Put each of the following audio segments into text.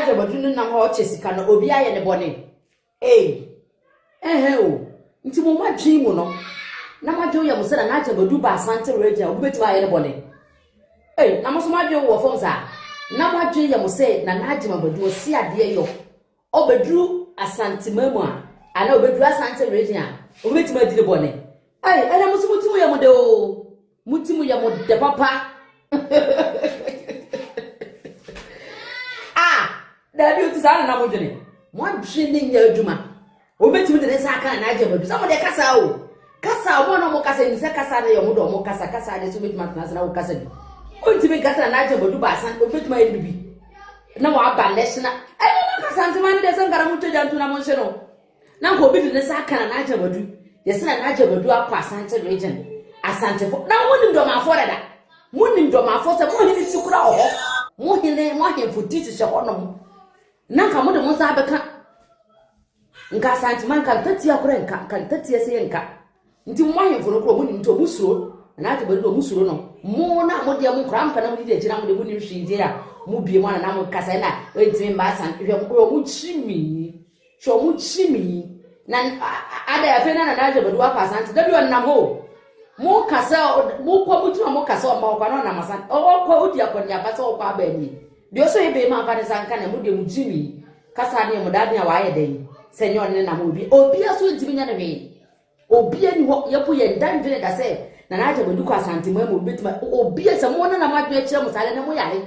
je bodun nam ho chesika no obi aye ne bone o nti mo ma dwi mu no na ma dwo ye mo se na je bodu ba asante region obi beti aye ne bone na mo so ma dwo wo fom za na ma dwo ye mo se na je ma bodu o si ade yo obedu asante mamu a ana obedu asante region obi beti ma di ne bone ana mo so mutimu ye mo de o mutimu ye mo de papa Dabi uti sana na mojene. Mo dwene nya adwuma. Obetimi de sa aka na ajebedu. Samo de kasa o. Kasa mo no mo kasa ni se kasa de yo mo do mo kasa de so betimi atna na wo kasa bi. Ontimi kasa na ajebedu ba san obetimi ayi bibi. Na wa ba lesna. Ai mo kasa ntima de san gara mo toja ntu na mo hye no. Na ko obi de sa aka na ajebedu. Ye se na ajebedu apa asante region. Asante fo. Na mo nim do ma afo dada. Mo nim do ma afo se mo hini tikura o. Mo hini futi se hono. Nanka mo de mo sa beka nka santi man kan tatia kura nka kan tatia se nka nti mo ahemfo no kura mo ni to musuro na ate bedo musuro no mo na mo de mo kura mpa na mo de gira mo de mo ni hwide a mo bie mo na mo kasa na wentimi mba san hwe mo chimi na ada ya fe na ate bedo apa santi da bi on na mo kasa mo kwa mo tuma mo kasa o ma kwa no na masan o kwa odi akonya ba so kwa ba ni Dio so ebe ma fa ne sanka na mu de mu jimi kasa ne mu dade a wa ye den senyo ne na mu obi aso ntimi nya ne we obi ani ho ye po ye ndan dwene da se na na aje bodu kwa santima mu betima obi se mo na ma dwene kire mu sale ne mo yare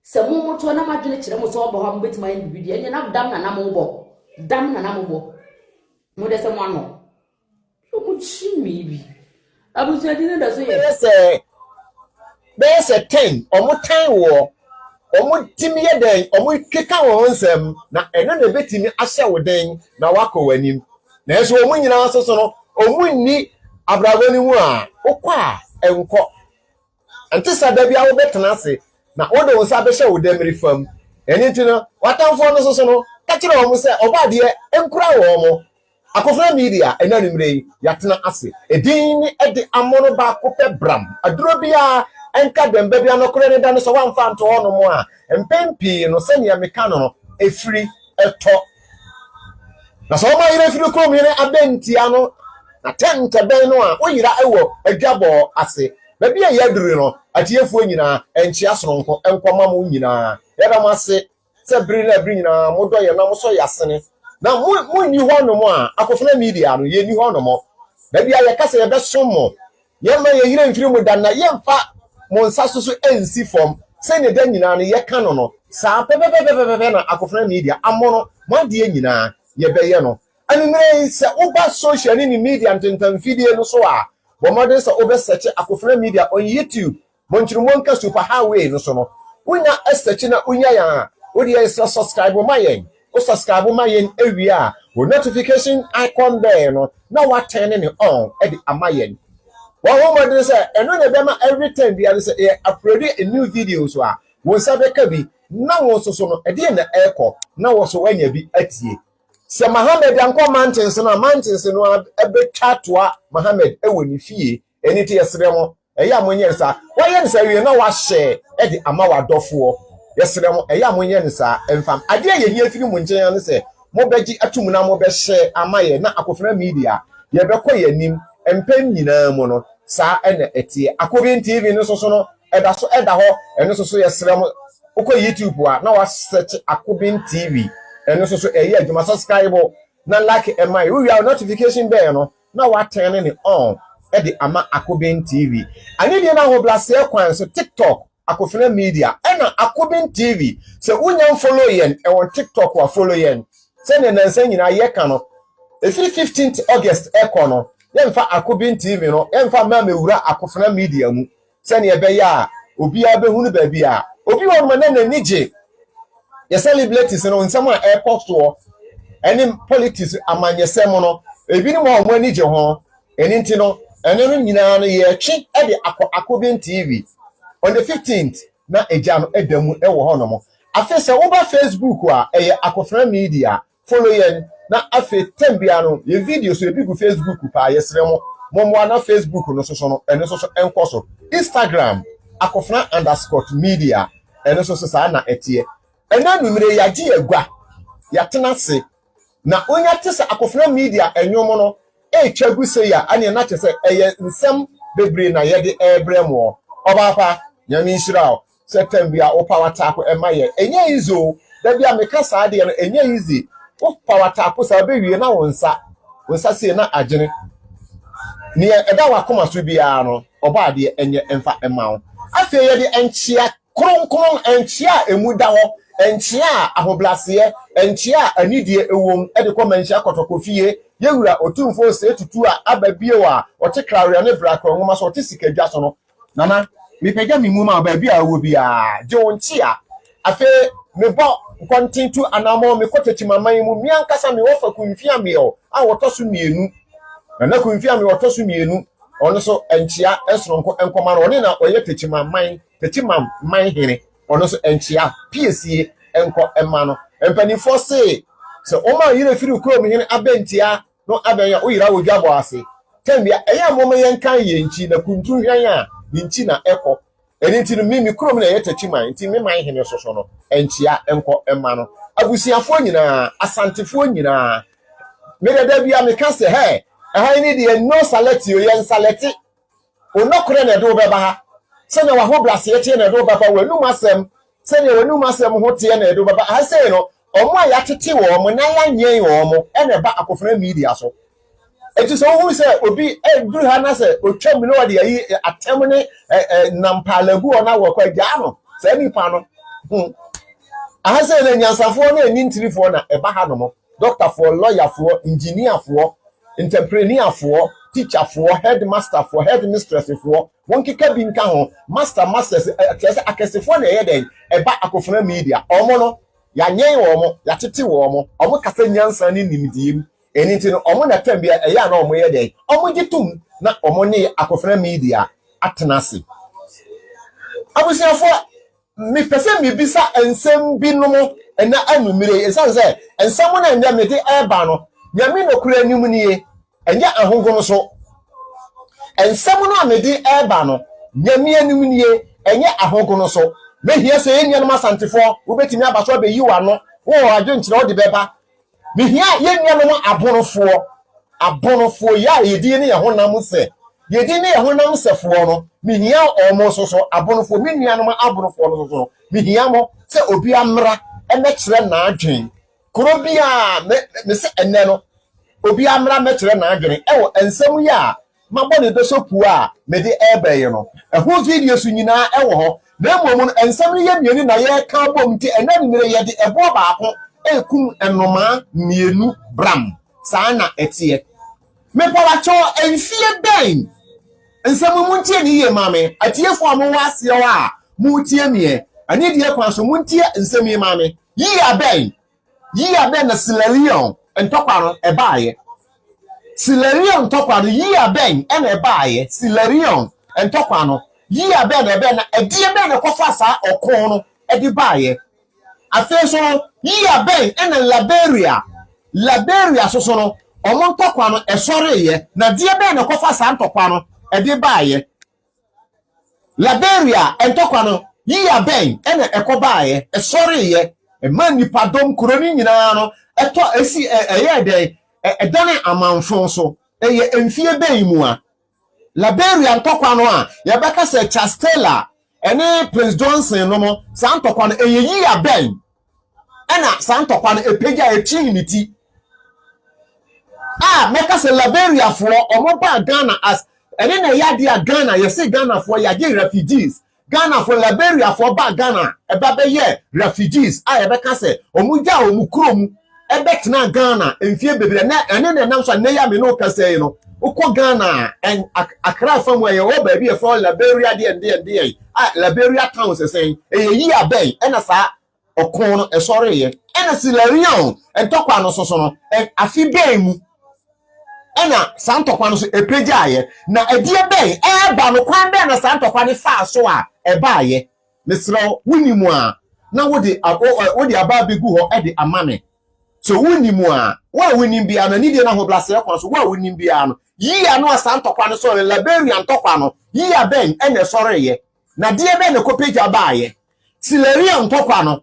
se mo to na ma dwene kire mu so obo ha mu betima ye bibidi enye na dam na mo bo dam na mo bo mo de se mo ano so mu jimi bi abusu adine da so ye be se 10 omo 10 wo omo timi ye den omo keka won nsem na eno na betimi ahye wo den na wako wanim na eso omo nyina soso no omo ni abrabani mu a okwa enko antisa da bia wo betena ase na wo de wo sa be hye wo dem rifam eni ntino watamfo no soso no ka kire omo se obade enkura wo mo akofra media ena nimre yatena ase edin ede amono ba kopɛ bram aduro bia enka dembe bia no kore ne da no so wan fa nto hono mo a empempi no se ne meka no efiri eto na so ma yire firi krom yire abentia no na tente ben no a oyira ewo adwabo ase ba bia yaduru no atiefuo nyina enchi asoronko enkoma mo nyina yada mo ase se biri na biri nyina mo do ye na mo so yasene na mo ni hono mo a akofuna media no ye ni hono mo ba bia ye kase ye besomo ye ma ye yire mfiri mo dan na ye mfa mo nsasoso ensi form se ne dan nyina no ye ka no sa pepepepepe na akofuna media amono mo de nyina ye beye no anumre se oba social ni media ntentam video no so a bo modern se oba search akofuna media on YouTube mo nchirumo nka super highway no so no unya search na unya ya odi ye subscribe mayen o subscribe mayen ewie a o notification icon there no na wa turn it on e di amayen wo modern se eno na be ma every time bia se e upload a new video so a won sabe ka bi na won so no e de na eko na wo so wanya bi atie se Mohammed anko mountains no ebetwa toa Mohammed ewo ni fie eni te yesremo eya monye nsa waye nsa wie na wa share e di ama wa dofo yesremo eya monye nsa emfam ade ye hia firi mu nchen no se mo beji atum na mo be share amaye na akofra media ye be kɔ yanim empem nyina mu no sa ena etie Akobin TV no so no eda ho eno so yesremo ukɔ YouTube a na wa search Akobin TV eno so eye adwuma subscribe na like my we are notification bell no na wa turn it on e di ama Akobin TV ani die na ho blase kwan so TikTok akofina media ena Akobin TV se unya follow yen e won TikTok wa follow yen se ne nansa nyina ye ka no e 15th August e ko no ye mfa Akobin TV no ye mfa ma mewura akofina media mu se ne ebe ya obi abehunu ba bia obi won ma na nije ye celebrities no nsam a airport so any politics amanyesem no ebi ni mo ho nije ho eni nti no eno nyina no ye twi e de Akobin TV on the 15th na eja no edamu e wo ho no mo afi se wo ba Facebook a eye akofra media follow yen na afi tembia no ye video so ebi gu Facebook pa yesremo mo na Facebook no so no eno so enko so Instagram akofra_media eno so sa na etie ena numere yaji egwa yatena se na onya tese akofra media enwom no etwa se ya ane na tese eye nsem bebre na yede ebremo obapa nyame nshira setem bia o power tap emaye enye izo da bia meka saade no enye easy o power tap sa bewie na wonsa se na agene ne eda wakoma so bia no oba de enye emfa emawo afi yede enchia kronkron enchia emuda ho enchia ahoblase enchia anidie ewom ede komanchia kotokofie yewura otumfo se tutu a ababie wa otekrawre ne braka nwoma so otisikadwa so no nana mepega mi muma baabi a wo bia jonchia afi mebo kontintu anamo me kotachimamman mu miankasa me wofa kunfia me o a wotoso mienu na kunfia me wotoso mienu ono so enchia esronko enkoma no ne na oye techimamman hene ono so enchia piesie enko emma no empanifo se oma yire firi krom hene abentia no abenya oyira wodwabo ase tembia eya moma yenkan yenchi na kuntu hwan a ninchi na eko eni ntinu mimi krom na yetachiman nti me man hene soso no enchia enko emma no abusiafo nyina asantefo nyina medada bia meka se he aha ni de no salati o yen salati onokore na do beba ha se na wahoblase ye tie na do baba wanu masem se ne wanu masem ho tie na do baba ha se no omo ya tete wo mo na ya nyen wo mo ene ba akofra media so eti so hu se obi duru ha na se otwam no wade yi atem ne nampalagu ona wo kwa gya no se ni pa no aha se na nyansafo na eni ntirifo na eba ha no mo doctor for lawyer for engineer for entrepreneur for teacher for headmaster for headmistress for won keka bi nka ho masters akesefo na yeden eba akofra media omo no ya nyen wo mo ya tete wo mo omo kasa nyansa ni nimdiem eni nti no omo na tambia eya na omo yeden omo gitum na omo ne akofra media atenase abusiafo mi pese mi bisa ensem bi no mo ena anumire esanse ensem na nya me de eba no nyame no kura anim nie enya ahongono so ensem no amede eba no nyame anim nie enya ahongono so mehia se enya no asantefo wobetimi abaso be yiwa no wo adwenkyere odi beba mehia yenya no abonofo ya yedi ne yehonam se yedi ne yehonam sefo no mehia omo so abonofo menua no abonofo no so mehia mo se obi amra emekere na adwen kuro bia me se enne no obi amra metere na adwene ewo ensem ya mabɔ ne dosopu a me de ebe no eho video su nyina ewo ho na mmom ensem ye mienu na ye ka bom ti ena nimere ye de ebo baako ekum enoma mienu bram saa na etie me pola cho enfie ben ensem mu ntie ni ye mame atiefo amwo ase wa mu tie mie ani de kwa so mu ntie ensem ye mame yi aben na silarion entoparo ebaaye silarion toparo yi aben ena ebaaye silarion entopano yi aben na edie ben na kofa sa okon no edi baaye afeso yi aben ena laberia so no omo ntopano esoreye na die ben na kofa sa ntopano edi baaye laberia entopano yi aben ena ekobaaye esoreye ema nipadom kroni nyina no eto esi eye de edane amanfon so eye emfie ben mu a Liberia ntokwa no a ye beka se Chastela ene Prince Johnson no mo sa ntokwa no eye yi aben ena sa ntokwa no epeja etiniti meka se Liberia fo omo ba Ghana as ene na yade a Ghana ye se Ghana fo yade refugees Ghana for Liberia for ba Ghana eba be ye refugees ye beka se omuja omukrom ebetna Ghana enfie bebre na ene na nam so na ya me no kase no ukọ Ghana en Accra fam ye wo ba bi e for Liberia de Liberia town se sen yi aben ena sa okon no esore ye ena silarion entokwa no so no afi ben mu ena santokwa no so epeja ye na edie ben eba no kwan ben na santokwa ne fa so a eba ye mesro wunimu a na wodi aba begu ho ede amame so wunimu a wa wunim bia na nidie na ho blase yakwa so wa wunim bia no yi anu asantokwa no so Liberia ntokwa no yi aben ena sore ye na die ben ne kopeja ba ye silarion ntokwa no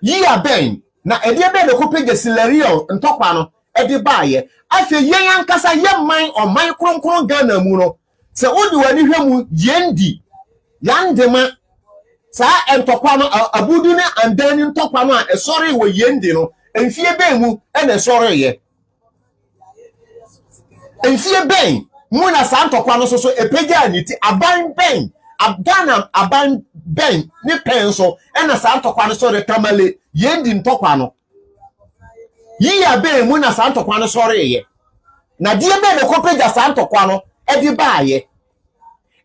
yi aben na ede be de kopege Silerion ntokwa no ede baaye afi yen ankasa yemman oman kronkron Ghana mu no se odi wani hwemu yendi yandema sa entokwa no abudu ne andani ntokwa no a esori wo yendi no enfie ben mu ene esori ye enfie ben mu na sa ntokwa no so epeja aniti aban ben Ghana aban ben ni penso ena sa ntokwa no so retamale yendi ntokwa no yi aben mu na sa ntokwa no sori ye na die be de kopeja sa ntokwa no edi baaye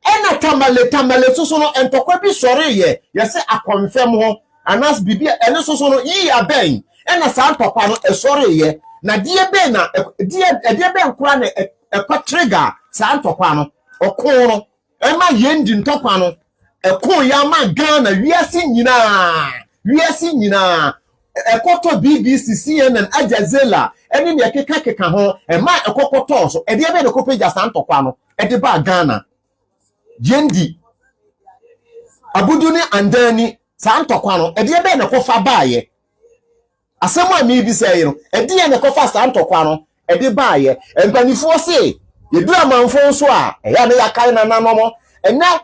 ena tamale so no entokwa bi sori ye yese akonfem ho anas bibia ene so no yi aben ena sa ntokwa no esori ye na die be na die be nkura na ekwa trigger sa ntokwa no okon no ema yendi ntokwa no ekon ya ma Ghana wiase nyina ekoto BBC CNN Al Jazeera eni ne keka ho ema ekokoto so ede be de kopeja sa ntokwa no ede ba Ghana yendi abudu ni andani sa ntokwa no ede be ne kofa baaye asemu ami bi say no ede ne kofa sa ntokwa no ede baaye empanifo se yedura manfo so a eya ne yakai na nanomo ena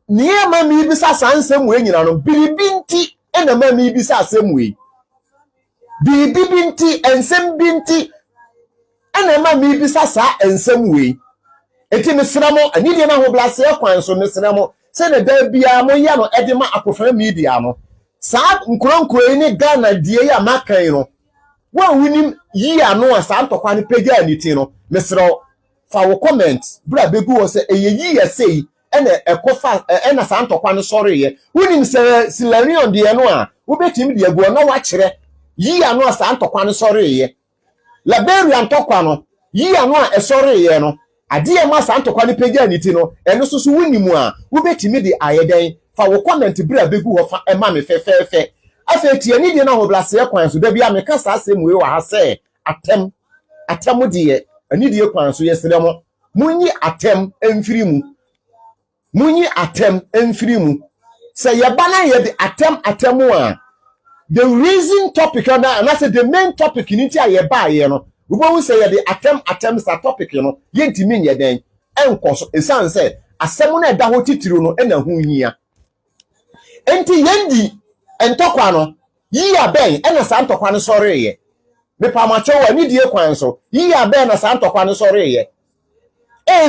niye mami bi sa sansem we nyina no bilibinti ena mami bi sa asem we binti ensem binti ena mami bi sa ensem we eti mesramo anide na ho blase kwan so mesramo se ne da bia mo ya no ede ma akofra media no sa nkronkro ni Ghana die ya makan no wa winim yi ano asa ntokwa ne pege aniti no mesro fa wo comment bra begu wo se eyeyi yesei ena ekofa ena sa ntokwa ne sori ye winim se Silerion de no a wo betimi de agu na wa kire yi ano asa ntokwa ne sori ye Liberia ntokwa no yi ano a esori ye no ade e ma sa ntokwa ne pege aniti no eno so winim a wo betimi de ayeden fa wo comment bra begu wo fa ema me fefefe afeti ani de na ho blase kwan so da bia me ka sa asem we wa ha se atem de ani de kwan so yesere mo munyi atem emfiri mu se ye bana ye de atem a the reason topic and I say the main topic ni ti aye ba ye no we won say ye de atem sa topic no ye ntimi nye den enkoso esan say asem na da ho titiru no na hu hia enti yendi entokwa no yi aben ena sa ntokwa no sori ye me pa ma chewa ni die kwan so yi aben na sa ntokwa no sori ye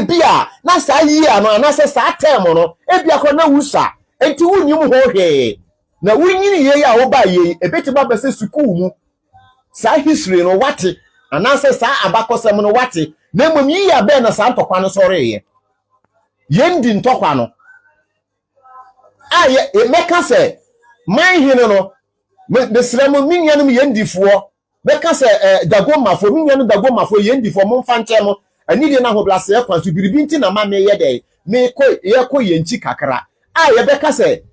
bia na sa yi ano na se sa tem no bia ko na wusa enti wunyim ho hwe na wunyini ye ya wo ba ye ebeti ba bese school mu sa history no wate ana se sa abakosem no wate na mom yi aben na sa ntokwa no sori ye yendi ntokwa no aye meka se man hino no me sremo minyanum yendifuo meka se dagomafo minyanum dagomafo yendifuo momfa ntemo anide na ho blase e kwanso biribinti na ma me ye dey me ko yenchi kakra aye beka se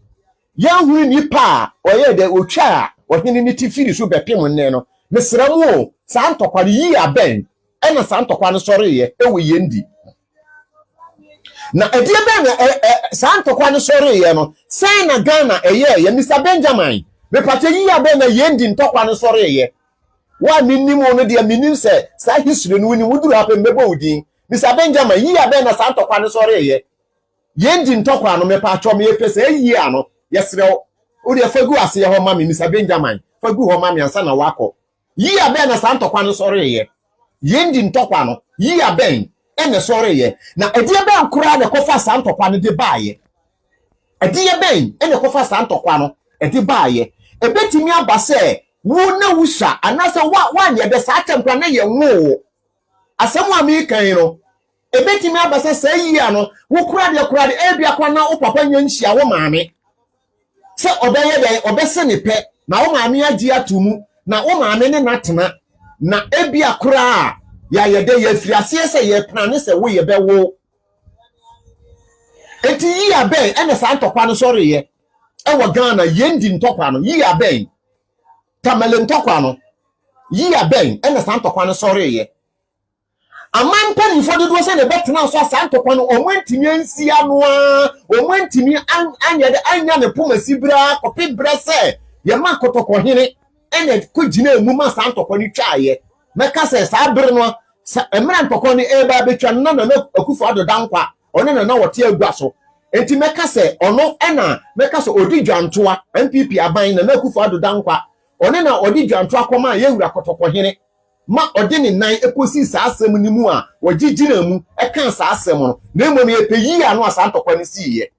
yahu ni pa oye de otwa ohini ni tifiri so bepem nne no me sremo sa ntokwa yi aben ena sa ntokwa no sori ye ewe yendi na edie be na sa ntokwa no sori ye no sai na Ghana ye Mr Benjamin me pate yi abe na yendi ntokwa no sori ye wa minimo no de minim se sa history no ni wuduru ape mbebo udin Mr Benjamin yi abe na sa ntokwa no sori ye yendi ntokwa no me pa atwo me pese yi ano yesre o de fagu ase ye ho ma me Mr Benjamin fagu ho ma me ansa na wako yi abe na sa ntokwa no sori ye yendi ntokwa no yi abe ene sori ye na edie be nkura na kofa sa ntokwa no de baaye edie be ene kofa sa ntokwa no ede baaye ebetimi abase wo na wusa anase wa nya de sa tempra na ye wo asemu amikan no ebetimi abase sa yi ano wo kura de ebia kwa na wo papa nya nhia wo maame se obeye de obese ne pe na wo maame agi atumu na wo maame ne natena na ebia kura ya yede ye fiase se ye plane se wo ye be wo eti yi aben ene sa ntokwa no sori ye ewo Ghana yendi ntokwa no yi aben tamale ntokwa no yi aben ene sa ntokwa no sori ye amampa ni fo dodo se ne betena so sa ntokwa no omwantimi ansia no a omwantimi anya ne poma sibra kopi brese ma kotoko hene ene ko gina emu ma sa ntoko ni twaye meka se sa bere no emra ntoko ni eba betwa na Akufo Addo dankwa one na wote agua so enti meka se ono ena meka se odi dwantoa MPP aban na Akufo Addo dankwa one na odi dwantoa koma yewura kotoko hene ma odi ni nan ekosi sa asem ni mu a wogigina mu eka sa asem no na emom epeyi anu asa ntoko ni siye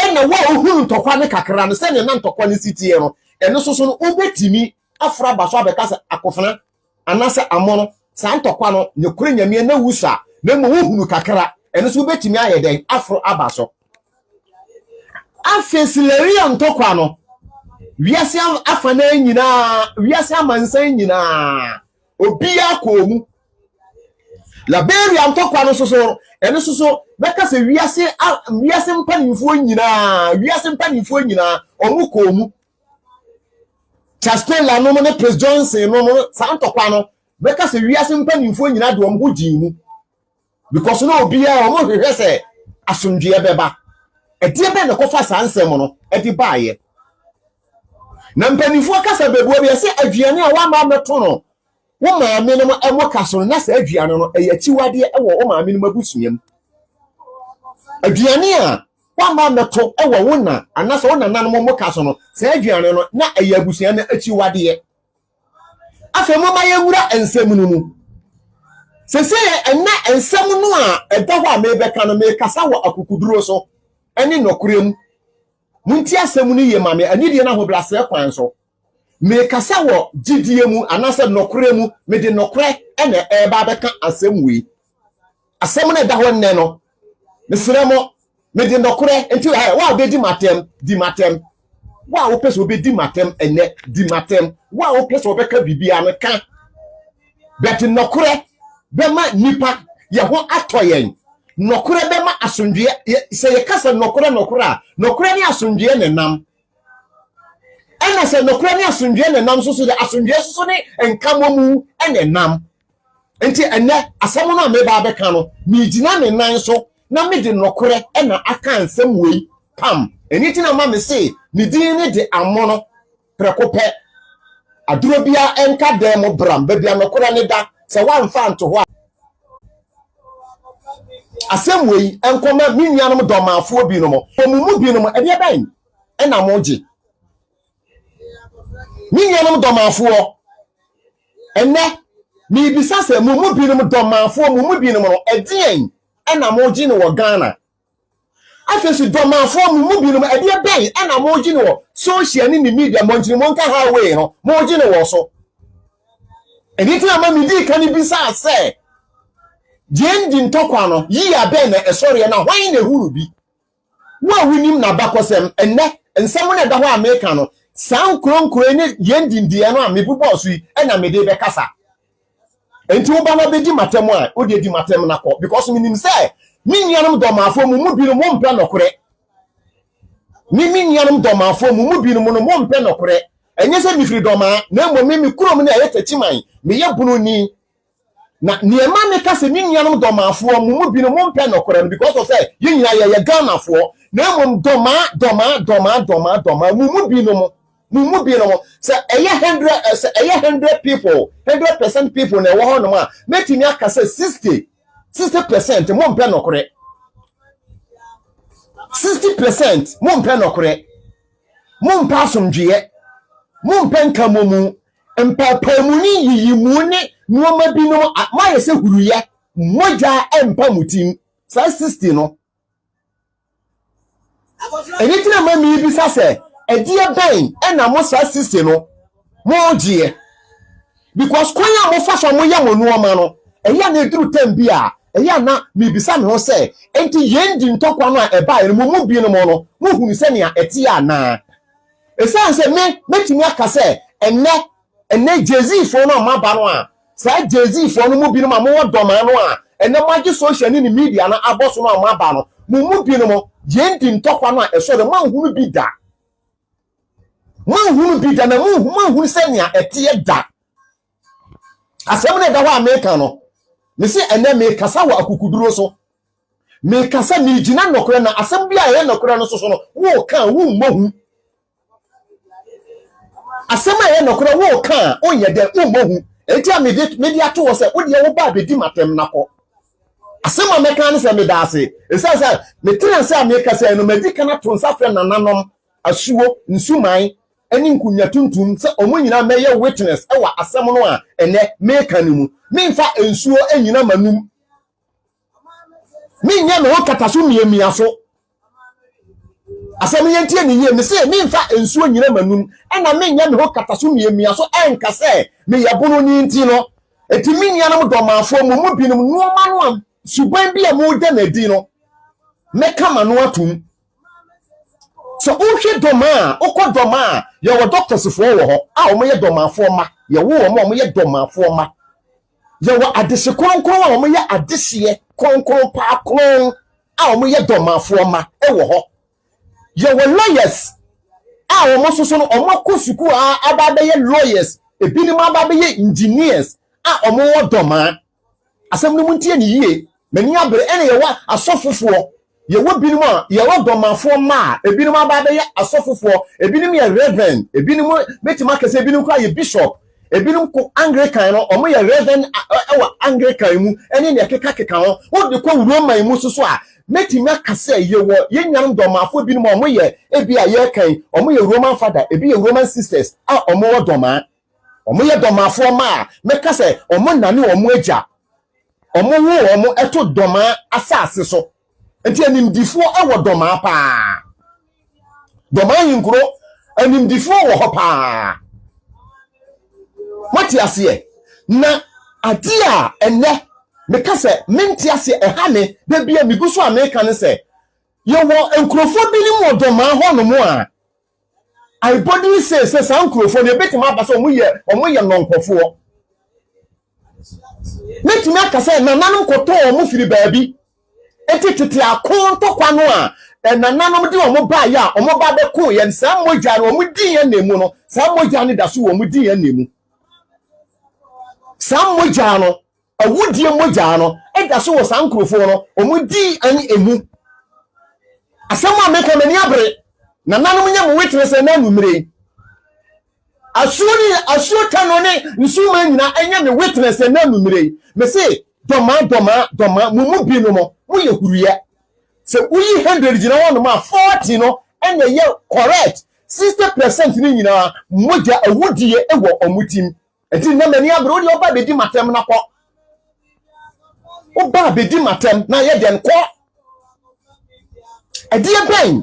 ena wo ohunu ntokwa ne kakra no se ne na ntokwa ni sitie no eno soso no obetimi afra baso abeka se akofana anase amono sa ntokwa no nyekure nyame na wusa na mo ohunu kakra eno so obetimi ayeden afro abaso afesileria ntokwa no wiase afana nyina wiase amansan nyina obia komu Liberia ntokwa no soso eno soso beka se wiase mpanimfo nyina omu komu Chastela no ne Prince Johnson no sa ntokwa no beka se wiase mpanimfo nyina de omu jimu because no obia omu hwehwe se asomdwe beba edie be ne kofa sansem no edi baaye na mpanimfo kasa bebu obi se aduane a wa ma meto no wo maame no emo kaso na sa aduane no eyachiwade ewo wo maame no mabusuam aduane a wa ma meto ewo wo na anasa wo na nan mo kaso no sa aduane no na eyabusuam na achiwade afemo ma yewura ensem no mu sese enna ensem no a edaho a mebeka no me kasa wo akukuduro so eni nokurem munti asem no ye mame anidie na hoblase kwan so me kasa wo gidie mu anasa nokuremu me de nokure ene eba beka asem wi asem na edaho nne no mesremo me de nokure enti wa obedi matem wa wo pese obedi matem ene di matem wa wo pese obeka bibia me ka bet nokure bema nipa ye ho atoyen nokure bema asundwe se ye kasa nokure nokure ni asundwe ne nam ena se nokure ni asundwe ne nam so de asundwe so ne enkamomu ene nam enti ene asamo no ameba abeka no mi gina ne nan so na me de nokure ena aka nsem wei pam eniti na ma me se ni din ne de amono prekope aduro bia enka dem bram bebia nokure ne da se wan fa nto ho asem wei enkoma minnuanom domafo bi no mo omumu bi no mo ede ban ena moje minnuanom domafo enne mi bisa se mumu bi no mo domafo mumu bi no mo edien ena moje ne wo Ghana afesu domafo mumu bi no mo ede ban ena moje ne wo social ni media monjini monka highway no moje ne wo so eniti ama mi di kan bisa se jendi ntokwa no yi aben na esori na hwan na huru bi wa winim na bakosem enne ensem na da ho America no san kronkro ne yendi ndie no amebubo so yi na me de be kasa enti wo ba na be di matem a o de di matem na ko because minim say minnuanom domafo mu bi no mo mpe nokore minnuanom domafo mu bi no mo mpe nokore enye se mi firi doma na mo mi kurom na ayetachiman me ye bunu ni na niema me kase minnuanom domafo mu bi no mo mpe nokore because of say ye nyina ye Ghana fo na mo doma mu bi no say eye 100 people 100% people na wo ho no ma metimi aka say 60% mo mpe nokore 60% mo mpe nokore mo mpe asomdwe mo mpe nkamomu empapamuni yiyimu ne nuoma bi no ma yese huruye moja empa mutim sa 60 no enitina ma mi bi sase edie ben ena mo sa 60 no mo gie because kwanya mo fa so mo ya mo nuoma no eya na eduru tembi a eya na mi bi sa me ho se enti yendi ntokwa no a eba ene mo bi no mo no mo hunu se ne a eti ana esan se metimi aka se enne Jay-Z fo no ma ba no a sa Jay-Z fo no mu bi no ma mo doma no a enne magi social ni media na aboso no ma ba no mu bi no mo yendi ntokwa no a eso de man hunu bi da na man hunu se ne a eti da asem ne da ho America no me se enne me kasa wa akukuduro so me kasa mi gina nokore na asem bia ye nokore no so no wo kan wo mmohu asema ye no kura wo kan onye de umohu enti a media to wo se wo de wo ba bedi matem nako asema meka ne se me da ase esa me tren se ameka se no medi kana to nsa fre nananom asuo nsuman ani nkunya tuntum se omonyina meye witness ewa asem no a ene meka ne mu memfa ensuo anyina manum minya me ho kataso miemia so asem yentie ne yie me se memfa ensuo nyina manum ena minya me ho kataso miemia so enka se me yabono ni nti no eti minya no domafo mu binom nuoma no am suban bi a mo da na di no meka mano atum so uhwe doma ukọ doma ye wo doctors fo wo ho a o mo ye domafo ma ye wo mo ye domafo ma ye wo adese kronkron a o mo ye adese kronkron pa kron a o mo ye domafo ma e wo ho ye wo lawyers a o mo soso no o mo kosuku a aba be ye lawyers ebinim aba be ye engineers a o mo wo doma asem no muntie ni yie mani abre ene ye wa asofofo ye wo binim a ye wo domafo ma ebinim aba be ye asofofo ebinim ye reverend ebinim betima kase ebinim kwa ye bishop ebinim ko Anglican no omo ye reverend ewa Anglican mu ene ne keka ho wo de ko Roman mu soso a metima kase ye wo ye nyan domafo ebinim omo ye ebi a ye kan omo ye Roman father ebi ye Roman sisters a omo wo doma omo ye domafo ma me kase omo nane omo agya omo wo omo eto doma asase so enti animdifo ewo doma pa doma yinkro animdifo wo ho pa mati ase na adia ene me kase menti ase ehane da bia miguso America ne se ye wo enkrofo bi ni mo doma ho no mo a I body say san enkrofo ne betima ba so omo ye nonkofo metumi akase na nanom koto omo firi baabi etititi akonto kwano a na nanom di omo ba ya omo ba be ko ye nsa mogya no omo di ye nemu no sa mogya ne da so omo di ye nemu sa mogya no awudie mogya no da so wo san krofo no omo di ani emu asem America mani abre na nanom nya mo witness na numire asuo tanone nsuma nyina enya me witness na numire me say doma mumu bi no mo ye huruya se uyi 100 gina won ma 40 no enya ye correct 60% ni nyina moja awudie ewo omutim enti na mani abre odi oba bedi matem na ko oba bedi matem na ye den ko edie pen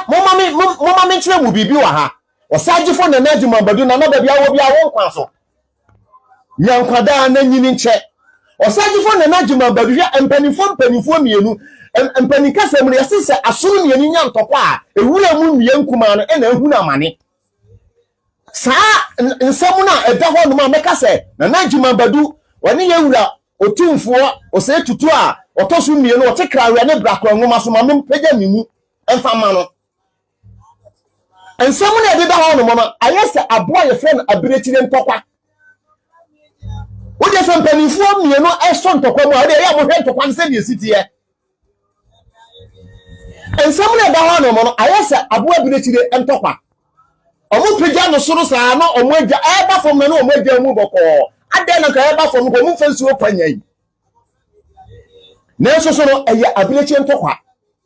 hwa mama me kire mu bibi wa ha osagifo na najuma badu na no bia wo bia wo nkwa so nyankwada na nyini nche osagifo na najuma badu hwa empanifo mienu empanikasa mu yesese asoro mienu nya ntokwa a ewura mu nwie nkuma no na ehu na mane saa nsamu na eda ho no ma mekase na najuma badu wani yewura otumfo ose tutu a otoso mienu otekra we ne brakwa nwoma so ma mempega mimu emfama no ensamu na ededa ho no mo ayese aboa ye friend abirechire ntokwa wo de so mpanifo mienu eso ntokwa mu a de ya mo hwe ntokwa nse de sitie ensamu na ededa ho no mo ayese aboa abirechire ntokwa omo pega no soro saa no omo agya eba fom na no omo agya mu boko ade na ka eba fom ko mu fansuo panyai na so no eye abirechire ntokwa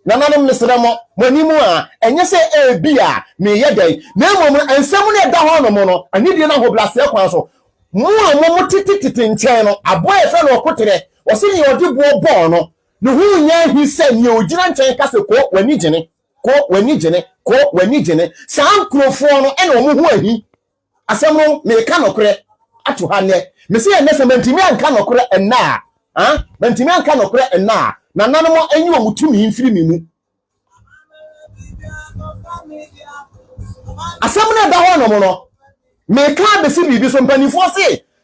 na nanom nesramo manimu a enye se ebia me yedai na emom ensem na eda ho no mo no anidie na ho blase kwan so mu amom titititi nchen no aboye fe no okotere osinye odi bo no ne hu nya hi se ni ogina nchen kase ko wani jene san krofo no ene omo hu ahi asem no me ka nokre ato ha ne me se ene se mantimi anka nokre enna mantimi anka nokre enna na nanom anyi wo mutumi mfiri mimu asem na da ho no mo no me ka be si bibi so mpanifo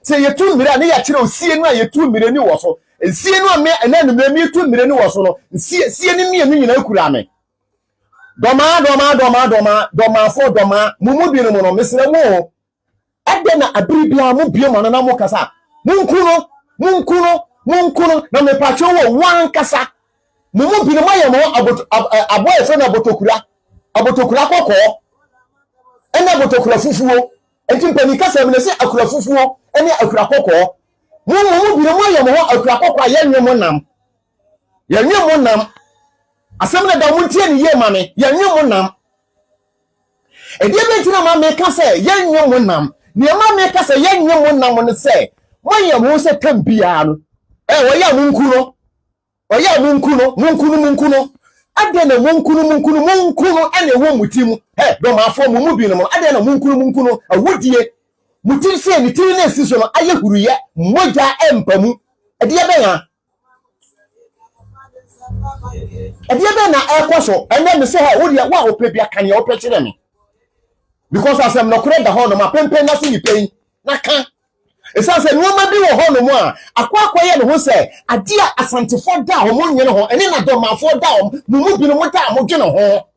se yetu mire ne ya kire osie no a yetu mire ni wo so sie no me na no me yetu mire ni wo so no sie ni me nyina akura me doma mumu bi no mo no mesre mo ade na abiribia mo bie mo na mo kasa munkuno na me pacho wo wan kasa mumu bi no maye mo aboye fe na abotokura kokko ena abotokura fufuo enti mpani kasa me se akura fufuo ene akura kokko mo bi no mo ye mo akura kokko aye nwe mo nam ye nwe mo nam asem na da mo ntie ne ye ma me ye nwe mo nam e die be tina ma me kasa ye nwe mo nam ne ma me kasa ye nwe mo nam ne se mo ye mo se tambia no wo ya mo nku no wo ya mo nku no ade na mo nkunu ene wo mutimu do ma afo mo bi no ade na mo nkunu awudie mutir se ni tiri na si so no aye huruye moja empamu ade be na ekoso ene me se ha wo dia wa opebia kan ya opekire me because asem no kure da ho no ma pempen na se ni pen na kan esa se no ma bi wo ho no mu a akwa ye no ho se ade a asantefo da ho mo nye no ho ene na do ma fo da ho mu bi no mo da mo dwe no ho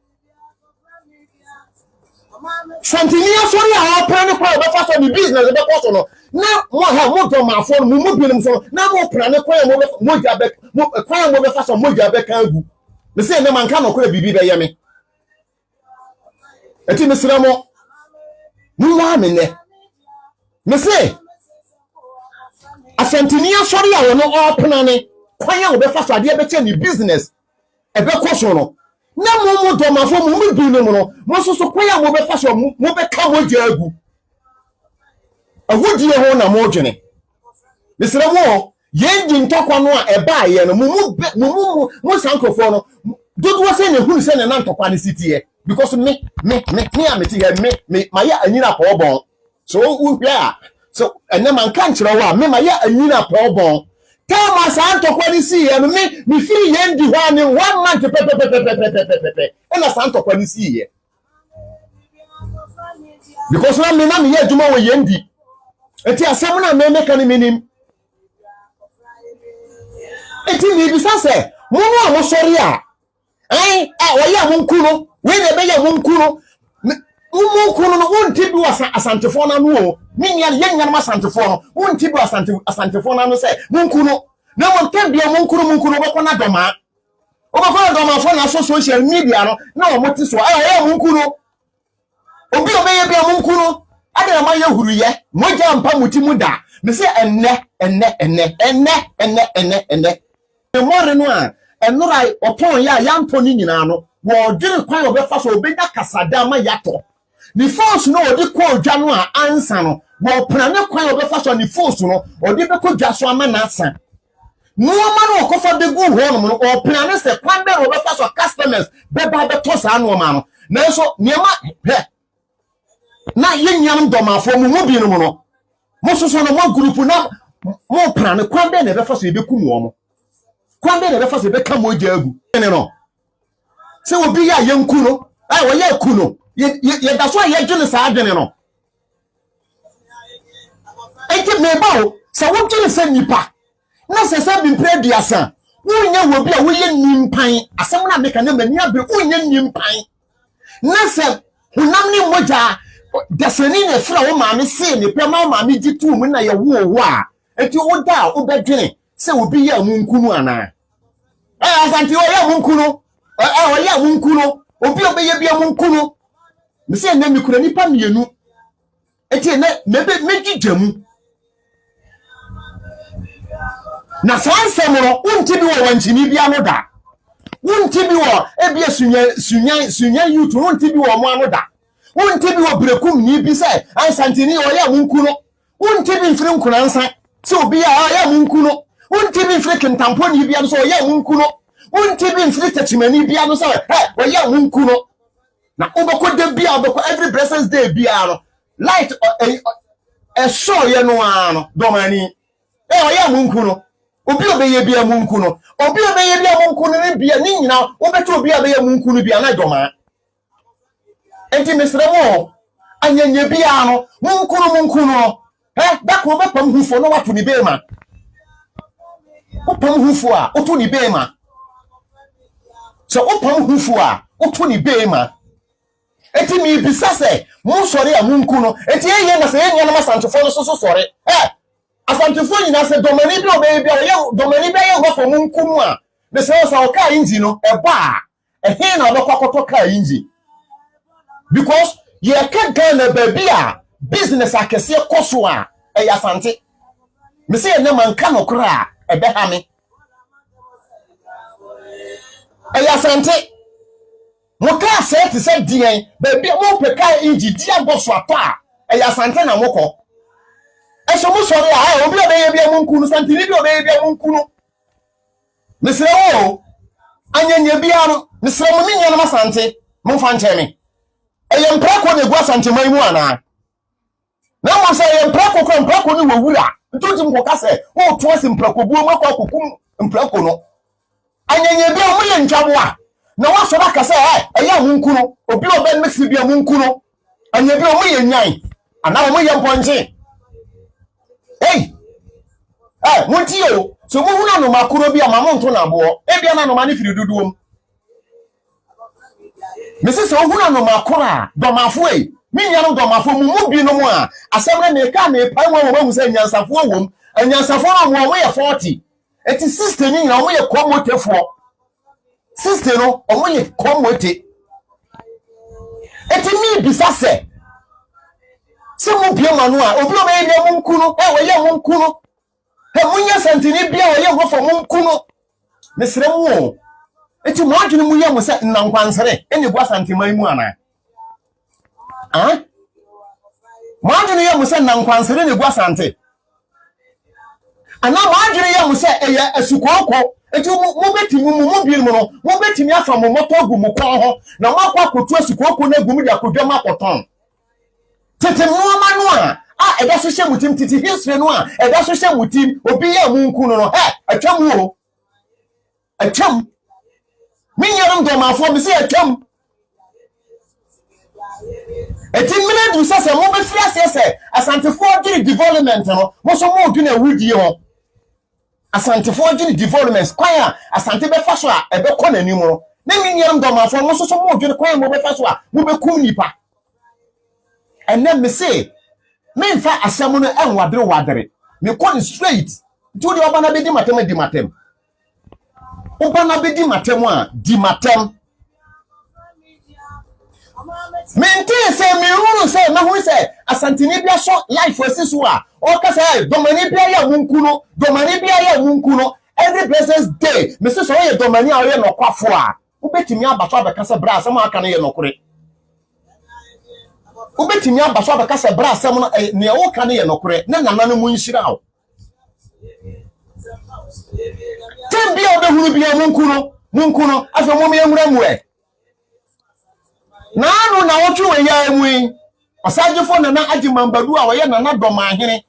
Santini asori a opera kwa be fa so ni business be ko so no na mo ha mo do ma fo mu bi no so na mo opera ne kwa mo ja be mo kwa mo be fa so mo ja be kan gu me se ne man ka no kwa bibi be ye me eti me sira mo mu wa me ne me se Asantini asori a wono opera ne kwa be fa so ade be che ni business e be ko so no na mo do ma fo mo bi no mo so kwaya mo be fa so mo be ka mo jagu awudie ho na mo dwene misere mo yenji ntokwa no a e ba ye no mo sankofo no dodo se ne hunu se ne na ntokwa ne sitie because me ameti here me my anyina pa obon so wo hwa so ene man kan kire wo a me my anyina pa obon Tama santo kwa nisi ye mi firi yendi hwane 1 month pepe ena santo kwa nisi ye because na me ye juma we yendi eti asem na me meka ni minim eti mi bisa se mo no mo sori a wo ya mo nkuno we ne be ya mo nkuno no wonti bi asantefo na no minya yenya no asantefo no wonti bi asantefo na no se munkuno na mo tambia munkuno beko na doma o beko na doma fo na social media no na o moti so ya munkuno obi obeye bia munkuno ade na maye huruye moja mpa muti muda me se enne e more no a enorai opon ya mponi nyina no wo dwere kwan obefa so obenya kasada ma yato ni force no odi kwa odwa no a ansa no wo pra ne kwan obefa so ni force no odi be ko dwa so ama na asa no ma no okofa de gu ho no o pra ne se kwan be obefa so customers be ba be to sa no ma no na so niema na yenyam do ma fo mu bi no no mo so no mo group na mo pra ne kwan be na be fa so e be kum wo mo kwan be na be fa so e be ka mo jagu ne no se obi ya yenku no wo ya ku no ye da so ye dwene sa adwene no enti me bawo se wo dwene se nipa na se bi preduasa wonya wo bi a wo ye nimpan asem na meka na mani abe wonya nimpan na se hunam ni moja desani na fra wo maame se ni pe ma maame di tu mu na ye wo a enti wo da wo bedwene se obi ya munkunu ana asanti wo ya munkunu wo ya munkunu obi obeye bia munkunu me se na mi kura nipa mienu enti na megigyamu na sanse mo wonti bi wo wanchini bia no da wonti bi wo ebia sunya youth wonti bi wo mo ano da wonti bi wo brekum ni bi se ansantini wo ya munkunu wonti bi mfiri nkuna nsa se obi ya munkunu wonti bi mfiri kentampo ni bia no so wo ya munkunu wonti bi mfiri tachimani bia no so wo ya munkunu na oboko de bia oboko every blessed day bia no light show ye no ano domani wo ya munkunu obi obeye bia munkunu obi obeye bia munkunu ne bia ni nyina obeto obi obeye munkunu bia na doma enti mesremo anyanye bia no munkunu da ko bepam hufo no wato ni bema opam hufo a oto ni bema so opam hufo a oto ni bema enti mi bisase mu sori a munkunu enti ye na se ye na masantofo no so sori asantefo nyina se domani bi obey bi o domani be ye ho fo munkumu a be se o sa o ka inji no e ba he na obekwakoto ka inji because ye ka Ghana baby a business akese koso a eya Asante me say na manka no kra ebe ha me eya Asante mo ka say te say dien ba bia mo peka inji dia boso ato a eya Asante na moko eso mo sori a obi obeye bia mo nkunu santini bi obeye bia mo nkunu mesre wo anyanya bia no mesre mo nya na Asante mo fa nche me eye mpako na egu Asante man mu ana na mo say mpako ni wowura ntuti mkoka se wo to asi mpako buo makwa kokum mpako no anyanya bia mo ye ntwaboa na wa so baka se eye mo nkunu obi oben mixi bia mo nkunu anyanya bia mo ye nyan ana mo ye mponje munti yo so mo huna no makuro bia ma mo nto na bo e bia na no ma ne firi duduom mesi so huna no makura domafo minya no domafo mu bi no mu a asemre me ka me pai wo wo se nyansafo wom anyansafo no mo ye 40 eti sister ni nyina mo ye komotefo sister no mo ye komote eti mi bisa se mo bia manu a obi o be ye mo nkunu wo ye mo nkunu munya santini bia wo ye ho fo mo nkunu mesre mu eti mo adwene mu ye mo se nankwansere eni bu asanteman mu ana mo adwene ye mo se nankwansere ne bu asante ana mo adwene ye mo se eye asukoko eti mo betimu mo bi mu no mo betimi afa mo moto gu mu kon ho na mo akwa kotu asukoko na gu mu dia kodwam akoton tete mo manu a eda so hye mutim titi history no a eda so hye mutim obi ya mu nkunu no atwam wo atwam minyarum domafo me se atwam etimile du sase mo be fia sese asantefo giri development no mo so mo du na wudi ho asantefo giri development kwan asante be fa so a ebe ko na nimu no na minyarum domafo mo so mo du kwan mo be fa so a mo be kum nipa enne me se menfa asem no enwadere me kon straight to the obana be di matem obana be di matem a di matem mente se me ruru se me hu se asantini bia so life wasiso a o ka se domani bia ya munku no every blessed day me se so ye domani a ye no kwafo a ubetimi abaso abeka se bra asem aka no ye nokore ubetimi abaso abeka se bra asem no ne wo ka no ye nokore na nana mu nhira o tembia obehuru bia munku no aso mo me nwura muwe nanu na wotu we ya emu asagefo na agimambadu a woye na domahene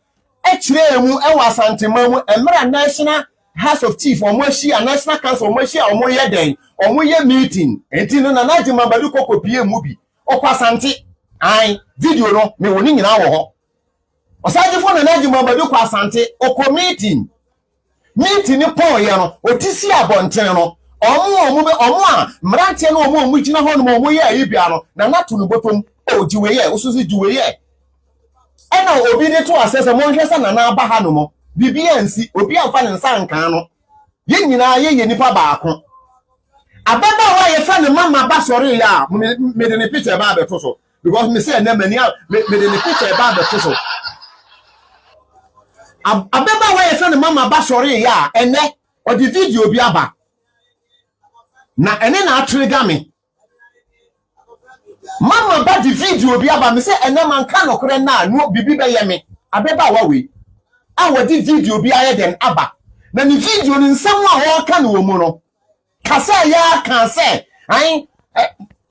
ekire emu ewa asantemamu emra national house of chief omo ahia national council omo ahia omo ye den omo ye meeting enti no na agimambadu kokopie mu bi okwa asante video no me woni nyina wo ho asagefo na agimambadu kwa asante okọ meeting ni pon ye no otisi abonten no omo a mrantie no omo gina ho no omo ye ayibia no na natu no botom ojiwe ye osusu jiwe ye ena obi de to asese mo nhwesa na na aba ha no mo bibia nsi obi amfa ne nsa nkan no ye nyina ye nipa baako ababa wa ye fa ne mama ba sori ya me de ne picture ba be to so because me say na mani me de ne picture ba be to so ababa wa ye fa ne mama ba sori ya ene o di video bi aba na ene na trigger me mama ba di video bi aba me say ene man ka no kore na no bibi be ye me abeba wa we a di video bi aye den aba na ni video ni nsem a wo ka no mu no kasa ya kan se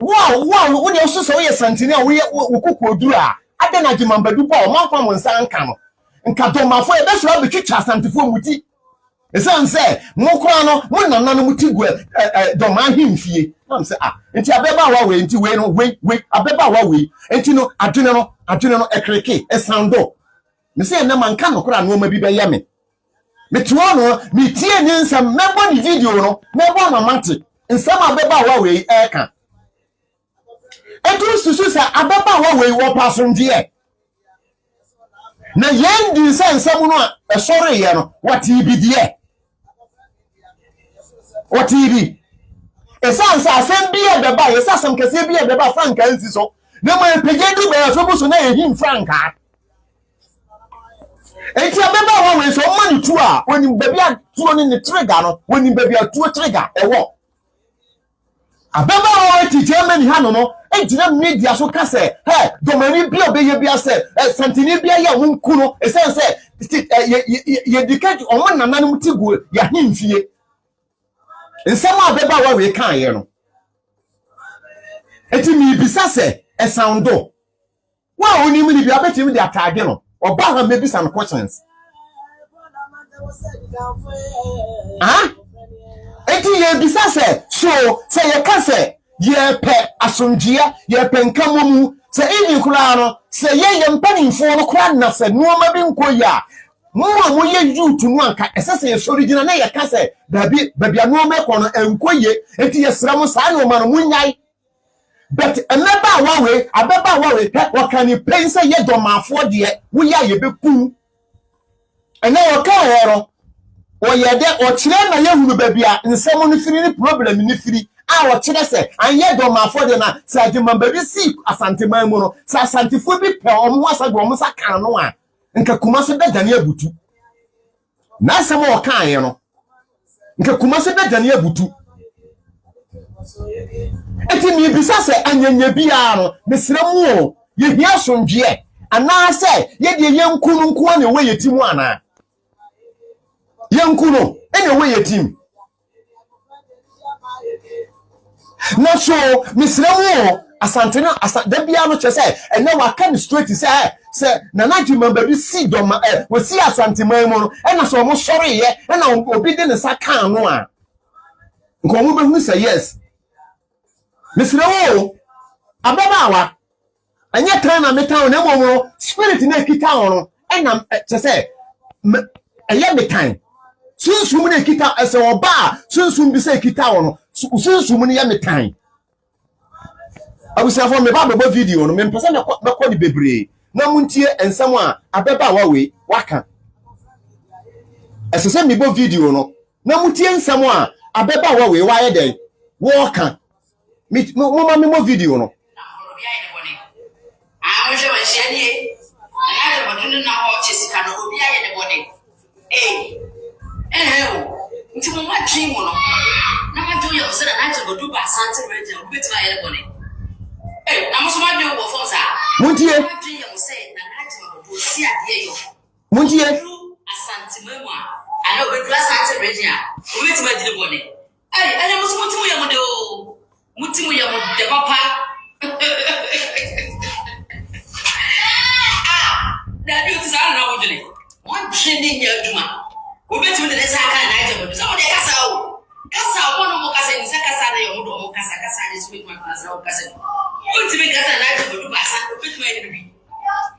wow wo de so so ye santini a wo kokoduru a ade na gimambadu pa o man kwa mo nsa nka no nka domafo e be so abetwitwa santefo muti esan se mo kura no mo nana no muti gu doma himfie nam se enti abeba wa we enti we no we abeba wa we enti no adwene no ekreke esando me se na man ka no kura no ma bi be yame me tuo no me tie ni nsam mebo ni video no mebo mamate nsam abeba wa we eka etu susu sa abeba wa we wo pasonje na yendi nsam no a esore ye no wati bidie otibi esansa asem bia beba yesasem kese bia beba franka nsi so na mo pejedu be so buso na ehim franka enti abeba wo we so mani tu a woni baby atuo ni trigger no woni baby atuo trigger ewo abeba wo ti Germany ha no enti na media so ka se he domani bia obeye bia se santini bia ya wonku no esense ye dikati o mo nananim tigu ya himfie nsema abeba wo we kan ye no enti mi bisa se esaundo wa oni mi bia betimi de atage no oba ha maybe some questions enti ye bisa se so se ye ka se ye pe asonjia ye pe nkamomu se ini kura no se ye mpanimfo no kura na se nuoma bi nkoya mo ye youth no anka esese ye original na ye ka se baby nuoma ko no enkoye enti ye sra mo sa nuoma no munyai but another one way abeba one way what can you pay say ye do mafo de wo ya ye beku ena wo ka hero wo ye de o kire na ye hunu baby a nsemo no firi ni problem ni firi a wo kire se an ye do mafo de na sa jima baby si asante man mu no sa asantefo bi pe o mo asa go mo sa kan no a nka kuma so da dane abutu na asemo wo kan ye no nka kuma so da dane abutu eti mi bisa se anyanya bia no mesra mu o ye hia sonje ana se ye de yenkunu nko na we yetimu ana yenkunu ene we yetim na so mesra mu o asante na da bia no che se ene wa kan straight se na najima baby si doma we si asante man mu no ena so mo sore ye ena obi de ne sakan no a nko mo be hu say yes Mr. O, ababawa anya kan na meta na momo spirit na kita ono enam te se eye metan sunsum na kita ese oba sunsum bi se kita ono sunsum na ye metan abusa fo me ba bebo video no me pese na ko di bebre na muntie ensam a ababawa we waka ese se me bo video no na muntie ensam a ababawa we wa ye den wo kan mo video no I was a shady. I don't know how to can be anybody. Into my dream. Now I do your son and I to go do by Santa Radio with my anybody. I must want you for that. Won't you say that I to see a dear? Won't you? A Santa Mama. I know we dress Santa Radio with my dear body. I must want to do. Mutimu ya de papa Daddy is all now doing one training your duma obeti de saka na aje bodu sa o de kasa one mo kasa ni saka sa na yo mo kasa ni sweet man kasa o kasa ultimate kasa na aje bodu ba sa obeti me de bi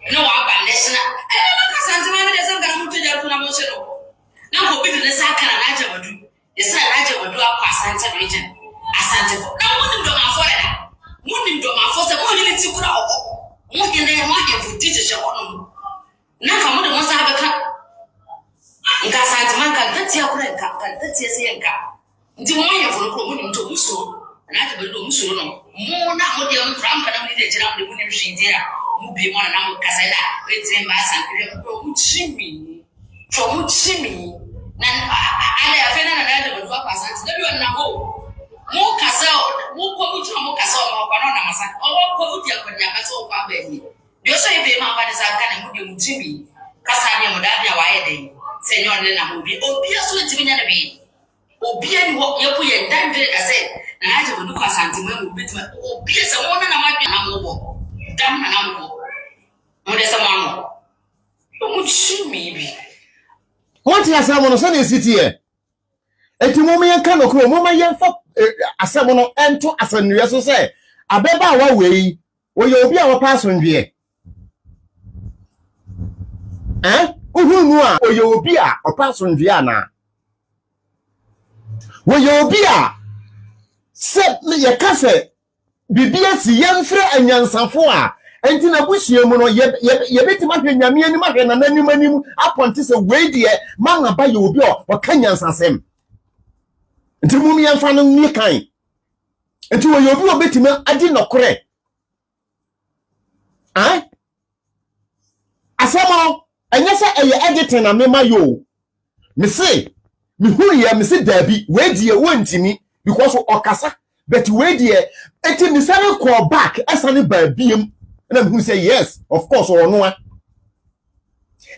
no wa ba national no kasa nti me de saka na mutu ja tuna mo se no na ko obeti de saka na aje bodu de sa na aje bodu akwa Asante region Asante for now one do ma for that one do ma for se mo ni ti kura o mo ke ne mo ke futi je se ono na ka mo de mo sa ba ka nka Asante man ka dati akura ka dati se yanka nti mo ye for ko mo ni to muso na ta be do muso no mo na mo de mo fram ka na mo de jira mo de mo ni hwi dia mo bi mo na mo kasa da we ti ma Asante ko mo chimi na ala ya fe na da do kwa Asante da bi na ho mo kasa mo ko mutu mo kasa mo kwa na masa o ko uti akwadia kasa o kwa ba ni yo so ebe ma ba de saka na mo de mutimi kasa ni mo da bia wa ye den senyor ne na mo bi obi so ntimi nya na bi obi ani ho ye ku ye dan de ase na aje bo du kwa Asante mo bi tuma obi se mo na ma bi na mo bo dam na mo mo de sama mo mutimi bi what ya sa mo no so na city e eti mo me yan kan okro mo ma yan fa asemo no ento asanua so se abeba wa wei wo ye obi a wo pa asonwie uhunu a wo ye obi a wo pa asonwie ana wo ye obi a se ye kase bibia si yemfre anyansafo a enti na busua mu no ye betima hwe nyame anim ahwe na nanim aponte se wei de manga ba ye obi a wo kanyansasem nti mum yemfa no ni kan nti wo yobi obetima adi nokore ah asemo enye se eye editing na mema yo me say me hu ye me say dabi we die wontimi because okasa but we die eti me sare call back esane ba biem na me hu say yes of course ono a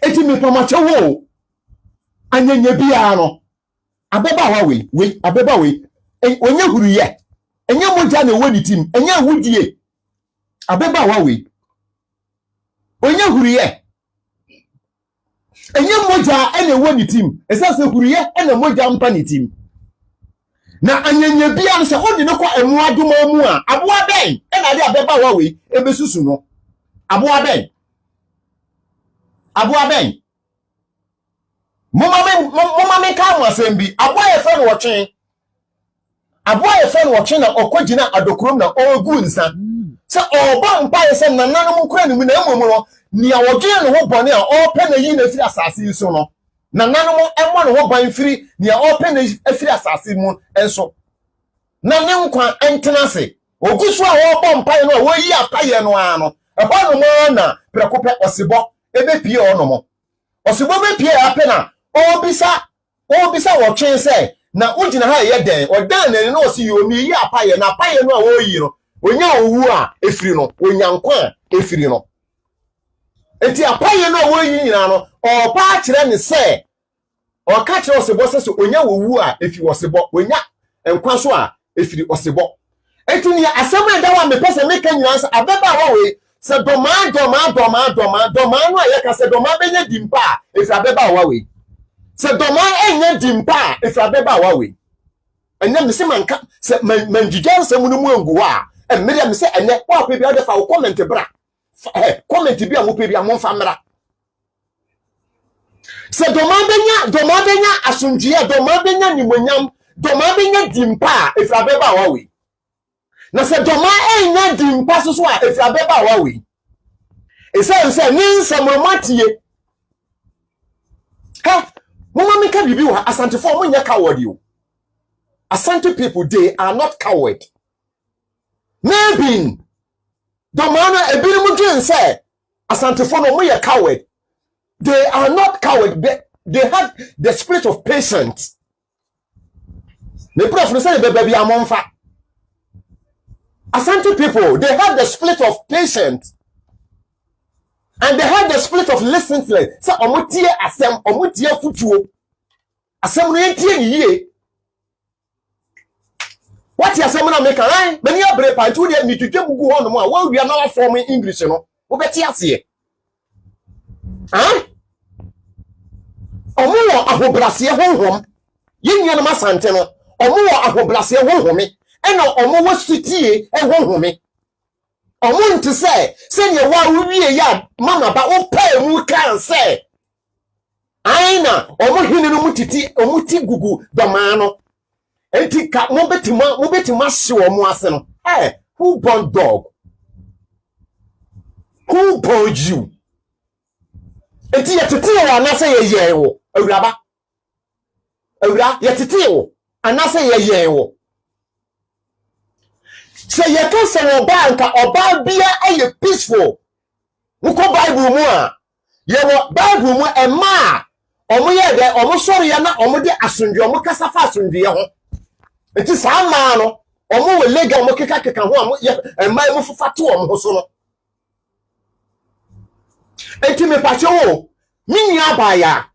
eti me pamache wo anyenye bia no abeba wa we abeba we onye huru ye enye moja na woni tim enye hudie abeba wa we onye huru ye enye moja ene woni tim esase huru ye ene moja mpa ni tim na anyenye bia no se odi ne kwa emu adoma mu a aboa ben ena de abeba wa we ebesusu no aboa ben mama me ka mo asembi aboa ye fe no wotwen aboa ye fe no wotwen na okogina adokrom na ogu nsa se oba mpa ye se nananom kura ne mu na emom no ni awodwe no ho bone a ope na yi na firi asase so no nananom emmo no ho ban firi ni a ope na firi asase mu enso na ne nkwa entenase oguso a oba mpa ye no wo yi apaye no ano eba no mo na prekope osebo ebe pie ono mo osebo be pie ape na obisa wotwen se na ugina ha ye den odan na no osi yo mi yi apaye na apaye no a wo yi no onya owu a efiri no onya nkwa efiri no enti apaye no a wo yi nyina no opa kire ne se o ka kire osebo se onya owu a efi osebo onya nkwa so a efiri osebo enti ni asem enda wa me pese me kan nyina se abeba wa we se doma no a ye ka se doma benya dimpa efiri abeba wa we se doma enye dimpa efiri abeba wa we enya me se manka se manjijan se munu mu engu wa emere me se enye wa pe bia de fa comment bra comment bia mo pe bia mo fa mra se doma benya asunjie doma benya nimonyam doma benya dimpa efiri abeba wa we na se doma enya dimpa so a efiri abeba wa we ese ni nsamromatie ha mama me ka bibi wa asante for mo nya coward you asante people they are not coward maybe domana ebinim dwen say asante for no mo ya coward they are not coward they have the spirit of patience the prophet say baby amonfa asante people they have the spirit of patience and they have the spirit of listening. So omutie asem omutie futuo asem no entie ni yie what you asem na make kan many abre pa ntu de mitutwe bugu ho no mo a wa wia na wa form English no wo beti ase omuwo ahobrase honhom yinyana masante no omuwo ahobrase honhome ena omuwo sitie honhome omuntu se ne wa wiye ya mama ba wo pa mu kan se aina omuhini no mutiti omuti gugu doma no enti ka mo betima hye wo mu ase no who born dog who born you enti yetete wo anase ye wo awuraba yetete wo anase ye wo se ye ka se oba nka oba bia aye peaceful nko bible mu a ye wo bible mu ema omo ye de omo sori ya na omo de asundwe omo kasa fa asundwe ho enti sa ma no omo we lega omo keka ho omo ye ema mu fufa to omo ho so no enti me pache wo minni aba ya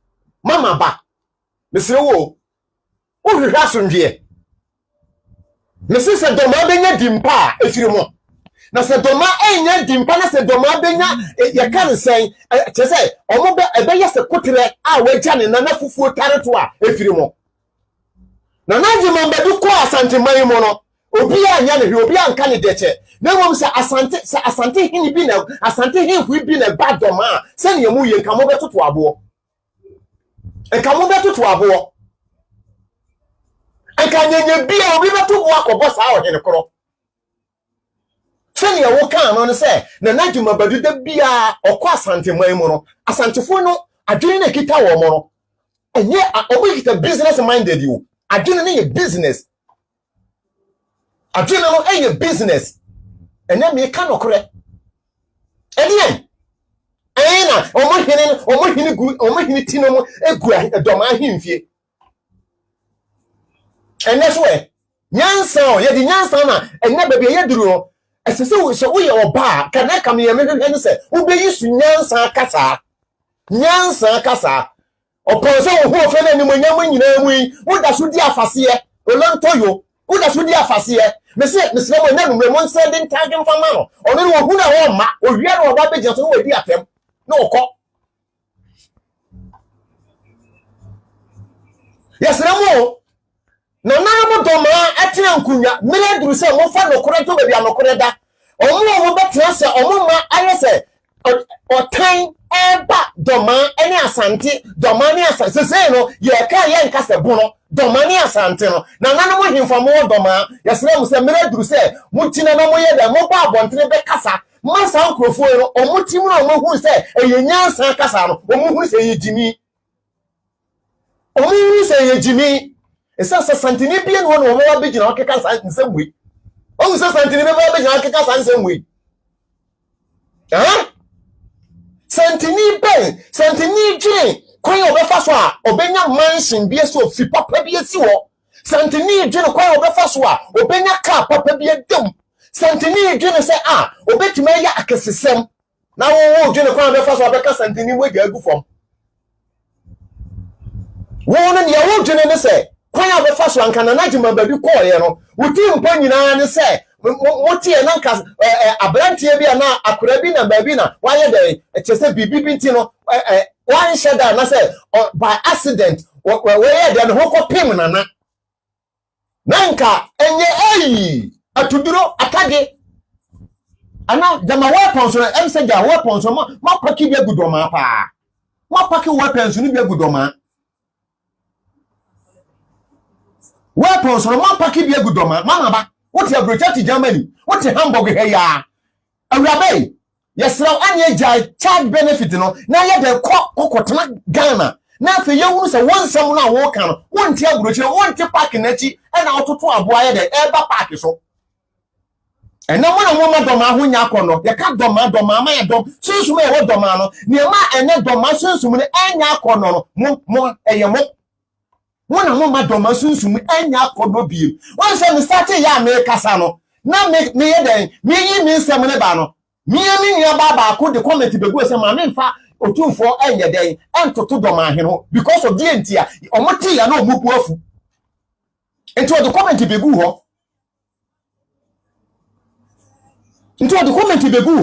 mama ba mesre wo hwehwa asundwe Mese se doma benya dimpa efiri mo na se doma enya dimpa na se doma benya ye kan sen chese omo be ebeye se kotere a wagya ne na fufuo tareto a efiri mo na naji mo bedu ko asante man mo no obi anya ne hwe obi anka ne deche na mo se asante hini bi na asante hinfu bi na ba doma se ne mu ye nka mo betoto abo eka nyenye bia obi beto bo akobo sa ohene koro sene wo kan no se na nadwuma badu da bia okọ asante man mu no asantefo no adwene na kita wo mo no enye obi kita business minded you adwene na ye business adwene no enye business enye me ka no kore Edian. Aina, omo hini tino egu doma ahimfie. And that's where Nyansa, ye di nyansa na enna baby ye duro. Esese so we oba can I come here and say, "Who be use nyansa kasa?" Nyansa kasa. Opon so who ofele ni monyamu nyina wi, wo da so di afase e, olontoyo, wo da so di afase e. Me say me say mo na numre mo sending tag mfama no. Ono ni wo hu na wo ma, owia na oba be so wo di atem. No ko. Yes ramo. Na mo doma atia nkunya mere duru se mo fa nokore to bia nokore da omo betia se omo ma ayese otan eba doma ene asante doma ni asante se no ye ka ye nka se bono doma ni asante no na mo himfa mo doma yesere mo se mere duru se mo tina na mo ye da mo ba abontene be kasa masa nkrofo no omo timu na mo hu se eyenyansa kasa no omo hu se yejimi omo hu se yejimi. Esa santini bien won wo wa be gina okeka san nsem we. O se santini be ba be gina okeka san nsem we. Santini gin kwan obefa so a obenya mansion bie so fi papa bie si wo. Santini gin kwan obefa so a obenya car papa bie dum. Santini gin se obetuma ya akesesem. Na wo gin kwan obefa so obeka santini we ga agu fom. Wo no ne ya wo gin ne se kwanya be faso anka na najima babi call ye no wuti mpa nyina ne se wotie na nka abrantie bia na akura bi na babi na waye de chese bibi binti no wan sheda na se by accident we de no hoko pim na nka enye atuduro akage ana dama weapons no emse ja weapons ma paki bi agudoma pa ma paki weapons no bi agudoma weapons no man pack bi agudoma mama ba what you brochati Germany what you Hamburg here ya awrabe yesra anye jai child benefit no na ye de kokotena Ghana na fe ye hunu se wonsam na wo kan no wonti agudokire wonti park na chi e na ototo aboa ye de eba park so ena mo na mo ma doma ho nya akono ye ka doma ma ye dom sunsun e wo doma no ne ma ene doma sunsun ne enya akono no mo eye mo wona mo madoma sunsum anya akodo biem won se me start ya me kasa no na me ye den me yi me nsem ne ba no me ya ba ko de comment begu se ma me mfa otumfo enye den entoto doma ahe no because of the entia omoti ya na omupu afu enti o de comment begu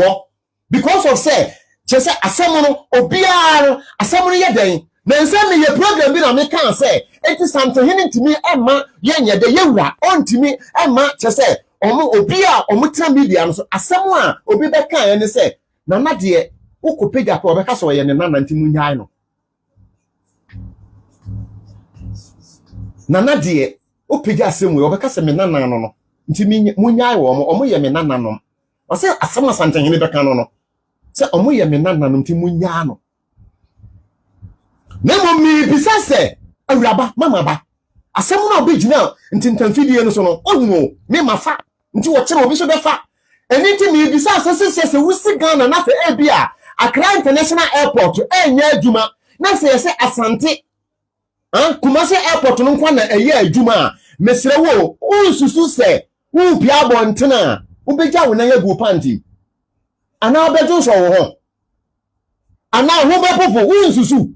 ho because of say chese asem no obiara asem no ye den na nsem ye program bi na me kan say enti something hintimi emma yenye de yewa ontimi emma chese obi a omutira media no so asem a obi be kan ye ne say na na de ukopega ko obeka so ye ne na ntimu nyaai no na de opega asem we obeka se me na no ntimi munyaai wo omo ye me na no o say asem something hini be kan no se omo ye me na no ntimu nyaa no Nemo mi bisase awuraba mama ba asem na obegina ntintamfidie no so no ohumo me mafa nti wo kire obi so befa eniti mi bisase sese wusi Ghana na fe ebia Accra International Airport enya adwuma na se yese asante Kumasi Airport no kwa na eye adwuma mesre wo unsusu se wo bia bontena wo beja wo na yagu panti ana obejo so wo ho ana ho bepopo unsusu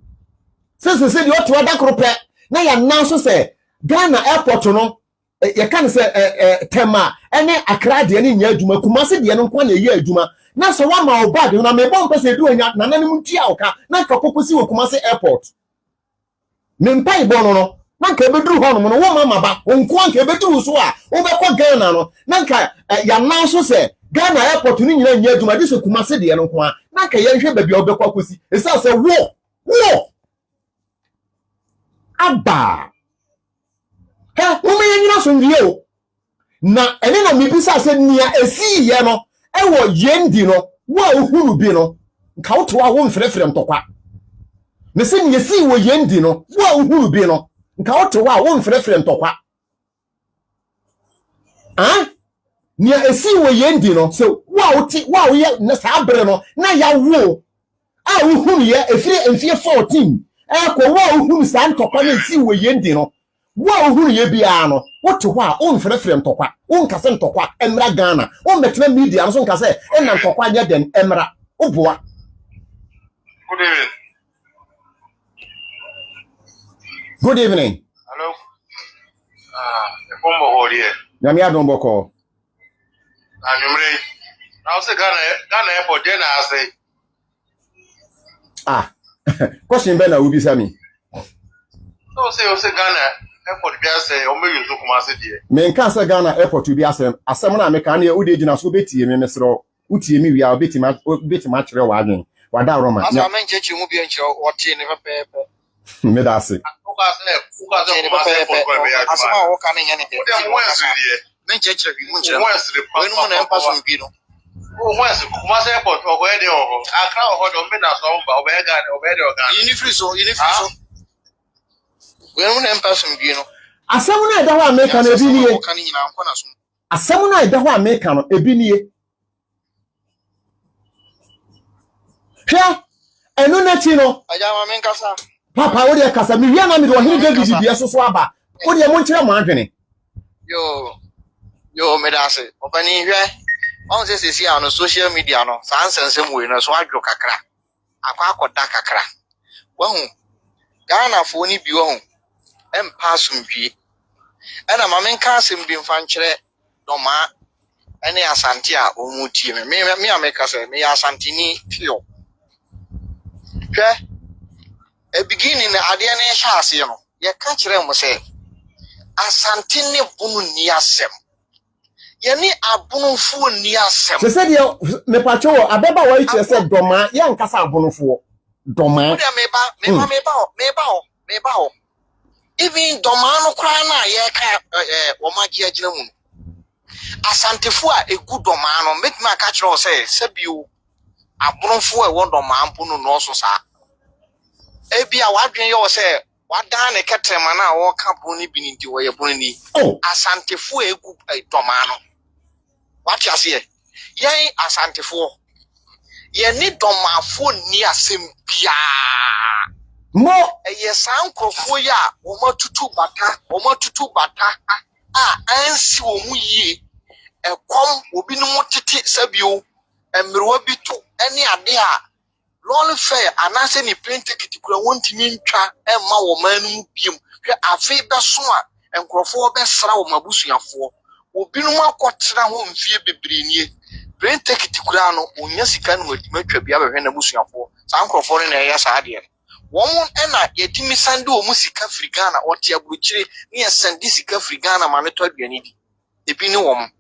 se di oto da krope na ya nan so se Ghana Airport no ye kan se tema ene Accra de ne nya adwuma Kumasi de no kwa na eye adwuma na so wa ma obade na me bon pese du onya na nanim ntia oka na ka poposi wo Kumasi Airport me mpai bon no na ka ebeduru ho no wo mama ba onko an ka ebeduru so a wo be kwa Ghana no na ka ya nan so se Ghana Airport ni nyina nya adwuma de so Kumasi de no kwa na ka ye hwe baby obekwa kosi esa se wo aba wo me nyina so ndie o na ene na mebisa se nia esi ye no ewo yendi no wo ohuru bi no nka wo to a wo mfrefre mtokwa ne se nia esi wo yendi no wo ohuru bi no nka wo to a wo mfrefre mtokwa nia esi wo yendi no so wa ye na saa bere no na ya wo a wo hunu ye efire emfie 14 ko wa hunu saa ntokwa na esi wo yendi no wa hunu ye bia no woto ho a on frefre ntokwa on kase ntokwa emra Ghana on betena media no so nkase na ntokwa nya den emra oboa. Good evening. Good evening. Hello. Pombo here. Nyame adon boko. Anyumre. Now say Ghana airport then I say. Question be na ubi sami. So say Ghana airport be say o me yunzu kuma say die. Me nka say Ghana airport bi asem na me kan na udi gina so betie me mesro utie me wi a beti ma kire wa adwen wada roma. Asa men chechi mu bi enche o tie ne pepepe. Me da se. Uka say kuma say airport go be ya. Asama wo kan nya ne de. Dem west die. Men chechi mu nche. West the We no na empa so bi no. West kuma say airport go e de o. Akra o do me na so ba o be Ghana o be de o Ghana. Yini free so. We no na empa so bi no. Asem na eda ho America na ebi niye. Wo kan nyina anko na so. Asem na eda ho America no ebi niye. Hwa enu na chi no. Aja ma men kasa. Papa wo de kasa mi wi na mi do hin David bia so aba. Wo de mo nkire mo adwene. Yo me da se. Opani hwe. On se sisi ano social media no. San sensem we no so adwo kakra. Akwa kakra. Wahu. Ghana fo ni bi wahu. Empa asumdwie. Ena ma men ka asem bi mfa nkyere doma ene asante a omutie me ameka se me asantini pio. Hwe e beginning ade na e hya ase no ye ka kire mo se asantini bunu ni asem ye ni abunufo ni asem Se de me pacho abeba wa iche se doma ye nkasa abunufo doma me ba even doma no kra na ye ka o magi agina mu asantefo a egu doma no make me ka kire o se bio abunufo e wo doma ampunu no so sa ebia wadwen ye o se wadan ne ketrema na wo ka boni binindi wo ye boni asantefo egu doma no what you say yen asantefo ye ni domafo ni asembia mo ye sankrofo ya wo matutu bata ansi wo mu yie ekom obi no motete sabio emrewa bitu ene ade a lol fair anase ni plane ticket kura wontimi ntwa emma wo manu biem hwe afi beso a enkrofo be sra wo mabusuafo obi no akotra ho mfie bebrenie plane ticket kura no onya sika no wadima bia behwe na busuafo sankrofo ne ya saade won ena yetimi sande o musika Africana ote aburuchire ne sande sika Africana ma ne to aduani di ebi ne wom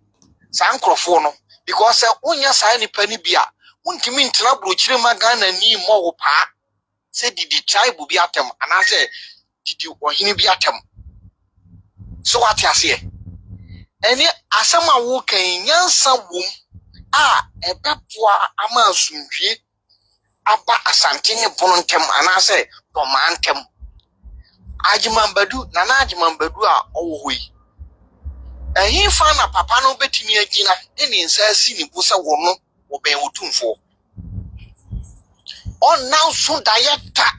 sankrofo no because onya saa ni pani bia wontimi ntena aburuchire ma Ghana ni mo wo pa se didi tribe bi atem anase didi ohini bi atem so what you say eni asama wo kan nyansa wom a ebepoa ama asundwie aba asantini bonontem anase domantem ajimambadu nana ajimambadu a owohoi ehin fa na papa no betimi agina eni nsa si ni busa wono wo ben wotumfo on now so dieta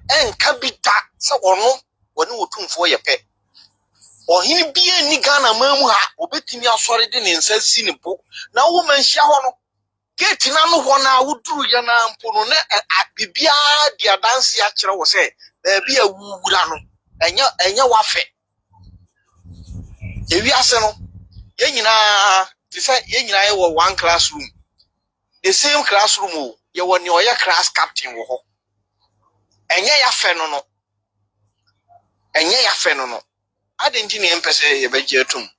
en kabita se wono woni wotumfo yepe ohini bie ni Ghana mamu ha obetimi asore de ne nsa si ni bo na wo manhia ho no gate na no ho na wuduru ya na mpo no na bibia dia dance ya kire wo se baabi a wuwura no enya wafe ewi ase no ye nyina ti say ye nyina ye wo one classroom the same classroom o ye wo ni oye class captain wo ho enya ya fe no adenti ne empese ye beje atum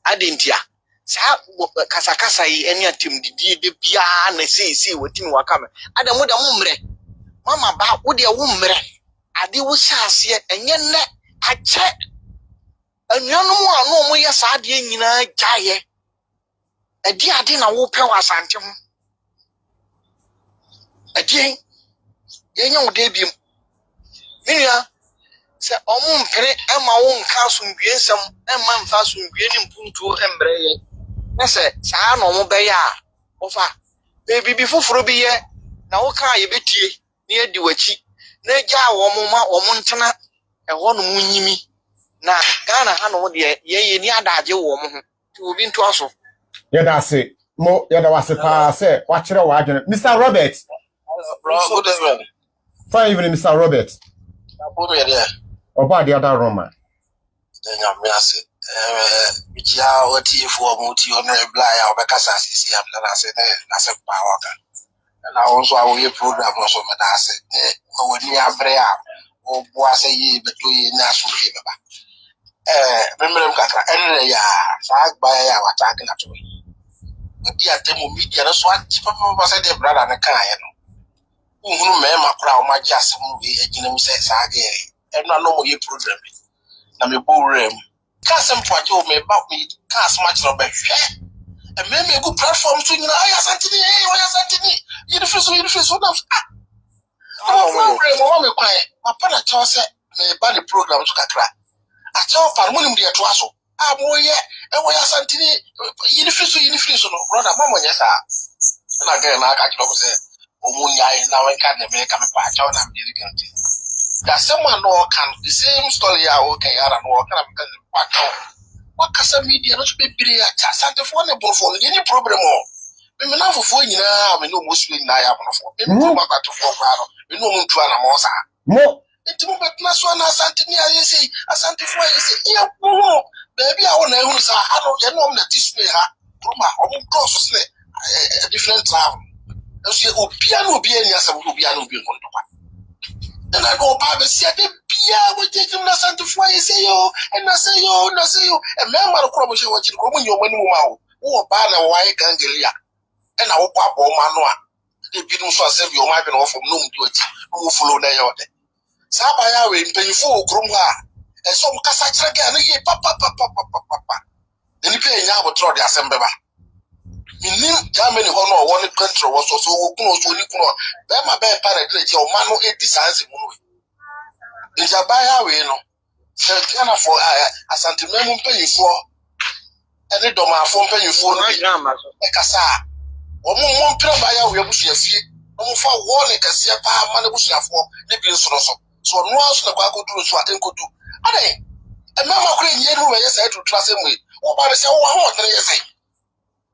adentia sa kasakasa yi eni atim didi de bia na sei watimi wakame adamu da mumre mama ba wo de wo mre ade wo hyase enye ne ache anuanom ano mo ye sa ade nyina gyaye ade na wo pe wasante ho ade yenye wo de biem minua se omumpere ema wo nka so ndwiensem ema mfa so ndwie ni mpuntuo embre ye na se saa no mo be ya ofa bibi foforo bi ye na wo ka ye betie na ye di wachi na gya wo mo ma wo mo ntena eho no munyimi na Ghana ha no de ye ni adaje wo mo ho ti obi nto aso ye da se mo ye da wase pa se wa kire wa adwene Mr. Robert. Bro, good evening. Fine evening, Mr. Robert. About the other Roma. Then I'm Yassi. Michia, what you for Muti on a blind, I'll make us see him. Then I said, that's a power. And I also have a program also, but I said, when you have Brea, or was a year between national favor. Remember, and Sag by our attacking at me. But the Atemo media, that's what Papa said, their brother and a kind. Me crowd my just movie, and says again. And I know your program. Na me boring. Can't some point you me about me, can't much of a fair. And maybe a good platform to I Santini, you the first one of program, quiet. My partner toss it, me body program to Kakra. I tell Palmonium dear to us. I'm yet, and why Santini, you the first one, brother, Mamma, yes, and again, I can't say, Omunya now and can't make a patch on I'm dedicated. That someone no can the same story okay I don't know can back out. What can media not be brilliant Santa phone any problem or we may not for you now we know mostly I have for people to we know to an amosa. Mo it's but Naswana Santinia you say a Santa Fe you say yeah baby I want to use I don't know that this way her from my close a different travel. You piano be any as a piano be on top. And I go Bible said the Pia will take him to Santa Fe, say yo, and I say yo, and I say yo, and Mamma Crobble what you go when you're winning wow, or Banner White Gangelia, and our papa or Manoa. The people so save your wife and off from noon to it, who follow their order. Sabaya will pay for Grumwa, and some Cassatra again, papa. Then you pay now try the assembly. In Germany, one country was also close to Nicola. Then my bad parent, your man, 80 cents in movie. In Jabaya, we know. Ghana for a sentimental pay for any doma phone pay for a cassa. Or more buyer, we have to see. No for one, like a sea power, money was for the bills also. So no one should go do what I could do. And Mamma Green, you know, I said to trust him with. Oh, but I say, oh, what I say.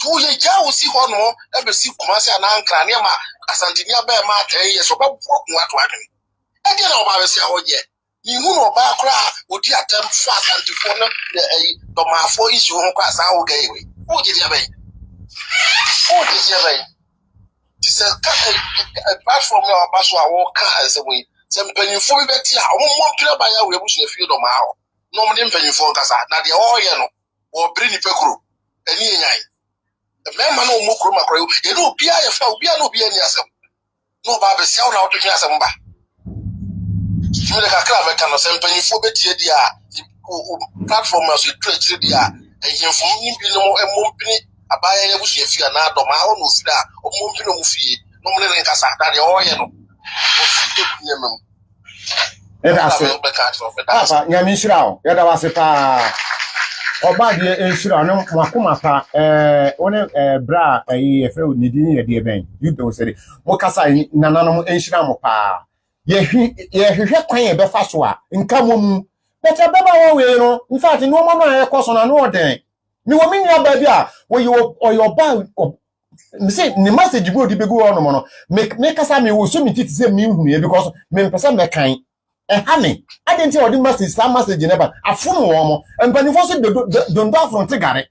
2 years, I will see one more. Let me see Kumasi and Ankara near my Asantinia Bear Martin. Yes, so what happened? And then I'll say, oh, yeah. You know, Bakra would you attempt fast and to phone the my 4 issue on class. I will get away. Who did you make? Who did you make? This is a platform of Baswa walk as a way. Some penny for me, Betty. I won't want to buy a way pushing a field of my house. No one penny for Casa, not the oil or Brini Pecro. And the man no more chroma crow, you know, Pia, no be any assem. No, Baba, sound out to Yasamba. You like a club, I cannot send penny for Betty, the platform as you trade the and you from him be no more penny. A buyer was if you are not on my own with that, or Mumpino fee, no more than Casa, that the oil. Papa, Yamishra, Yada was a pa. Oba de ensura no makoma pa one bra efre nidini ye de ben you do say mo kasa nananom ensura mo pa ye hwehwe kwan ye be fa so a nka mom beta beba wo we no in fact no mo na ekoso na no den mi wo minya ba bi a wo yo oyoba me say ni message go di begu ono mo no me kasa me wo so mi titi say mi hu ye because me pesa me kan hame adenti odi message sa message never afunu wo mo empanifo so don do afun tigare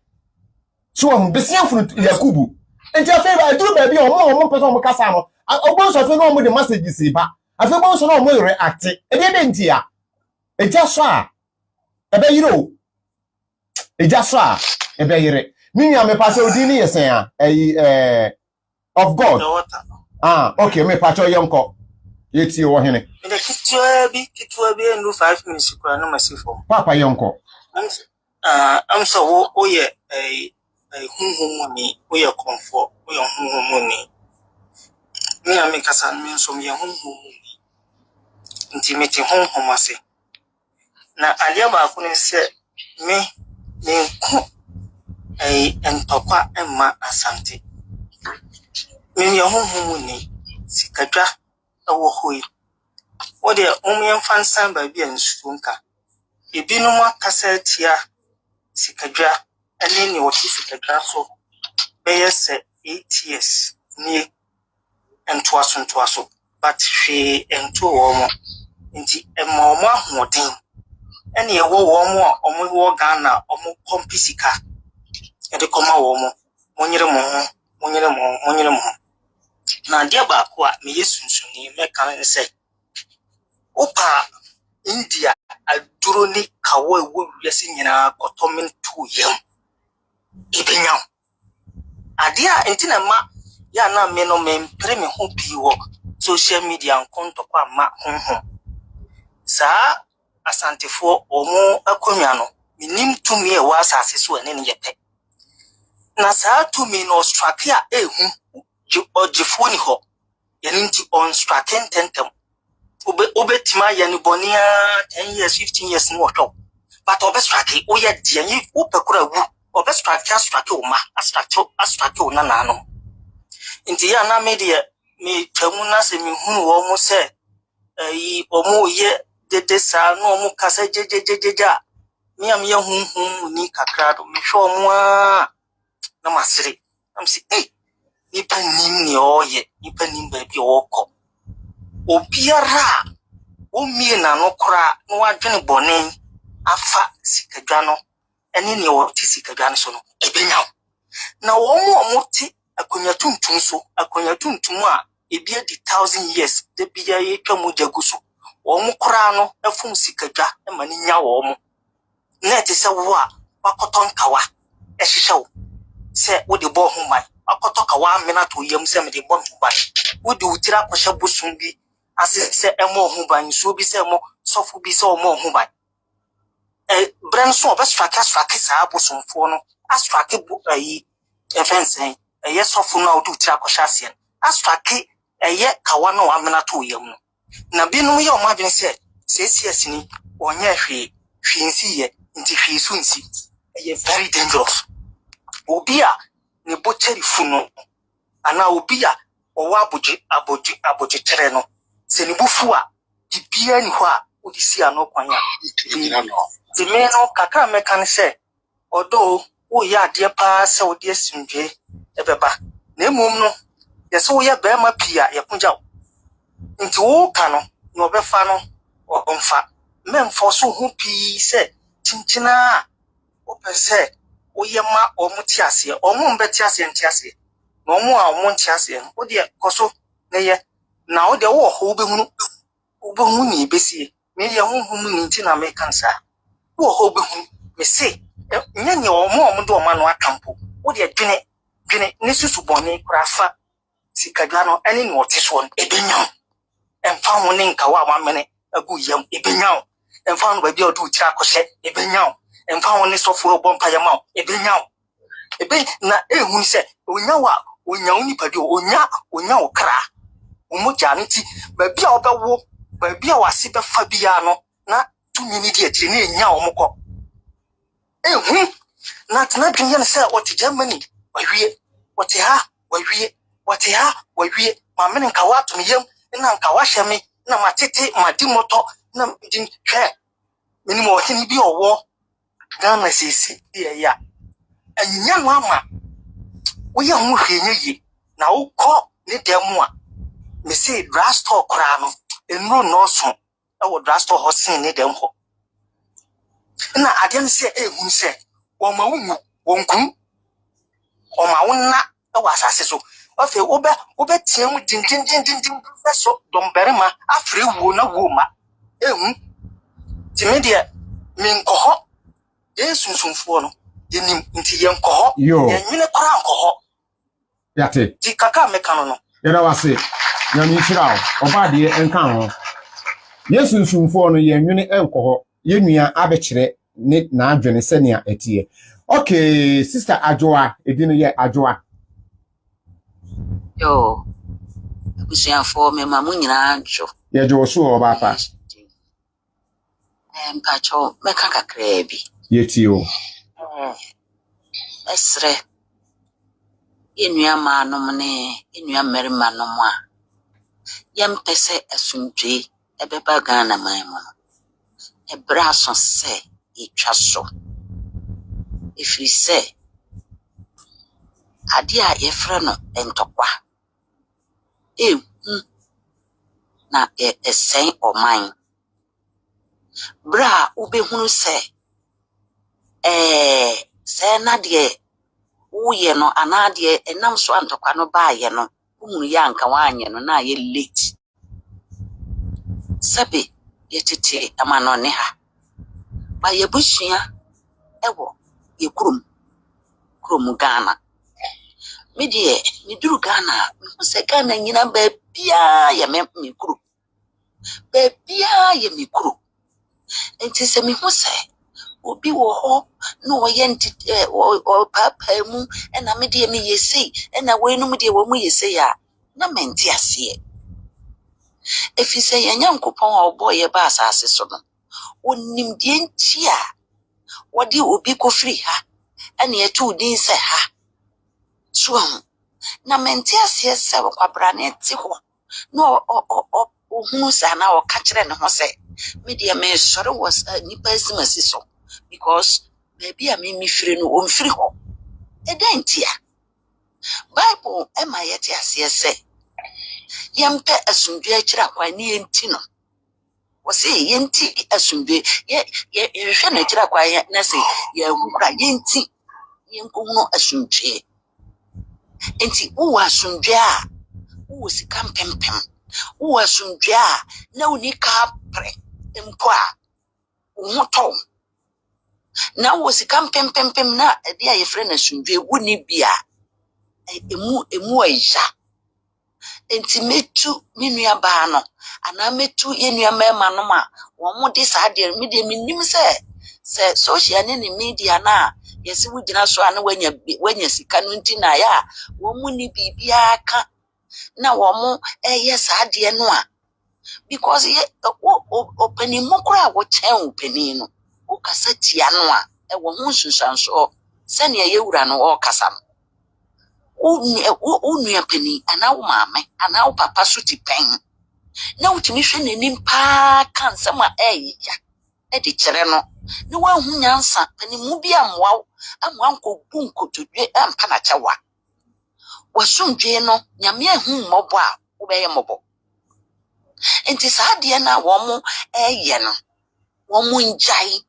so wo besia afun yakubu enti afeba aduru ba bi o pesa mo kasa no ogbon so fe no mo de message si ba afi gbon so no mo react e de enti a eja so a ebe yiro eja so a ebe yire minya me pass odi ni yesen a of God okay me pass yonko yeti wo hene the kitwa be no 5 minutes kwa no masifo papa yonko am so wo ye hunhumu ni wo ye comfort wo ye hunhumu ni me kasa me so me hunhumu ni intimate hunhumu ase na alia ba ko ne se me nko entokwa emma Asante me ya honhom ni sikadwa ewo hoi wo de omyen fansan ba bia nsuonka ebinum akasa tia sikadwa ene ne woti sikadwa so be se 8 years ni entwaso but she ento wo mo nti emma omo ahoden ene ye wo mo a omo wo Ghana omo kompisika e de koma wo mo monyere mo na dia ba ko a me yesunsuni me kan se opa India aduro ni kawo ewo wiase nyina kotomen tu yam ibinya adia entina ma ya na me no me mpre me ho pi wo social media nkonto kwa ma honhom sa Asantefo omo akonwa no minim tumi e wa asase so ene ne yepe na sa tumi no strike a ehu ojifo ni ho yani nti on striking tentem obetima yani bonia 10 years 15 years no otho but obestrike oye de yi opekura wu obestrike uma astrike una na no nti ya na media me twamu na se me hunu wo mo se yi omo ye dede sa no omo kasa jejejejeja me am ye hunhun ni kakra do me hwo omo a na masiri am si nipa nim ni oye nipa nim ba bi okọ obiara omie na no kora no wadwene bone afa sikadwa no ene ne o ti sikadwa no so no ebenya na wo mo ti akonya tuntum so akonya tuntum a ebi adi 1000 years de bia ye twa mo jaguso wo mo kora no afum sikadwa e ma ni nya wo mo na te se wo a wakoton kawa e hihye wo se wo de bo ho mai wakoton kawa mena to yam se me de bo ho mai wo de utira kwhye bosum bi asese emo ho ban so bi se mo sofu bi se omo ho ban brand so obestrake sa bosumfo no astrake bu efensen ye sofu na odu tira kwhye ase astrake ye kawa no amena to yam no na binum ye omo adwen se CCS ni onye hwinsi ye nti hwisu nsi ye very dangerous obi a ne bocheri funu ana obi a owa aboji tere no se ni bufu a bibia ni ho a odisi ano kwan a di me no kakra meka ne se odo wo ya ade pa se odi asimdwe ebeba na emom no ye se wo ya ba ma pia ye kunja nti wo ka no no befa no omfa memfo so ho pi se chinchina o pese wo ye ma omuti ase omu mbeti ase nti ase no mu a omu nti ase wo de koso na ye na wo de wo ho obehunu ni besie me ye honhom ni nti na me kansa wo ho obehunu me se nya ne omu de oma no akampo wo de dwene ne susu bone kurafa sikadwa no ene ni wote so ebenya emfa ho ne nka wa amene agu yam ebenya emfa no ba bia odu tira kwhye ebenya emfa ho ne sofuro bompa yama ebenya na ehun se onya unipadi onya okra omoja nti ba bia obewo ba bia wase befa bia no na tumi ni de atire na enya omukọ ehun na tena dwene ne se wote Germany wawie wote ha wawie ma mene nka wato yam na nka wahye me na matete madi moto na din hwe minimo ohini bi owo Ghana sisi ya anya no ama wo ye ho hwenye yi na wo kọ ne demu a me say drugstore kra no enro no so e wo drugstore ho sin ne dem ho na ade ne se ehun se wo ma wu wonkun o ma wonna e wa asase so afi obe tie mu din so domberema afre wo na wo ma ehun timedie min ko ho yesunsunfo no yenim nti yen ko ho yenwene kora nko ho yate ti kaka meka no yera wase nyame hira oba de enka ho yesunsunfo no yenwene enko ho yenua abekire ne na adwene senia etie. Okay, sister Ajoa edino ye Ajoa yo abusiafo me mamu nyina ncho ye jo so oba pa Mpacho meka kakra bi. Yetio. Esre. Yenua manom ne yenua mmarima nom a yempese asundwe ebeba Ghana man mu. Ebra so se etwa so. Ifiri se ade a yefre no entokwa. Na esen oman. Bra ubehunu se se na de uye no anade enam so antokwa no baaye no umunu ya nka wanye no na ye late sabe yetete amano ne ha ba ye busua ewo ye kurum Ghana me de me duru Ghana me se Ghana nyina ba bia ye me kuru ba bia ye me kuru enti se me hu se obi wo ho no oyenti o papa mu ena me de me yesi ena we no me de wo mu yesi ya na menti ase efi se yanyankopon a obo ye ba asase so no onim de enti a wodi obi ko free ha ena yetu din se ha so na menti ase se kwabra na ti ho no ohunu sa na o ka kire ne ho se me de me sore was nipa simasi so because baby a me free no on free ho edentia Bible ema yeti ase se yempe asundwe akira kwa ni enti no wose yenti asundwe ye hwe na akira kwa na se ye hukura yenti yenkono asundwe enti wo asundwe a wo sika mpempem wo asundwe a na unika pre mpo a wo to na wo sika mpempem na de a ye frɛ na asundwe wo ni bia emu aja enti metu minua ba no ana metu yenua mema no ma wo mo de sa de me de minim se social ne media na yesi wo gina so ana wanya sika no nti na ya wo mu ni bibia aka na wo mo sa de no a because ye opani mokora wo chen opani no wo kasa tia no a wo ho susanso se ne ye wura no wo kasa no nua pani ana wo maame ana wo papa so ti pen na wutimi hwe nanim pa kan sama ya de kire no ne wa hu nyansa pani mu bi amwa nko bunkotodwe ampa na kyewa wasundwe no nyame ahu mmobo a wo be ye mmobo enti saa de na wo mo no wo mo njai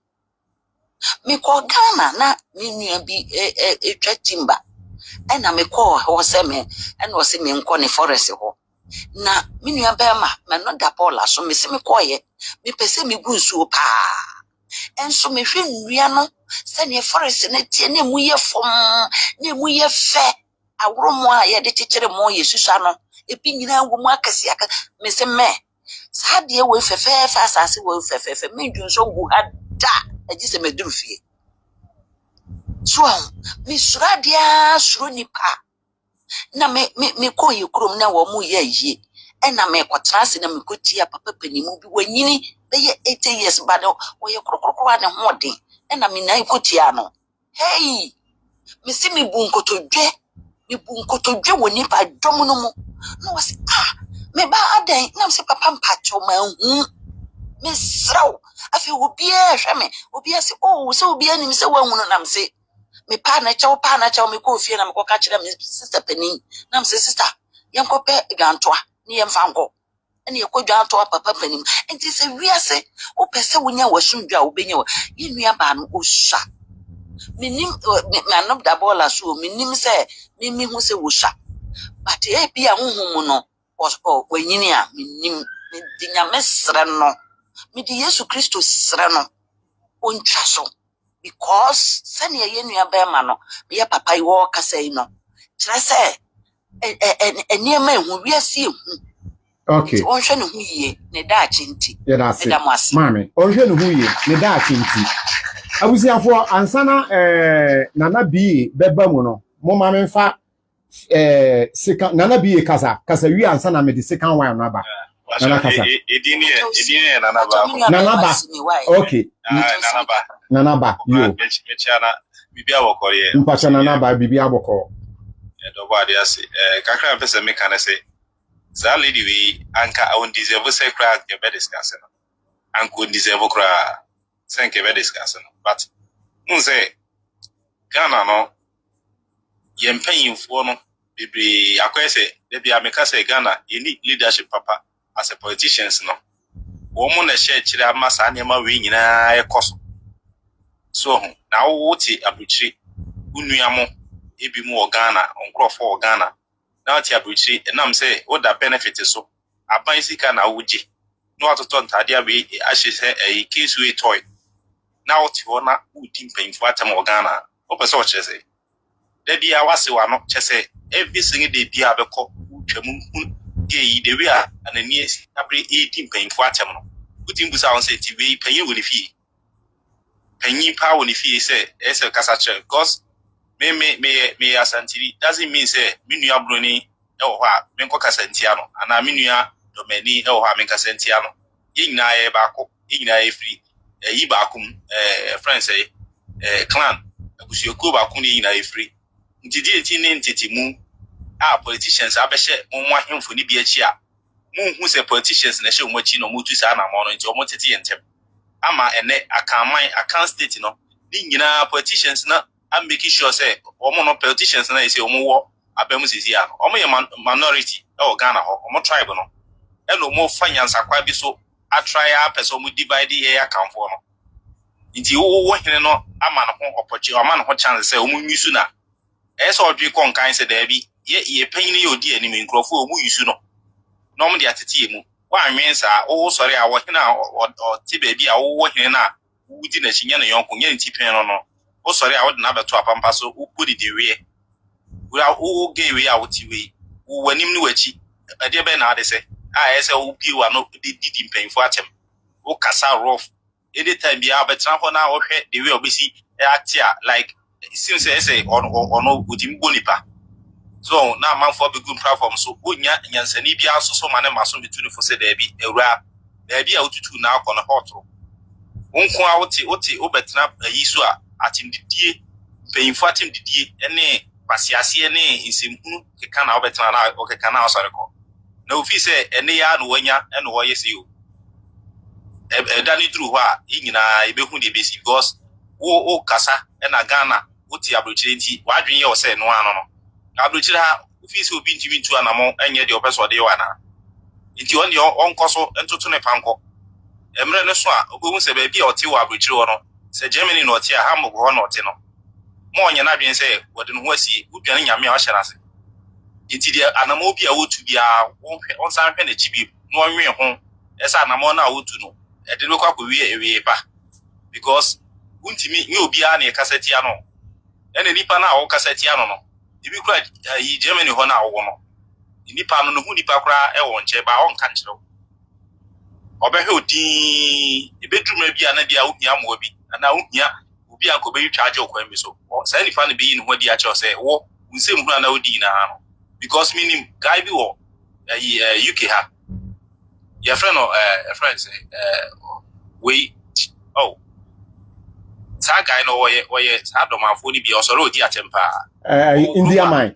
me ko Ghana na me nua bi etwa timba ena me call ho se me ena o se me nko ne forest ho na me nua ba ma no da Paula so me se me koye me pese me gunsu pa enso me hwe nnua no se ne forest na tie na mu ye fom na mu ye fe awromo a ye de kekere mo yesusa no ebi nyina wo mu akase aka me se me sa de we fefe asase we fefe me dwunso gu ha da agi se me duru fie so mi suradia suro nipa na me ko ye krom na wo mu ye yi ena me kwatrase na me kotia papa panimu bi wanyini be ye 8 years bado wo ye krokrokro ade hoden ena me na kotia no hey me si me bu nkotodwe wo nipa dom no mu no wase me ba adan na me se papa mpacho ma hu me sraw afi obi e hwe me obi ase se obi ani me se wanhunu na me se me pa na chaw me ko fie na me ko ka kire me sister penin na me sister yen ko pe gantoa ni yen fanko ene ye ko gantoa papa penin enti se wiase o pese wonya wasundwa obenya yenua ba no osha minim me anop da bola so minim se mimi hu se wosha but e bia honhom no o wanyini a minim me dinya mesre no me di Yesu Kristo sre no ontwa so because sani ye nua ba ma no ye papa iwo kasa yi no kire se eniema ehu wiase ehu okay on hwe ne hu yie ne da chinti ye da se mame on hwe ne hu yie ne da chinti abusiafo ansana nana bi beba mu no mo ma me fa sika nana bi kasa wi ansana me di second one no aba Nana Kasa. Edini Nanaba. Nanaba. Okay. Nanaba. Yo. Mechiana Bibia Wokoye. Mpacha Nanaba Bibia Boko. Nobody else. Kakra pesa me can say. Za lady we anka I won't deserve say cry ke be discussing. Anko deserve cry. Thank you be discussing. But say Ghana no yempanyimfo no bebre akwese de bia meka say Ghana you need leadership papa as a politicians no woman na share kire ama sa nema we nyina ekoso so na wo ti abuchiri unuamo ebi mu Ghana onkrofo Ghana na ti abuchiri enam say wo da benefit so aban sika na woji no atoto ntade abi ahye say e case we toy na wo ti ho na udi mpanyimfo atam Ghana wo pese wo chese da bia wase wa no chese every single day bia beko twam gay the way anani abre 18 mpanyimfo atam no utim busa on say ti we panyin woni fie panyin pa woni fie say ese kasa che because me asantiri doesn't mean say minua broni e wo ha me nko kasantia no ana minua domani e wo ha me kasantia no yina ye ba ko yina ye free yi ba kum friends say clan abusuoku ba ko ni yina ye free ntidi enti ne ntiti mu politicians abehye mo ahemfo ni bi achi a hu say politicians na hye mo achi no mo tu sa na mo no nti o mo tete yentem ama ene akan state no ni nyina politicians na am making sure say o mo no politicians na say o mo wo abam sisi a o mo ye minority e Ghana ho o mo tribe no e no mo fanyansa kwa bi so a try a person mo divide e account for no nti wo hene no ama no ho opportunity ama no ho chance say o mo nyisu na e so odwe kon kan say da bi ye panyin ye odi anim nkrofo o mu yisu no no mo de atete mu wa anwen sa wo sori a wo hene a o ti ba bi a wo hene na wudi na chinya na yonko nya nti pen no wo sori a wo de na beto apampa so wo kodi de we wo ge we a wo ti we wo wanim ni wachi ade be na ade se a ese wo bi wa no didi mpanfo atem wo kasa rough anytime bi a betra ho na wo hwe de we obesi act like since say ono utim bonipa so na manfo be good platform so onya nyansani bia so mane maso betuni fo se da bi ewura da bi a otutu na akọ na hotro wonko a wote obetena yi so a atimdidie payinfo atimdidie ene pasiase ene insemhunu keka na obetena na okeka na osare ko na ofi se ene ya no wanya ene wo yesi o dani dru ho a nyina ebehu de besi because wo kasa ena Ghana wote abrochire nti wadwen ye wo se no ano no abrochire ha ofi se obi ntimi ntu anamo enye de opeso de wana nti on de onkoso entoto ne panko emre ne so a obohu se ba bi a ote wo abrochire wo no se Germany no ote a Hamburg ho no ote no mo onye na dwen se wode no ho asi udwan nyame a wo hyera se nti de anamo bi a wotu bia on san hwe na chibi no onwe ho esa anamo na wotu no e de lokwa ko wie ba because untimi nye obi a na kaseti ano ene nipa na wo kaseti ano no ibi kura yi Germany ho na wo no nipa no hu nipa kura e wo nche ba on kan kire obehwe odin ebedruma bi ana dia ohia mo bi ana ohia obi an ko be charge okwan bi so sa nipa no be yi no ho dia che say wo unsem hu na odi na no because minim guy bi wo UK ha your friend or a friend say we oh sa guy no oye sa do manfo ni bi osoro odi atempa India man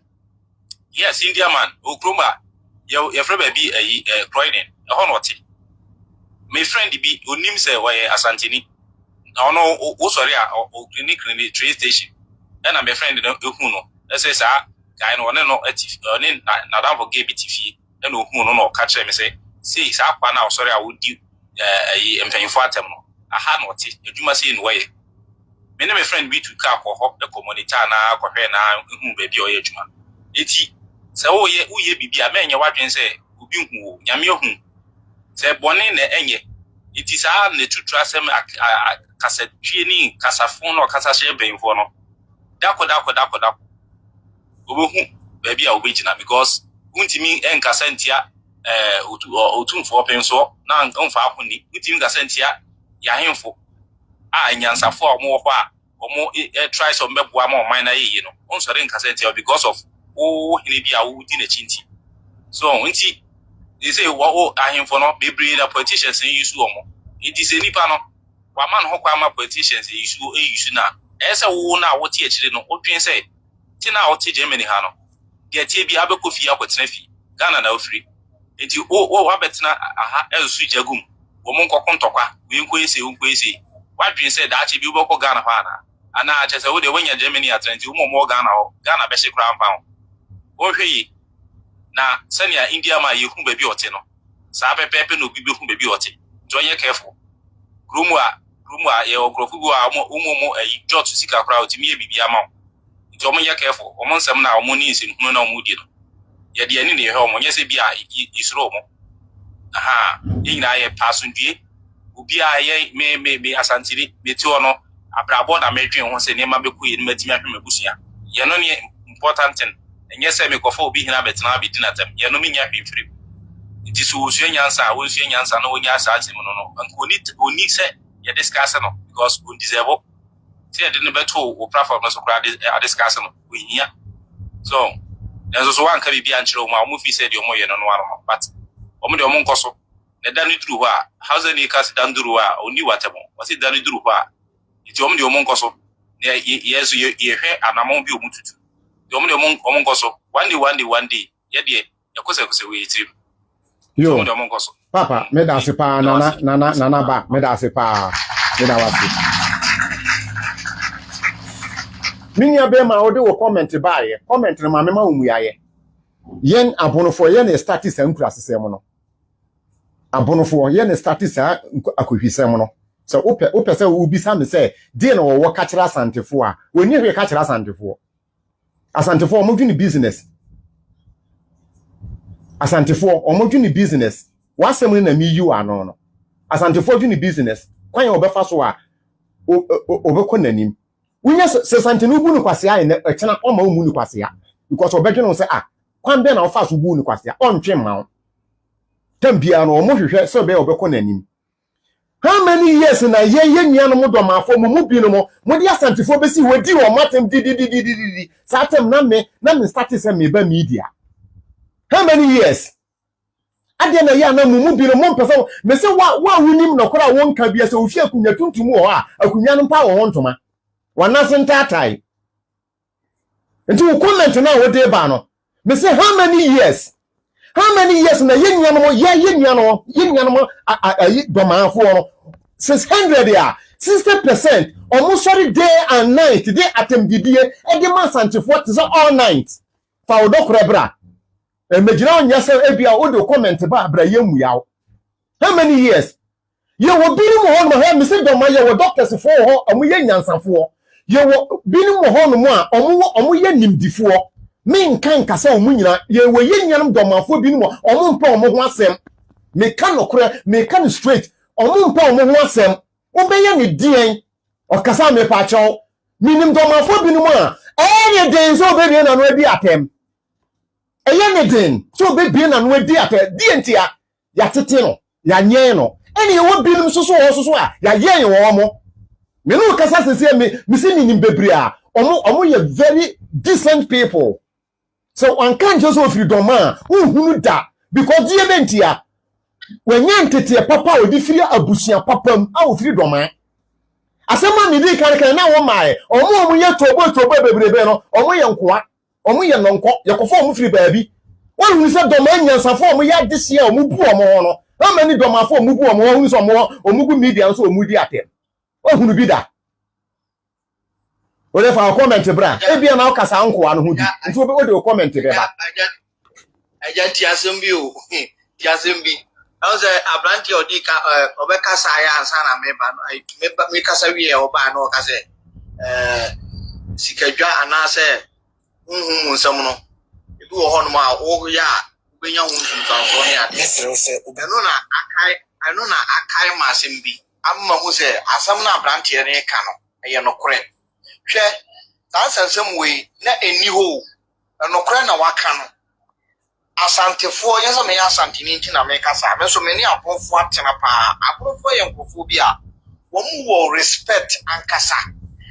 yes India man okroma your friend be Croydon e ho no ti my friend bi onim say oye Asantini no o sorry o clinic train station and my friend no ehu no e say sa guy no no ati oni na dan for gbe tv e no hu no ka kire me say sa kwa na o sorry a wodi empanyfo atem no aha no ti eduma say no way me na my friend be to car ko hop the community na akọhwe na hu ba bi oye adwuma eti se wo ye bibia me enye wadwen se obi hu nyame hu se bone na enye eti sa na tutu asem kasa twie ni kasa fon no kasa hye benfo no dako obo hu ba bi a obegina because untimi enkasa ntia otumfo penso na nfa ahoni untimi kasa ntia ya hemfo a nyansafo a omo ho a omo try some meboa ma oman na yeyi no on sore nkasa ntia because of hini bi a wudi na chinti so nti they say what ahemfo no bebree na politicians use omo it is any pa no wa man ho kwa ma politicians use na ese wo na wo tie akire no odwen say ti na wo tie Germany ha no de tie bi abekọ fi akotena fi Ghana na ofiri enti wo abetena aha ensu jagum wo mon kokon tokwa we nko ese wadwen say da achi bi wo boko Ghana ha na ana ache say wo de wanya Germany atrenti wo mo Ghana ho Ghana be hye kra mpa wo hweyi na senia India ma yehu ba bi ote no sa pepepe no bi behu ba bi ote jo ye careful rumwa ye okrofu go umomo ayi jot sika kra otimi e bibia ma jo mo ye careful o mo nsem na o mo ni nsem hunu na o mo di no ye de ani ne he o mo nye se bia isro mo aha yina ye pasundue obi a ye me asantiri beti ono abrabo na medwen ho se ne ma beku ye ne matimi ahwe mabusia ye no ne important thing enye se me kofo obi hina betena abedi na tem ye no me nya hwefiri nti so osuo nyansa wonsuo nyansa no wonya asase mu no anko oni se ye discuss no because on deserve say ye didn't beto o platform no so kra discuss no ohia so enso so wan ka bibia nkyere o ma o fi say de o mo ye no no ano but o mo de o mo nkoso ne danu duru ho a house ni kasi dan duru a oni watemo wasi danu duru ho a iti o mo de o mo nkoso ne yeso ye hwe anamon bi o mu tutu de o mo de o mo nkoso one day ye de yakose we yitrim yo papa me da se pa nana ba me da se pa me da wasi minya be ma ode wo comment ba ye comment na ma umu ya ye yen abonofo ye na status ankura sesem no abonofo ye na status akohwisem no so ope se ubisa me se de na wo ka kira asantefo a oni hwe ka kira asantefo mo dwuni business asantefo omodwuni business wasem na mi yu ano no asantefo dwuni business kwan obefa so a obekọ nanim wunya se santenu bu ni kwase aye na ekena o ma omu ni kwase a because obedwene se kwan be na ofa so bu ni kwase a ontwe ma tambia no omohwehwe se be obekọ nanim. How many years na ye nua no modomafo mu bi no mo de asantefo besi wodi o matem di satem na me status me ba media. How many years? Ade na ya na mu bi no mo mpesa me se wa wunim no kora won ka bia se ofi akunya tuntum ho a akunya no pa wo ntoma wana sentatai nti wo comment na wo de ba no me se how many years na ye nua no ayi domafo no 600 ya 60% almost sorry day and night day atem didie e de mansantefo te all night fa odokora bra emejina onya se ebia o de comment ba bra yemu yawo. How many years ye wo binu mo hono ha me se doma ye wo doctors fo ho omo ye nyansafo ye wo binu mo hono mo a omo ye nimdifo me nkan kasa omo nyina ye wo ye nyanam domafo binu mo omo mpa omo ho asem me kan okora me kan straight omo mpa omo ho asem obeye ne dien okasa me pa chaw minim domafo binu mo a enye den so obeye na no adi atem eyeneden so be bi na no adi ata dientia ya tete no ya nyen no ene wo binum so a ya yen wo mo me no kasa sese me si nim bebre a omo ye very decent people so one can't just of freedom a uhunu da because die bentia wenye ntete papa odi firi abusia papam a ofiri doma asema mi di kan na wo mae omo ye tobo bebrebe no omo ye nkoa omo ye nonko ye kofo omo firi baabi won hu se doma nyansafo omo ya dese omo bu omo ho no how many domafo omo bu omo hu se omo gu media so omo di atem ohunu bi da ole fa comment bra e bia na okasa nkoa no ho di nti obe o comment be ba aja ti asembi o ti asembi I say abranti odi ka obeka sa ya ansa na me ba no me kasa wi e oba no ka se sikadwa anase nsam no ebi wo ho no ma wo ya benya hu ntanfo ne ade eno na akai ma asembi amma hu se asam na abranti ne ka no eye no kore hwe tansensem we na eni ho no kore na waka no asantefo yesa me asantini nti na me kasa me so me ni aponfo atena pa aponfo ye nkofo bi a wo mu wo respect ankasa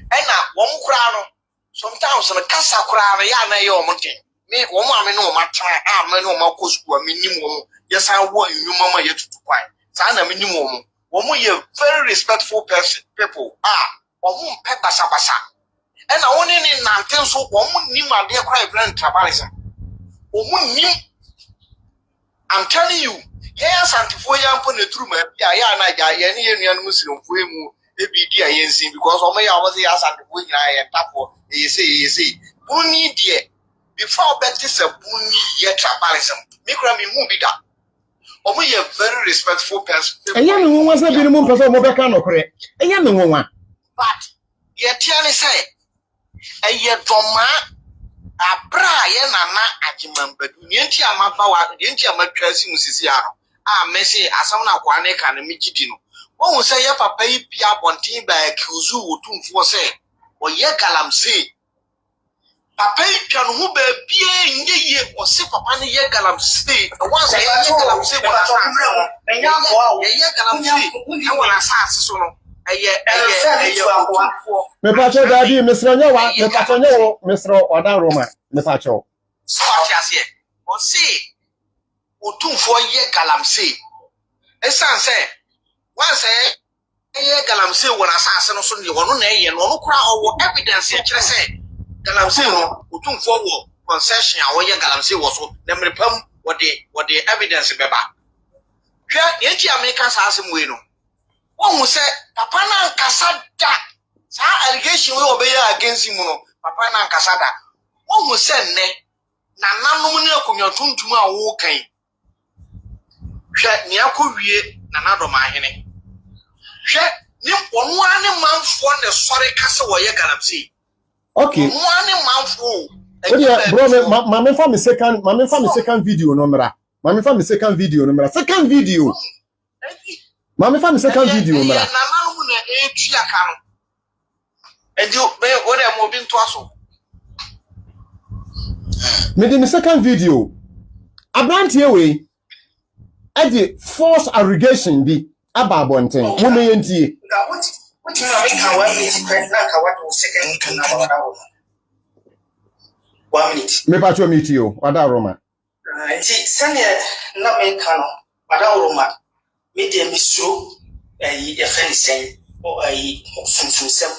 ena wo mu kura no sometimes na kasa kura no ya na ye o mte me wo mu ame no ma tra a me no ma ko school me nim wo Yes, I want you, Mama, yet to quiet. Sana minimum. Woman, you're very respectful people. Woman, pepper sabasa. And I want in Nanten so woman, Nim, my dear cry, grand trabalisa. Woman, Nim. I'm telling you, yes, Antifoya put the true man. Yeah, any Muslim for him. Ebi ayensi because o me ya wo say asante wo nyina ye tapo e say buni die before better say buni ye tribalism me kura me mu bi da o me ye very respectful person eya me won say bi ni mu person mo be ka no kore eya me won wa but ye tia ni say eye doma abra ye nana agimambadu ni enti amaba wa ni enti amatwa si musisi a me say asam na kwa ne ka na me gidi no. Oh, say your papa, Pia Bontin by Kuzu, for say, or ye galamsey. Papa can who be in the year or sip upon the ye galamsey. Once I galamsey, what I me pacho daddy, Mr. Nyawa, me pacho nyawo, Mr. Oda Roma, me pacho. So I say, or say, or 2 4 year galamsey. A son say, once galamsey when assassin or Sunday one day and no crowd or evidence yet say galamsey no utum forward concession or ye galamsey was so them repam what the evidence beba. Yet Americans has him wino. One will say Papa Nan Casada sa allegation will obey against him Papa Nan Casada. One will say ne na nanomune kumyotun tuma wokan. Hwɛ niako wie na nado mahene. Hwɛ ni onu ane manfo na sɔre kase wo ye galamsey. Okay. Onu ane manfo. Bro, mama fa me second video no mra. Mama fa me second video no mra. Second video. Mama fa me second video mra. Na nanu na etua ka no. Edio be wo dem obi nto aso. Me di me second video. Abrantie we ade false allegation bi ababonten wo me yentie what you make can one minute na ka what second na 1 minute me pacho meet you Oda Roma nti sane na me kan Oda Roma me de misro ye fen sen o sunsunsem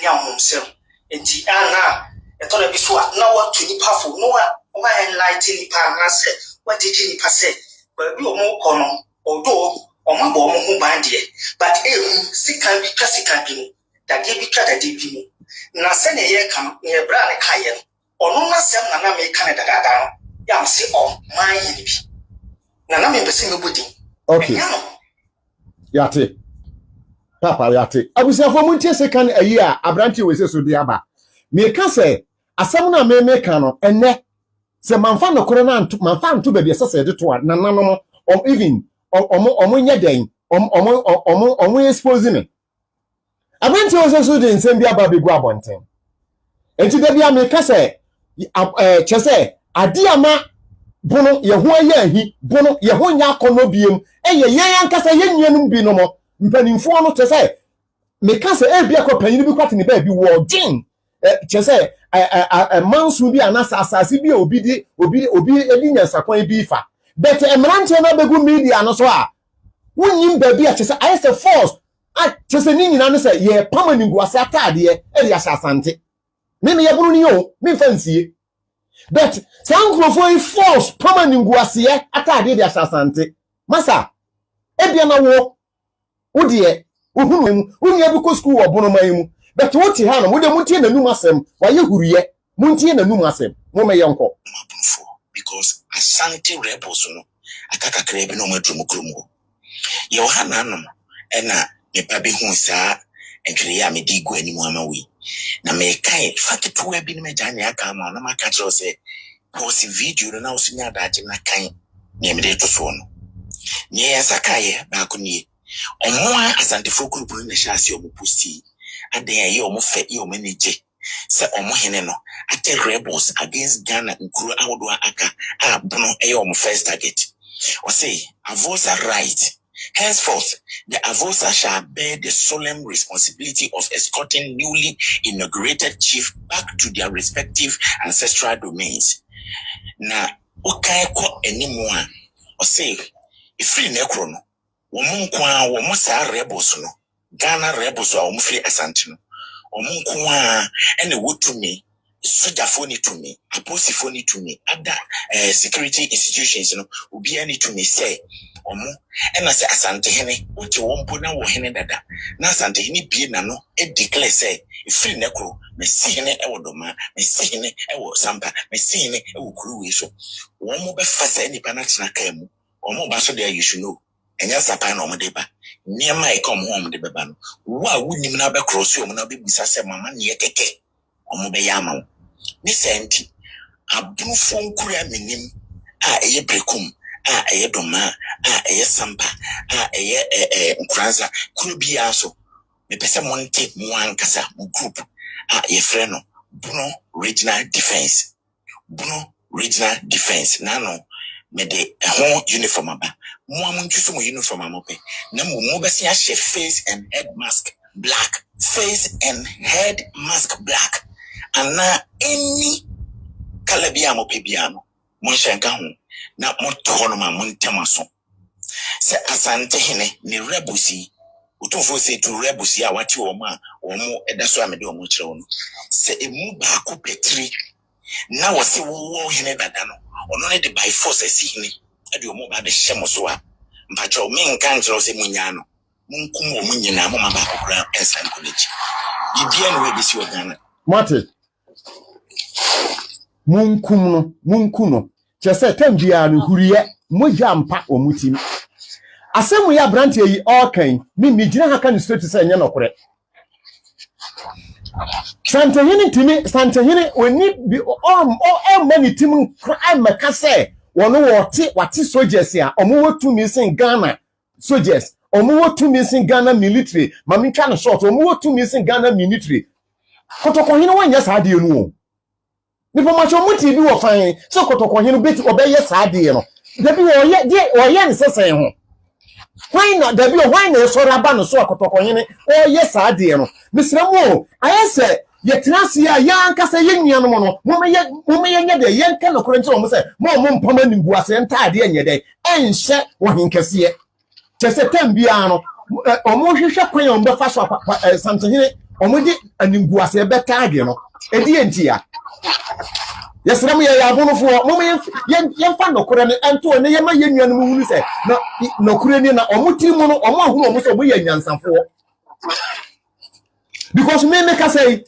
ni ahomsem nti ana eto na bi so na what to ni pafo no wa enlighten ni pa na se what did you say but we omo kono odo omo bo omo hu bande but sikan bi twa sikan bi no dade bi twa dade bi no na se ne ye kan ye bra ne kaye ono na sem na me kan dada no ya se o man yi bi na me pese me bodi okay yate papa yate abusafo muntie sekan ayi a abranti we se so di aba me ka se asem na me kan no enne se manfa no koro na manfa nto ba bi sese de to na nanom even omo nya den omo expose me abranti we se so de nsem bi aba begu abonten enti da bia me ka se chese ade ama bono ye ho aye ahi bono ye ho nya akono biem eye yen ankasa ye nuanum bi no mo mpanimfo no chese me ka se e bia ko panyin bi kwate ne ba bi wo gen chese mansu bi anasa asase bi obi edi nyasakwan bi fa but emrante na begu media no so a wonyim ba bi a chese I say force a chese ni nyina no se ye pamaningu ase atade e ri asasante me ye buru ni o me fansie but sankrofo force pamaningu ase atade de asasante masa ebia na wo de uhunu unya bi ko school wo bono man mu but what he had, would muntie na num asem, why you hurriye, muntie na num asem, mo me yonko. Because Asante rebels no, akaka krebe no madrumu krumu. Yohana no, ena me pabi hunsa, entwere ya me digu eni mu amawi. Na me kai fakitu webi ni me jani aka ama na makatro se, posi video na usinya daji na kai, ni me de to so no. Nye ya sakaye ba kunye. Omwa Asante fo group na shasi omu posti. Aden ye omo fe ye omo neje se omo hene no ate rebels against Ghana nkuru awodo aka abono ye omo first target o say Avosa right henceforth the Avosa shall bear the solemn responsibility of escorting newly inaugurated chief back to their respective ancestral domains na okay ko enimo say if free necro no woman kwa woman sa rebels no Ghana rebels or free asantino woman kwa and the wood to me soldier phone to me apostle phone to me other security institutions no obi ani to me say omo and I say asante hene uche wompo na wo hene dada na asante hene bie na no e declare say if free necro me see hene e wo doma me see hene e wo sampa me see hene e wo kuru so womo be fa say nipa na tena ka mu omo ba so there you should know enya sapa na omo de ba niema e come home de beba no wo a wunim na be cross omo na be busa say mama ne keke omo be yama ni senti abunfo nkura menim a eye brekum a eye doma a eye sampa a eye nkranza kunu bia so me pese monte mo ankasa mo group a ye frɛ no Bruno Regional Defense na no me de ho uniform aba mo amuntu so mo uniform amope na mo be se ahye face and head mask black and na any color bia amope bia no mo hyenka ho na mo to no ma mo ntemaso se asante hene ne rebusi utumfo se to rebusi a wati wo ma wo mo edaso amede wo mo kire wo no se emu ba ko petri na wo se wo hene dada no ono ne de by force si hene ade wo mo ba de hyemo so a mpacho me nka nkire wo se munya no munkum wo munyina mo ma ba ko kra ensan college bibia no we be si wo Ghana mate munkum no chese tambia no huriye moja mpa omutim asemu ya brand yi okan mi gina haka ni straight say nya nokore santehini oni bi mani tim cry maka say wono wati soldiers ya omo wotu mi sin Ghana soldiers omo wotu mi sin Ghana military mami twa no short omo wotu mi sin Ghana military kotokohini wanya saade enu nipo macho muti bi wo fan so kotokohini beti obeye saade no dabi oye nsese ho why not dabi why na so raba no so kotokohini oye saade no misramo ayese ye trasi ya yankasa yennuano no mo ye de yenka no korenti o mo se mo mpama ningu ase ntaade enye de enhye wo hinkase chese tambia no omo hwehwe kwan o mbefa so samtehini omo di aningu ase be taade no edi entia yesram ye abunufo mo yemfa nokore ne ento ne yema yennuano mu hunu se na nokore ni na omo tiri mu no omo ahuru omo so mo ye nyansafo because me ka say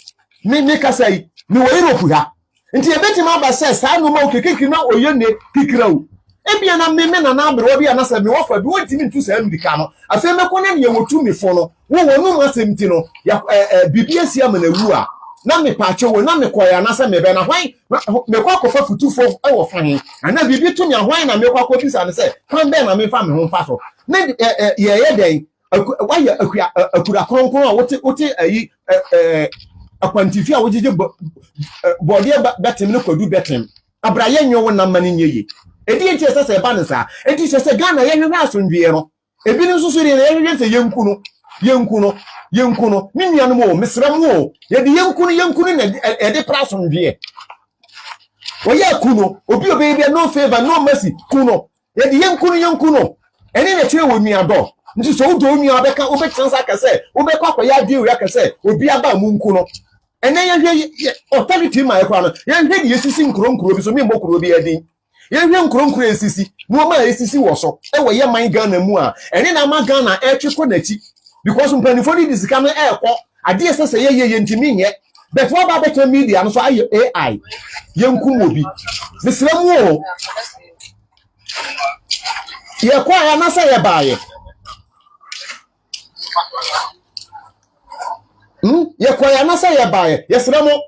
me wo Europe ha nti e beti ma ba say sa no ma okekeki na oyene kikira o ebia na me na abro bia na say me wo fa bi wonti ntu sa ndika no afa me ko na ne wotu me fo no wo wonu asemti no ya bibia sia ma na wu a na me pa che wo na me koya na say me be na hwan me kwa kofa futufo e wo fa hin ana bibi to me hwan na me kwa ko bisa na say kan be na me fa me ho fa so na ye den why akura kronkron a wote ayi akwantifi a wojeje body betem ne kwadu betem abraye nyo na mani nyeye edi enti sese ba ne sa enti sese Ghana ye hwe asondwie no ebi ne susuri ne ye hwe se yenku no ni nua no mo misram wo ye de yenku na ede prasondwie oye kuno obi bia no favor no mercy kuno ye de yenku no eni na tire wo nua do nti so do nua beka obetsansa kase obekwa kwaya di wi akase obi aba munku no ene ye authority ma ekwa no ye hwe di yesisi nkronkro bi so me mbokro bi adin ye hwe nkronkro esisi no ma esisi wo so e wo ye man Ghana mu a ene na ma Ghana e tweko nachi because mpanifo di disika no ekọ ade esese ye ntimi nye but what about the media no so AI ye nkum obi misramu o ye kwa ya na say ye baaye ye kwaya na say ye bae yesramo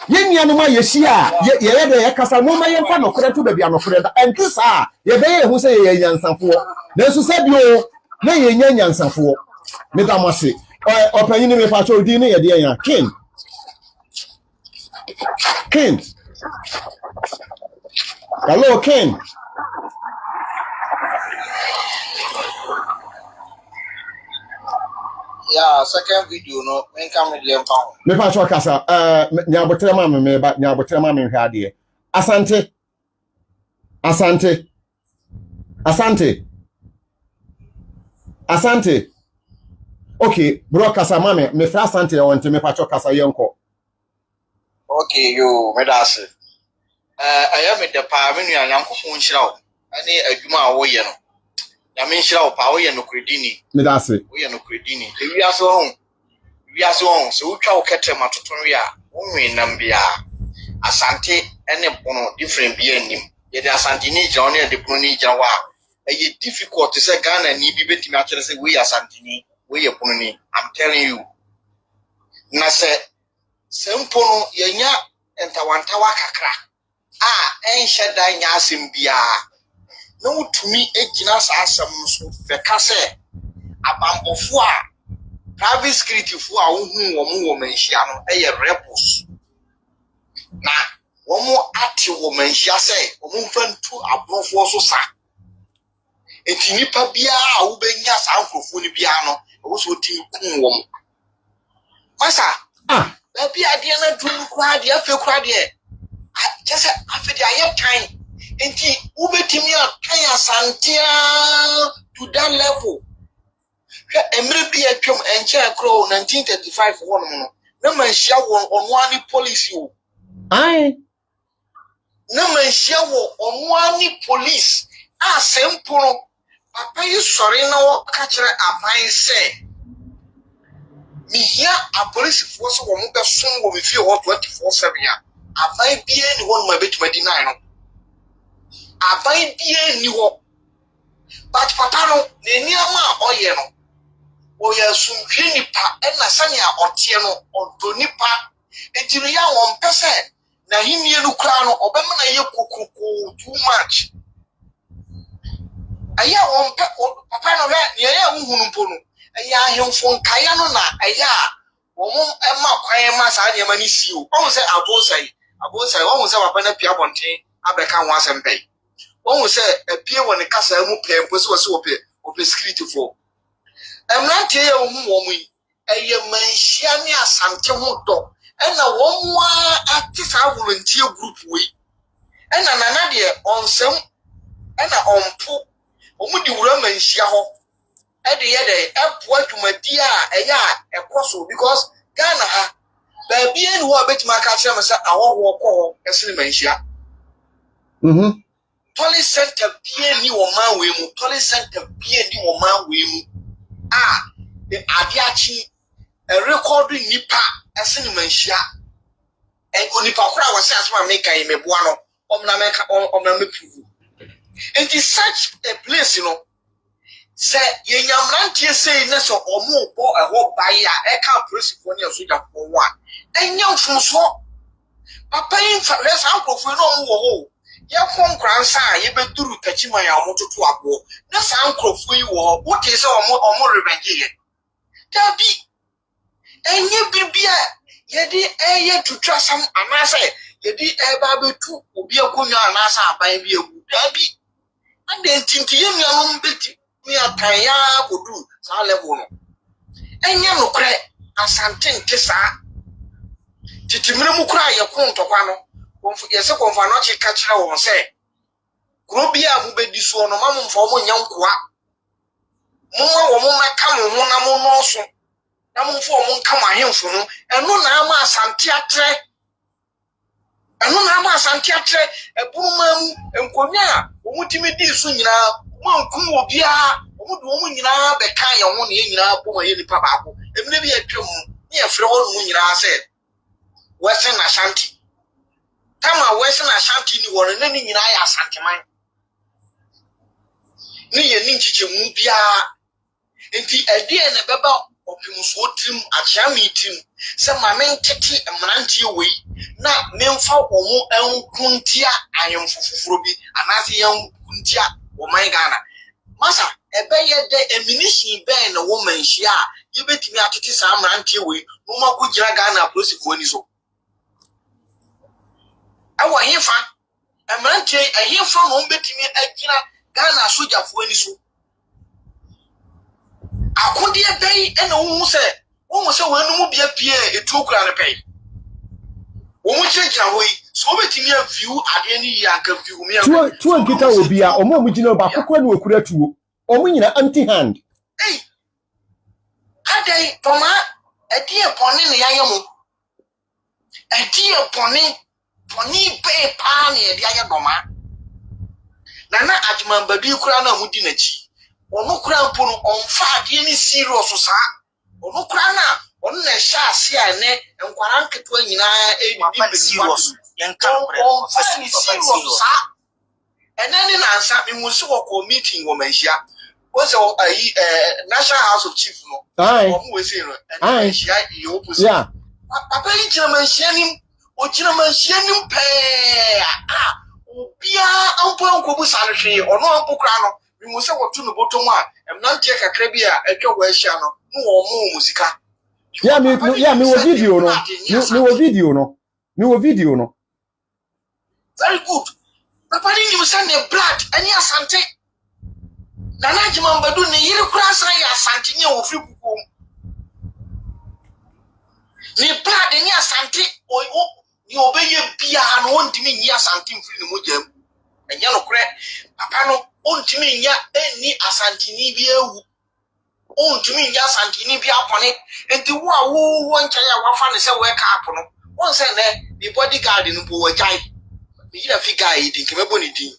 ye nuanu ma ye hia ye de ye kasa mo ma ye fa no kore to ba bia no kore da entisa ye be ye hu say ye nyansafo na su se bio na ye nyansafo me da mo se opanyin me fa cho di ne ye de yan king hello king yeah, second video no when come with them pound. Me pa cho kasa nyabotre ma me hwa de. Asante Asante. Okay, bro kasa mame, me fra Asante ya wante me pacho kasa yenko. Okay, yo, medase. I am the Pamini and Uncle Funchao. Any a Juma Woyan. Yamin pa we no credini. Medase. We no credini. We are so home. We are so home. So we try to catch matotoria. We nambia. Asante any bono different being. Yet Asante ni Johnny and the Bruni Jawa. A difficult to say Ghana ni be betting actually say we are Santini. We are Bruni. I'm telling you. Nase Sempono yenya entawantawa kakra. Ensheda nya simbia. No to me, Eginas Assam, the Casse, Abambofua, private security for our woman, Shiano, a rebels. Now, one more active woman, she say, a movement to a brofoso sa. A tinipa bia, Ubenias, Uncle Funipiano, also Tim Kum. Massa, there be a dinner to cry, the affair cried here. Just after the I have time. Enti ubetimia kaya santia to that level. Emre bi atwam enche akro 1935 won no. Na manhia won onwani police o. Aye. Na manhia won onwani police. Sempono papa yi sori na wo ka kire aban se. Mihia a police force wo mo be son wo me fie ho 24/7 ya. Aban bi ni won ma betima di 9 no. Abai bie ni wo but papa no ne niama oye no oye suntwe nipa e na sanya otie no odo nipa ejiri ya won pese na hinie no kra no obema na ye kokoko too much aya won papa no he ye ya nhunu mpo no aya ahemfo nkaya no na aya wo mo ema kwan ma sa de ma ni si o won se abosai won se papa na pia bonten abeka ho asempei. One will say a peer when a castle will pay and was open security for. I'm not here whom we a manshania Santiago and a one active volunteer group we and another on some and on poor Omudi Roman Shaho at the other up what to my dear a crossroad because Ghana baby and who are bet my catcher our walk a cinemanshia. Tolly center PA ni woman we mu. Tolly center PA ni woman we mu. The Adiachi a recording nipa as in Manshia. And Unipa was as my maker in Mebuano, Omna Mepu. And it's such a place, you know. Say, Yamrantia say, Nessa or more, or a whole by a can't press for your sweet for one. And young from so. Papa in for less uncle for no more. Ya from Cransa, you bet to catch my motor to a bow. That's uncle for you. What is our more revenge? Tabi, and you be ye did a to trust some, and I say, ye did a baby too, will be a good answer by you. Tabi, and then think you young bit me a tire would do, so I level. And you no cry, as something kissa. Titimu cry your phone to one. Yes, a confanachi catcher won't say. Grobia will be this one, mamma for one young qua. Mama, woman, come on, one also. Namun for one come on him for no, and no nama Santiatre. And no nama Santiatre, a woman, and Konya, who would me this soon, one cool beer, would woman in our Becca, one in our poor papa, and maybe a chum near Flor Munira said. Western Ashanti. Tama Western Ashanti ni won nani nyina ya Asante man ni ye ni chiche mu bia enti ade na beba opimuso tim achiami tim se ma mentete mrantie we na memfa omo enkuntia ayemfufufuro bi anase yenkuntia wo man Ghana masa ebeye de ammunition ben na wo manhia ye betimi atete sa mrantie we mo makogira Ghana prosifo ni so awa hefa amrantie ahefa no betimi agina Ghana soja fo ani so akode dai ena wo se wonu mu bia pie etokura ne pei Omuchekya we so betimi a view ade ni ya ka view me. Tuo nkita obi a omo mugina ba kokora no okura tuo. Omo nyina empty hand. Hey. Ade toma edi e poni ne yayemo. Edi e poni pe pa ne edi ayedoma. Nana Ajimambadu kura na mudi na chi. Ono kura mpo no onfa ade ni serious sa. Ono kura na ono na sha ase ane enkwara nketo nyina Papa serious. Yenka serious sa. Enani na ansa me musu wo meeting wo manhia. What's National House of Chief no? Aye. We say no. And she you opposite. Yeah. Papa yi German shianim, o German shianim pe. Obia ampo ankobu sanhwe, ono ampo kra no. Me mu se wotu no bottom a, em na tie kakra bi a etwa wo ahia no. No wo musika. Yeah, me wo video no. Me wo video no. Very good. Papa ni you send the blood any asante. Nana Ajimambadu ne yiri kura san ya asante nya wo firi kukom. Ni blood ni asante ni obeye bia no ontimi nya asante mfiri ne mojam. Enya no kure papa no ontimi nya eni asante ni bia ewu. Ontimi nya asante ni bia pone. Enti wo a wo ncha ya wafa ne se we ka apono. Won se ne the bodyguard no bo wajai. Me yira fi guy di kemebo ni din.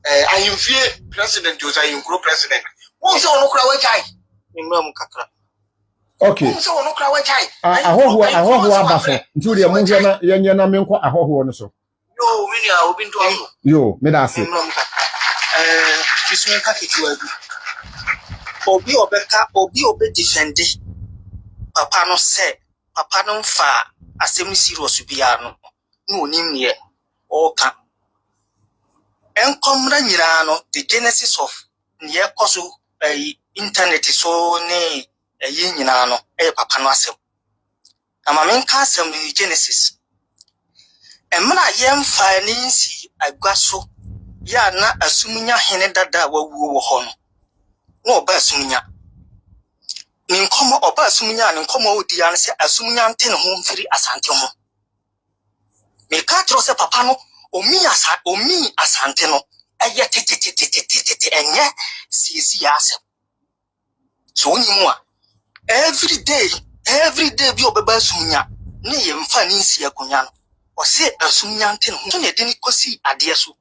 Ahimfie president Jose Yinkro president. Won se ono kura wajai. Imam kakra. Okay. Won se ono kura wajai. Ahoho abafo. Nti de mo hwe na yenye na menko ahoho no so. Yo, mini a obi nto aso. Yo, me da se. Imam kakra. Kiswe ka kitua bi. Obi obe defendi. Papa no se, papa no mfa asemi serious bia no. No onim ye. Oka. Enkomra nyira no the genesis of ye koso internet so ne yi nyina no papa no asem. Amamenka asem ni genesis. Emra yemfa ni nsi agwaso ya na asumunya hene dada wawuo wo ho no. No oba asumunya. Ni nkomo oba asumunya ni nkomo odi ya se asumunya nte ne ho mfiri asante ho. Me ka tro se papa no omi asante no eye tete enye sisi asem. So onyimu a every day bi obeba asumunya ne ye mfa ni nsi akonya no. O se asumunya nte ne ho ne de ni kosi ade so.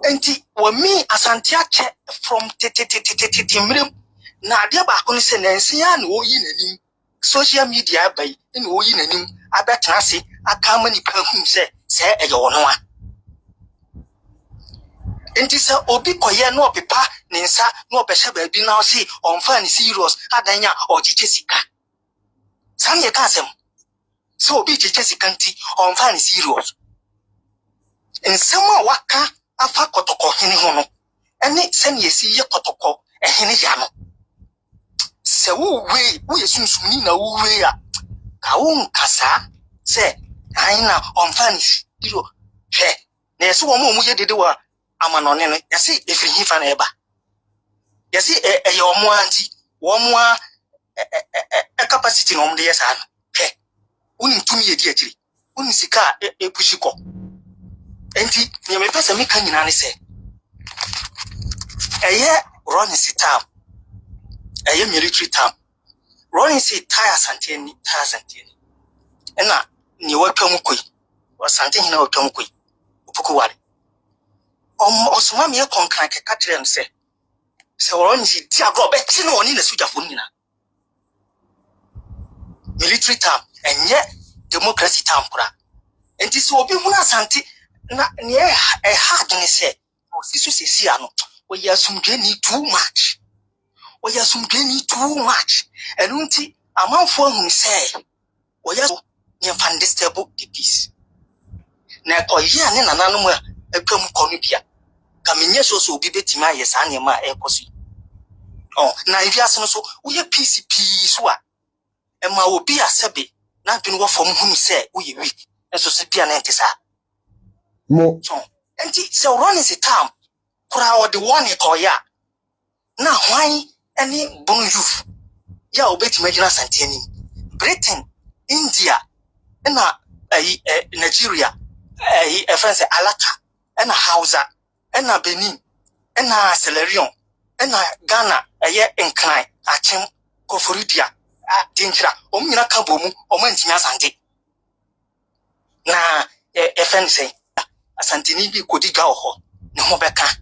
Enti wami asante ache from tete mrem na ade ba ko ne se nansi ya na oyi nanim social media bai na oyi nanim abetena se aka mani pa hu se eye wono a. Enti se obi koye na opepa ne nsa na obehye ba bi na o se onfa ni serious adanya ojiche sika. Sam ye ka asem so obi jiche sika nti onfa ni serious. Ensema waka afa kotoko hene ho no ene se ne yesi ye kotoko ehene ya no se wo yesunsum ni na wo we a ka wo nkasa se aina onfani iro hwe na yesi wo mu ye dede wa amanone no yesi efiri hifa na eba yesi eye omo anti wo mo a capacity no mde yesa no hwe uni ntumi ye di agiri uni sika epushiko. Enti nye me pesa mi kan nyina ne se eye running sitam eye military tam running sit tire santeni ena ni watwam koi wasante hina watwam koi upuku wale osoma me konkan keka kire no se running sit ti agro be ti no oni na suja fo nyina military tam enye democracy tam kura. Enti so obi hu na sante na ne hard ne se osisu sisi ano we asumdwe ni too much enunti amanfo ahun se we yaso ne fandestable the peace na koye ane nananom a atwam kono bia kamenye so obi betima ayesa ne ma ekoso na iviase no so we peace so a ema obi asebe na dwene wo fom hunu se we weak eso se bia na ntisa mo so enti se running the time kura o the one ikoya na hwan any bon youth ya obeti magina santeni Britain India na Nigeria friends Alaka ena Hausa ena Benin ena Sierra ena Ghana Nkran Achim Koforidia Dinchira omnyina ka bomu omantinya Asante na friends Asante ni bi kodiga oho ne ho beka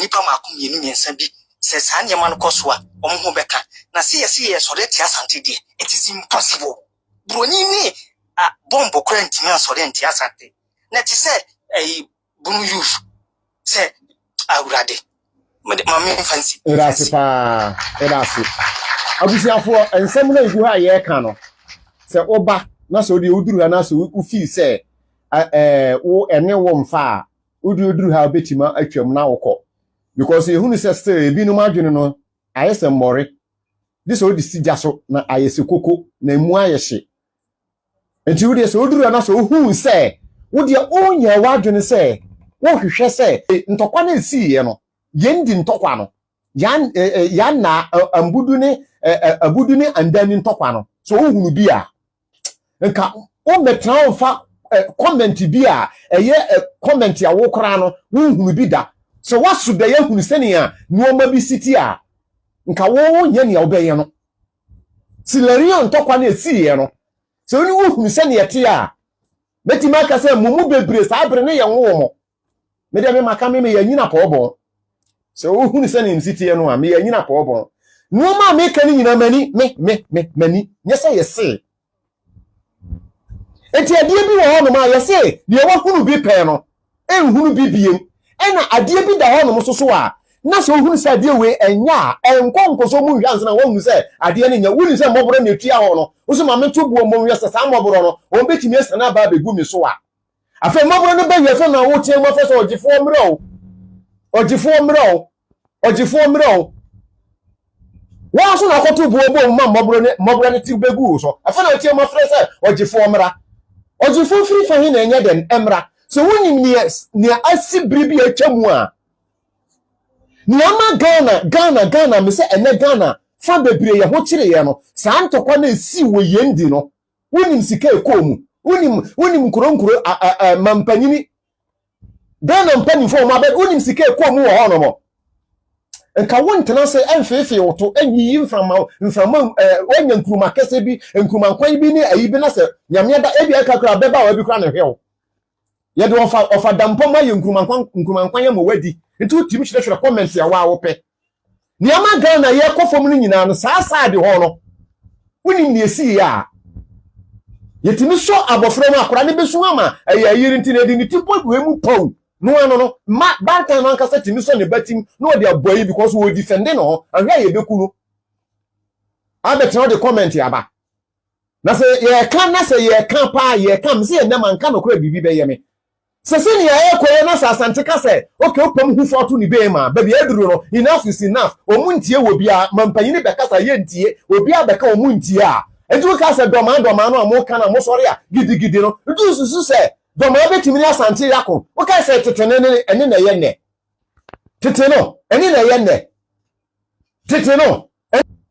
nipa makum yenu nyensa bi se saa nyema no kosoa ho beka na see so let Asante di it is impossible broni ni bombo kwenti na so let Asante na ti se bunu youth se awurade mama fancy irasipa abusiafo ensem na igu ha ye ka no se oba na so de oduru ha na so u feel se wo ene wo mfa oduru ha obetima atwam na wokọ because ehunu se still ebinum adwene no ayese mmore this all the sijaso na ayese koko na mu ayehye enti wo de se oduru na so hu se wo de onya wadwene se wo hwehwe se ntokwa na esi ye no yendi ntokwa no yan na ambudu ne abudu ne andani ntokwa no so wo hunu bi a nka o metra fa comment bi a eye comment ya wo kra no wo hunu bi da so waso da ya hunu sene a nuoma bi siti a nka wo nya ne obeye no silarion ntokwa na esi ye no so ni wo hunu sene ye te a beti maka se mumu bebre sa abre ne ye wo mo me de me maka me ya nyina pa obo so wo hunu sene msiti ye no a me ya nyina pa obo nuoma me ka ni nyina mani mani nyesa ye se enti adie bi wo hono ma ye se de wo hunu bi pe no enhunu bi biem ena adie bi da hono so a na so hunu se adie we enya enkonko so mu hwanse na wo hunu se adie ne nya wuni se moboro na etua ho no wo so ma meto buo mo hwese sa moboro no wo betimi esa na ba begu mi so a afa moboro no ba hwese na wo tie mo fa so ogifo mro wa so na koto buo bo ma moboro ne ti begu so afa na tie mo fa se ogifo mra ogifo free fa hin na enya den emra so wonim ni asibri bi atwamu a ni ama Ghana me se ene Ghana fa bebre ye ho kire ye no saa ntokwa na esi wo yendi no wonim sika ekomu wonim nkuro mampanyini Ghana mpanifo ma be wonim sika ekomu wo hono mo nka wontena se emfefe woto enyi mframa wanya nkruma kese bi nkruma kwan bi ni ayi bi na se nyame da ebi akakra beba wa bi kra na hwew ye de ofa dampo ma ye nkruma kwan ye mo wadi nti utim hwere comment ya wa wo pe ni ama Ghana ye kofom ni nyina no saa de ho no wonim ni esi ya yetimi so abofro ma akora ne besu ama ayiri nti na di ni tipo we mu pon no ma banka no ankasa timi so ne batim no de aboyi because we defend no ahwa ye beku no abetra de comment ya ba na se ye kan pa ye kan se ye na manka no kora bibi be ye me sese ni ya ekoye na Asante ka se okay opam hu foto ni be ma ba bi aduru no enough is enough omuntie wo bia mampanyini be kasa ye ntie obi abeka omuntie a etu ka se doma no amoka na mo sori a gidigidi no etu susu se doma betimi ni Asante yako o ka se tetene ene na ye ne teteno ene na ye ne teteno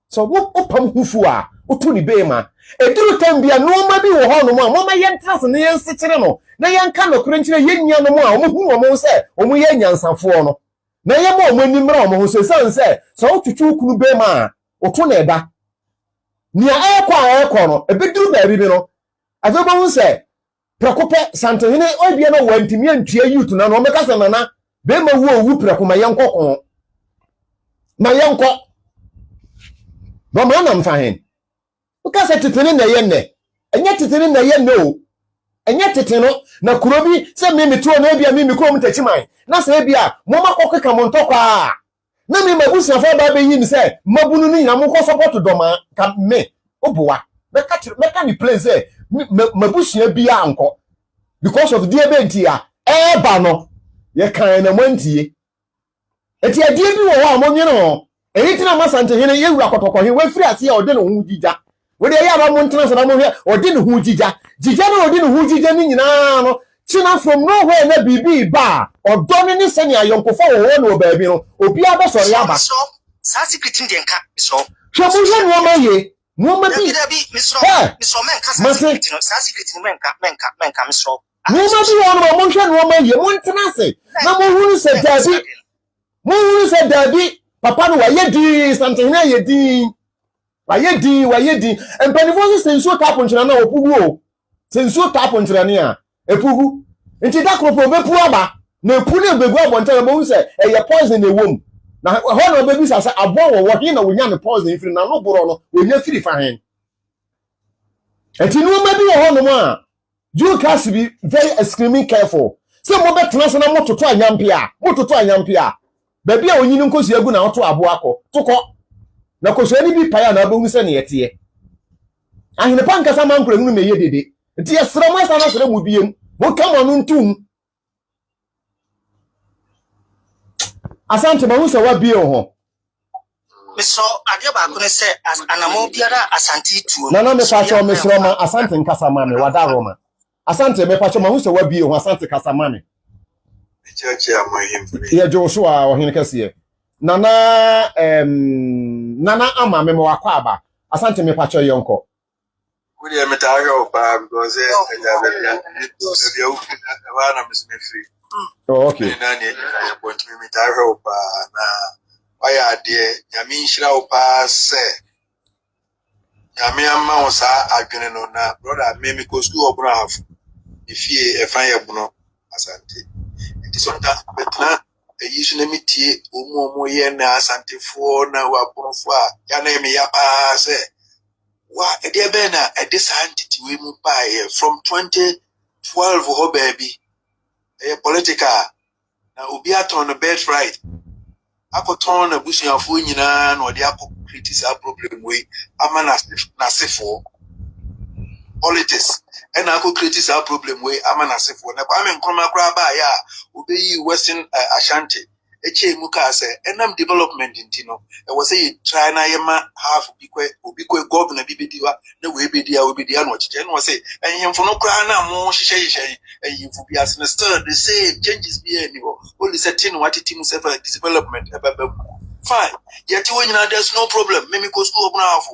so wo opam hu fu a otu ni be ma eduru tambia no ma bi wo ho no mo ma yentrase ne yensekere no na yanka no krenchire yenya no mo a omo hu se omo ye nyansafo no na ye mo omanimra omo hu se sanse so otutu kunu be ma oto na eda ni ekwa no ebeduru ba bi no afebo hu se prekope santehene obia no wantimi antua youth na no meka se nana be ma wu owu prekoma yenkokon ma yenko no ma na mfa hen uka se tetene na ye ne enya tetene na ye no enya teteno na kurobi se mimi tuo na bia mimi krom tachiman na se bia mo makokeka mo ntokwa na mi mabusia fa ba be yin se mabunu ni na mo ko support doma ka me obuwa meka ni place mabusia bia anko because of the event ya eba no ye kan na mantie eti adie bi wo wa mo nyi no eyitina masante hene ye wura kotokọ he we free ase ya ode no hu jija we de ya ba mo ntena so na mo hwe ode no hu jija no ode no hu jija ni nyina no china from nowhere na bibi ba odo ni sene ayonkofo wo no baabi no obi abesori aba so sa secret ndi nka so hwe mo hwe no ma ye No maybe Mr. Hey, Menka Mate. secret no secret Menka Mr. no maybe one mo hwe no ma ye mo ntena se na mo hunu se dabi mo hunu se dabi papa no wa ye di something na ye di wa ye di empanifo se nsuo tap nkyena na opugu o se nsuo tap nkyena ne a epugu nti da kropo bepu aba na epu na begu abonta mo hu se eye poison na ewom na ho na bebi sa abo wo he na wonya ne poison ifiri na no boro no wonya firi fa hen enti no ma bi wo no ma you guys be very extremely careful say mo betena se na mototo anyampia baby a onyini nkosu agu na oto abo akọ tokọ na kosu ani bi paya na abehu se ne yete ahene pankasa mankura hunu meye dede enti yesra mo asa na sere mu biem mo kama no ntum asante mahu se wa bie ho Mr. Adeba ko ne se anamo biara asante tuo na me pacho mesro ma asante nkasa ma me wada roma asante me pacho mahu se wa bie ho asante kasa ma me Church amahim. ye Joshua o hin kase nana nana ama me wakọ aba asante me pacho yonko We are metago ba because oh okay I want to metago ba na why de nyame nhira wo pa se nyame amma wo sa adwene no na brother me ko school obro half ifie e fan ye buno asante it is on that betna e yisu na mitie omo ye na asante fo na wa brofo a ya na me ya pa se wa e de be na e de scientist we mu pa from 2012 ho baby e political na obi aton no bet right akoton na busuafo nyina na odi akọ criticize problem we ama na sefo politics and akọ criticize problem we ama na sefo na kwa me nkroma kra ba ya obeyi Western Ashanti eche mu ka se enam development ntino e wo say try na yema half obikwe governor bibediwa na we bedia no chiche no say enhemfo no kra na mo hihye eyimfo bi as na still the same changes be anywhere only certain what team self development fine yet when there's no problem me go school obna half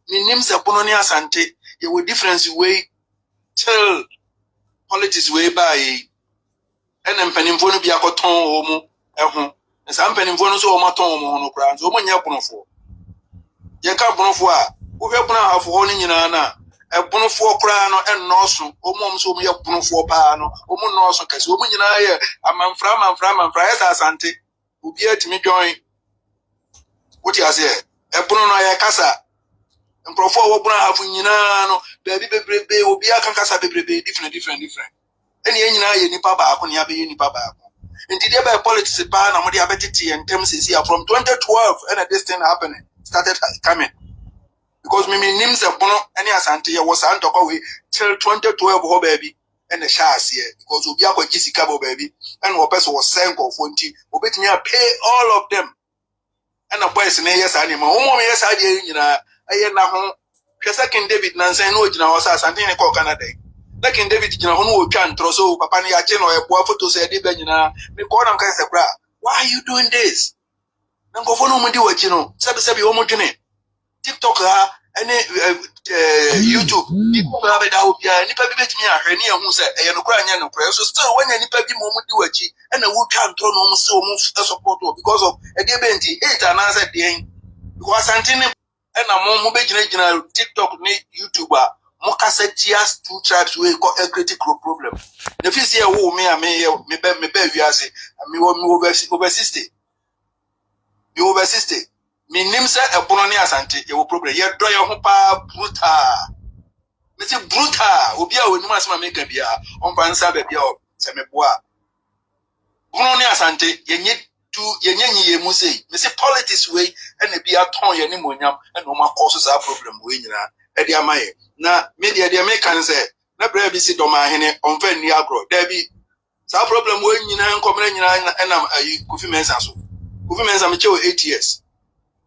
ni nim se bono ni asante e we difference way tell politics way by enem panimfo no bi akoton o mu ehu nsa mpanimfo no so o maton o no kra nso o nya bonofo ye ka bonofo a wo hwe bona afo ho ni nyina na e bonofo kra no ennoso o mom so o ye bonofo pa no o mu noso kase o mu nyina ye amanfra esa asante obi atimi join wuti ase e bono no ye kasa nkrofo wo bona afo nyina no baabi bebrebe obi aka kasa bebrebe different eni nyina ye nipa ba ako ni abe nipa ba ako indeed by politics ba na mo dey abetiti and terms is here from 2012 and this thing happening started coming because me nim se bono any asante ye was antoko we till 2012 ho baby and the shares here because obi akwa gisika bo baby and one person was saying of 20 obetimi pay all of them and the boys na yes ani ma omo me yes ade nyina aye na ho hwesa King David nansan no ogina ho sa asante ne ko Canada na King David gina ho no otwa ntro so papa ne ya che no ebo photo say de ba nyina me ko na mka se bra why are you doing this na ngofo no mu di wachi no sabi o mu dwene TikTok ha ene YouTube people have it out here nipa bi betimi ahwe ne ehun se eye no kura nya no kura so still when nipa bi mo mu di wachi ena wo twa ntro no mu se o mu support because of e de benti it anansa de because antini ena mo be gina TikTok ni YouTube a mo kasetias two tribes we got a critical problem the first year wo me be wiase me over 60 me nim say e bono ni asante e wo problem ye do ye ho pa brutal me say brutal obi a onim asema make bia on pansa ba bia o se me boa bono ni asante yenye nyi mu say me say politics we and e bia ton ye ni monyam and o ma cause sa problem we nyina e dia maye na media de make kan say na bra bi si do ma hene on fa ni agro da bi sa problem we nyina nkomre nyina enam ayi Kofi Mensah so Kofi Mensah me chew 8 years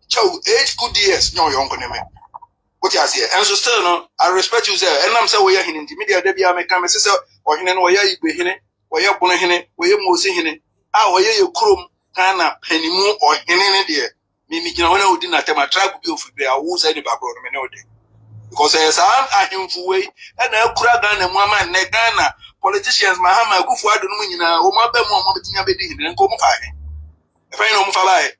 chew 8 good years no yonko ne me what you say and so still no I respect you say enam say we hene nti media da bi make kan me say o hene no we ya igbe hene we ya bono hene we ya mosi hene a we ya krom kana panimu o hene ne de me gina wona odi na tema tribe bi ofi be a wo say the background me no de because I him for way and I could have done a woman Negana politicians Mahama go for the Munina or my Bemo Bedi and come fire. If I know Mufalai,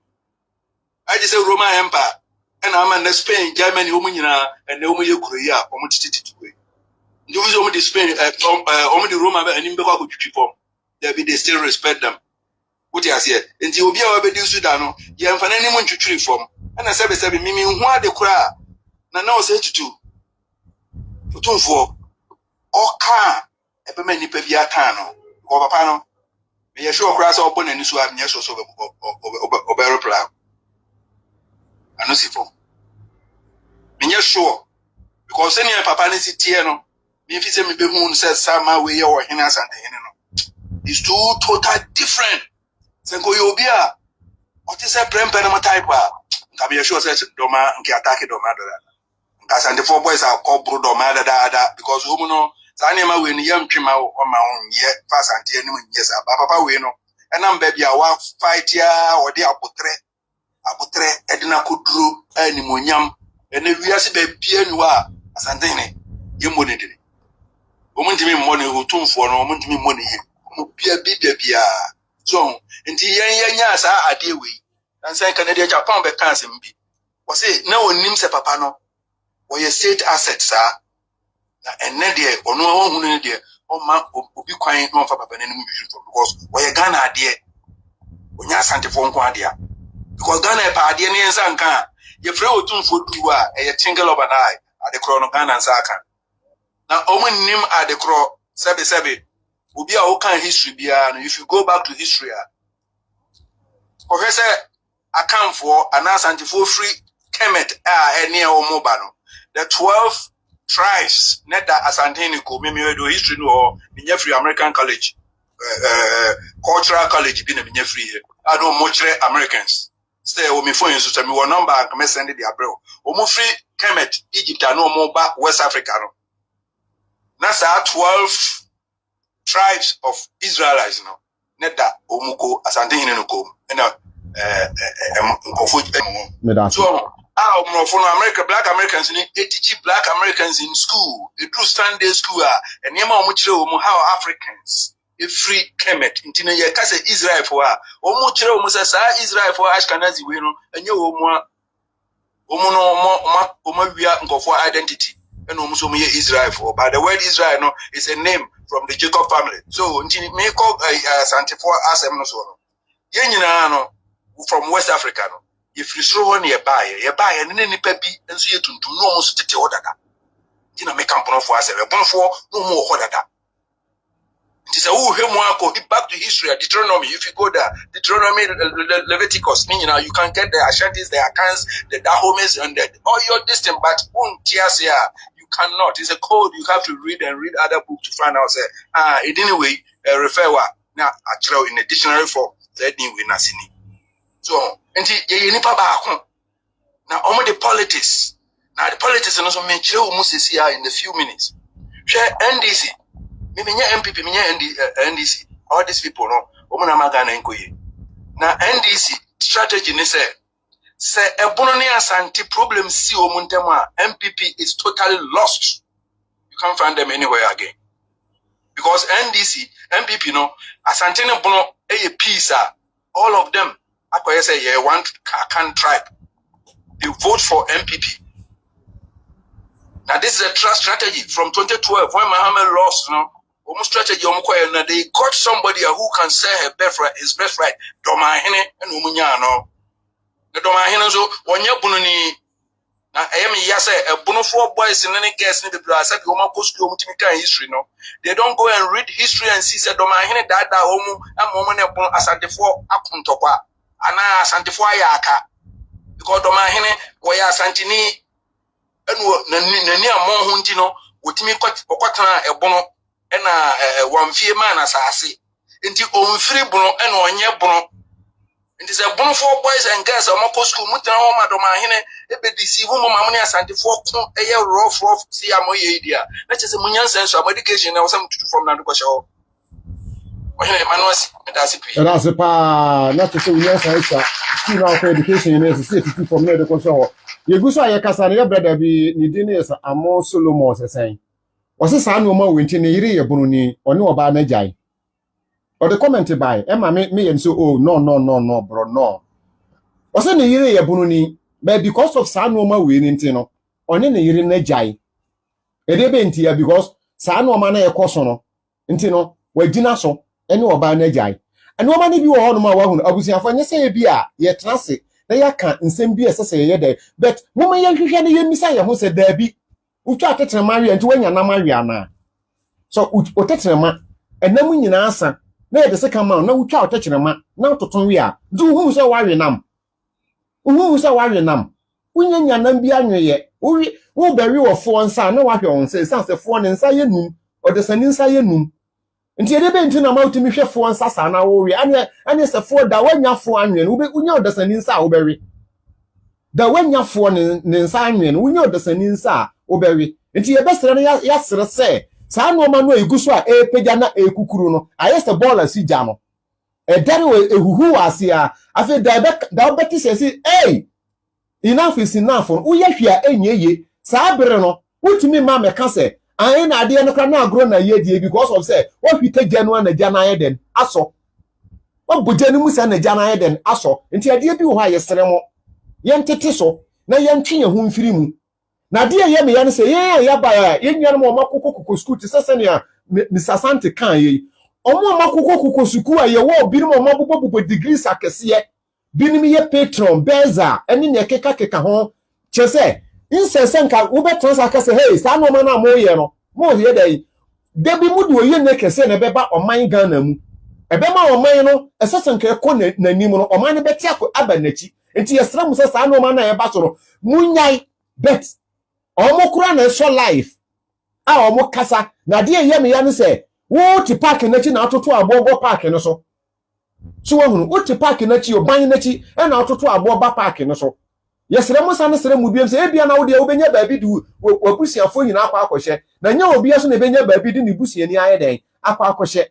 I just say Roman Empire and I'm in Spain, Germany, Umunina, and Omu Korea, or much to way. You use only Spain, only the Roman and in Bego people. They still respect them. What you say? And you will be able to do Sudan, you have anyone to treat from. And I said, Mimi, why the crowd? Now, say to two for all car, a many pevia cano, or pano. May a sure grass open and you have yes or better plan. I know see for. May sure because any papa is tiano. If it's a me moon says some way or hinas and the it's two total different. Senko Yobia, what is a prem penama type? Can be sure says Doma and Kiataki Doma. And the 4 boys are called Doma because Umuno, Sanima win young Chima on my own yet, fast and yes, Papa Wino, and I'm baby, I want 5 year or the Apotre, Edna Kudru, and Munyam, and if we are baby, Pianua, Santini, you wouldn't. Woman to me money who tune for no woman to me money. Be so, until yes, I deal with. And say Canadian Japan be cancer be. Was it no one names a papano or your state assets, sir? And Nadia or no one who dear, or man will be quiet no for Papa and because where you Ghana dear. When you are Santa Fonquadia. Because Ghana Padian and Sanka, your friend tune for 2 a tingle of an eye at the Chrono Ghana and Saka. Now, Omen name at the crow, Sabi, will be our kind history. If you go back to history, Professor, account for an answer for free Kemet near Omobano. The 12 tribes, net that Asantenico, maybe do history or in Jeffrey American College, Cultural College, been in Jeffrey. I don't much Americans. Stay with me for you, so me one number and come send it the abroad. Omo free Kemet, Egypt, and no more back West Africa. That's our 12 tribes of Israelites, no. Neta Omuko Asantenico, and so America, black Americans in they teach black Americans in school. They do Sunday school, and how Africans a free Kemet. Intina ya kase Israel for Omuchiro Musasa Israel for Ashkenazi, and you for identity. And almost Israel for, but the word Israel no is a name from the Jacob family. So until me call Santa for us no from West Africa no. If you throw on your buy and any peppy and see it to no almost take order that. Dina make up for us no more order that. It is a who back to history, Deuteronomy. If you go there, Deuteronomy, Leviticus, meaning now you can get the Ashantis, the Akans, the Dahomes, and all your distance, but you cannot. It's a code you have to read and read other books to find out. It anyway refer now actually in a dictionary for that anyway Nasini. So, now only the politics. Now the politics and also mention almost here in a few minutes. Share NDC. Me MPP, NDC. All these people, no. Now NDC strategy ni say ebononi asante problem si omuntema MPP is totally lost. You can't find them anywhere again. Because NDC, MPP, no, asante ne bono a peace. All of them, I say, yeah, one can tribe. They vote for MPP. Now this is a trust strategy from 2012 when Mohammed lost, no. Almost strategy they got somebody who can sell his birthright. Domahine and Umunyano. The Domahine so when you're bununi. Now I am yase a bono 4 boys in any case need the brass at history, no. They don't go and read history and see said Domahine dada homu and moment asante for akuntopa. Ana asante for yaka. Because Domahine waya santini nani amon huntino utimi kwatana e bono ena wamfie man asase nti onfiri bono ena onye bono nti se bono 4 boys and girls amako school mutana o Domahine ebedisi wo mamuni asante for ko eye rough si amoye idia na chese munyansa so education na wasam tutu from na ndokosho ohene manuasi that's pa na chese munyansa isa school na education na se tutu from na ndokosho Yeguso aye kasa na ye brother bi ni din is Amo Solomon sesen. Wose saa no ma wenti ne yire ye bunu ni oni oba na jai. Or the comment by e ma me yen so oh no bro no. Wose ne yire ye bunu ni but because of saa no ma we ni nti no oni ne yire na jai. E de be nti ya because saa no ma na ye koso no nti no wagina so ene oba na jai. Eno ma ne bi wo ho no ma wa hu abusiafo nye se bi a ye trase na ya kan nsem bi esese ye dey but moma ye hwehwe ne ye misa ye ho se da bi utwa atetere ma wi nti wanya na ma wi ana so otetere ma enam nyina asa na ye de se kan ma na utwa otetere ma na toton wi a du hu se wa wi nam unya nyanam bi anweye wo bari wo fo nsa na wa hwe on se sanse fo ne nsa ye num odesani nsa ye num nti ede be nti na ma utimi hwe fo nsa sa na wo wi ane se fo da wanya fo anwen wo be unya odesani nsa wo bewi da wanya fo ne nsa anwen unya odesani nsa wo bewi nti ye besere na ya sere se sa no ma no eguso a epegya na ekukuru no ayese ball si gya no edare we ehuhu asia afi da obeti se enough is enough uye hwia enyeye sa bere no utimi ma meka se ayi na ade no kra na agro na ye because of say what we take January na January den aso obuje ni musa na January den aso nti ade bi wo ha yesere mo yentete so na yentwe ye hu mfiri mu na de ye me ya ne se ye ya ba ya yenwa no makokoko school ti sese ne a misasante kan ye omo makokoko school a ye wo bi no mabobo degrees akese binim ye patron beza eni ne keka ho chese insese nka wo be transfer kase hey sa no ma na mo ye no mo ye dai debi mudu oye ne kese ne beba oman Ghana mu ebe ma oman no esese nka ekọ na nim no oman ne beti akọ aba nachi enti yesra mu se sa no ma na ye ba soro munyai bet omo kura na so life a omo kasa na de ye me ya ne se wo ti park nachi na atoto abogo park no so so wonu uti park nachi oban nachi e na atoto abo ba park no so yesere musa ne sere mu biem se ebia na wo de wo benya baabi du wabusiafo nyina akwa akohye na nya obi aso na benya baabi di ne busiani aye den akwa akohye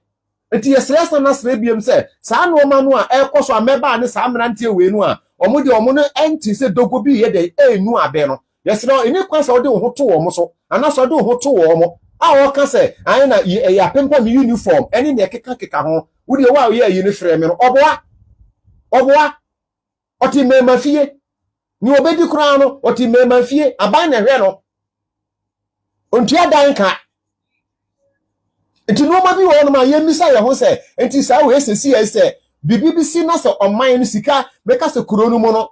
enti yesere sa na sere biem se saa no ma no a ekoso ameba ne saa mrantie we nu a omo de omo no enti se dogo bi ye de enu abe no yesere eni kwasa wo de wo to wo mo so ana so de wo to wo mo a wo ka se aye na ya pempa mi uniform eni ne keka ho wudi wa ye yi ne frɛ me no oboa oti mema fie ni obedi kura no oti mema fie aban na hwɛ no ontu adan ka enti no ma bi wo no ma ye misa ye ho se enti sa we sesi ese bibibisi na se oman no sika beka se kuro no mo no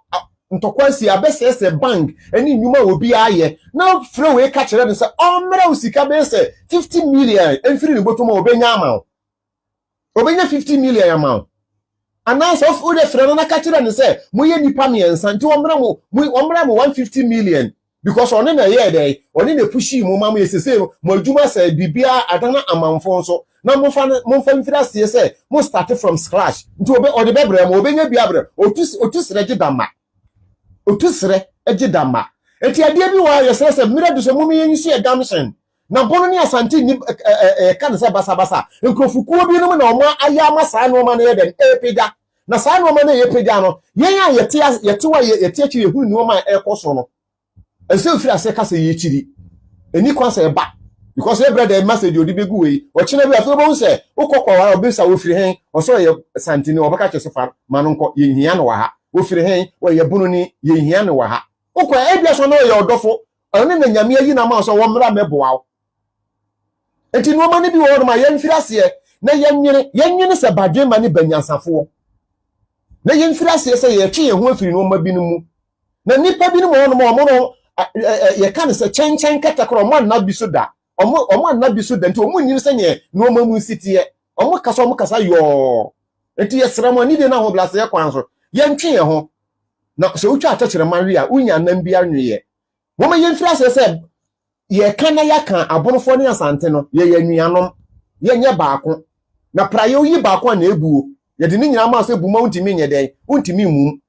ntokwansi abesese bank eni nyuma obi aye na frɛ we ka kyerɛ no se omra usika be se 50 million enfiri ni botoma obenya ama obenya 50 million amount announce of ude freno na kachira ne say moye nipa miensa nti omra mo 150 million because one na ye dey one na pushi mo ma mo yesese mo adwuma say bibia adana amanfo nso na mo fa mfira sie say mo start from scratch nti ode bebre mo obenya bia bre otusre gidama enti ade bi wa yesese mira du so mo yensu e damsen na bono ni asante ni kan se basa nkrofukuo bi no na omo aya masa no ma na ye den epeda na sa no ma na ye peda no yen a yete wa yete akiri hu ni o ma ekoso no ense ofiri ase ka se ye chiri eni kwa se ba because every day message odi begu we o chine bi afo bo se ukokwa wa obi sa ofiri hen o so ye sante ni obaka che so fa ma no nko ye hia no wa ha ofiri hen wo ye bono ni ye hia no wa ha ukwa ebia so no ye odofo oni na nyame ayi na ma so wo mra meboa enti no ma ne bi wo ma yemfiri ase na yenwene se badwe ma ne banyansafo na yemfiri ase se ye twe ye ho afiri no ma bi no mu na nipa bi no mo no ye kan se chen katakro mo na bi so da omo na bi so da enti omo nyim se nye no ma mu sitie omo kasa yo enti ye sra mo ni de na ho blase ye kwan so yentwe ye ho na se utwa atachere manwe a unya nan bi anwe mo ma yemfiri ase se ye kana ya kan abonofo ne asante no ye yanuanom ye nye baako na prayo yi baako na ebuo ye de ni nyina ma so ebu ma untimi nye den untimi mum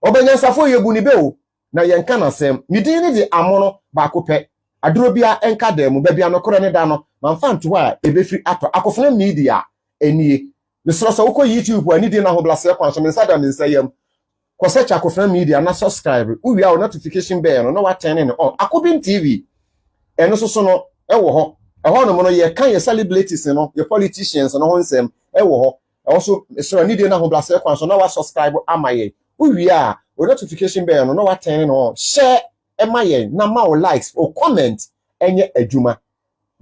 obanyansafo ye bu ni be o na ye nka na sem midin ne de amono baako pe aduro bia enka da mu ba bia no koro ne da no manfa nto a ebefiri ato akofona media enie ne soro so uko YouTube ani de na ho blase kwa so mensa da mensa yam ko search Akofran Media na subscribe we our notification bell no what turn on Akobin TV eno so no ewo ho eho no mo no ye kan ye celebrities no ye politicians no ho nsem ewo ho also so ni de na ho blase kwan so na wa subscribe amaye we a o notification bell no what turn on share emaye na ma o likes o comment enye adwuma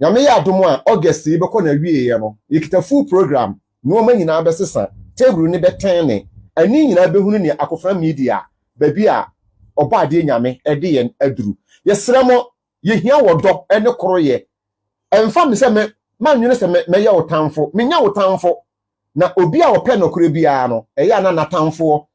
nyame ya adomo a August yi beko na wie ye no yekita full program no ma nyina besesa table ni beten ne ani nyina behunu ni Akofran Media baby a oba ade nyame ede ye aduru yesremo yehia wodo ene koroye emfa me se me manwene se me ye wotamfo menya wotamfo na obi a opɛ no koro bia no eya na natamfo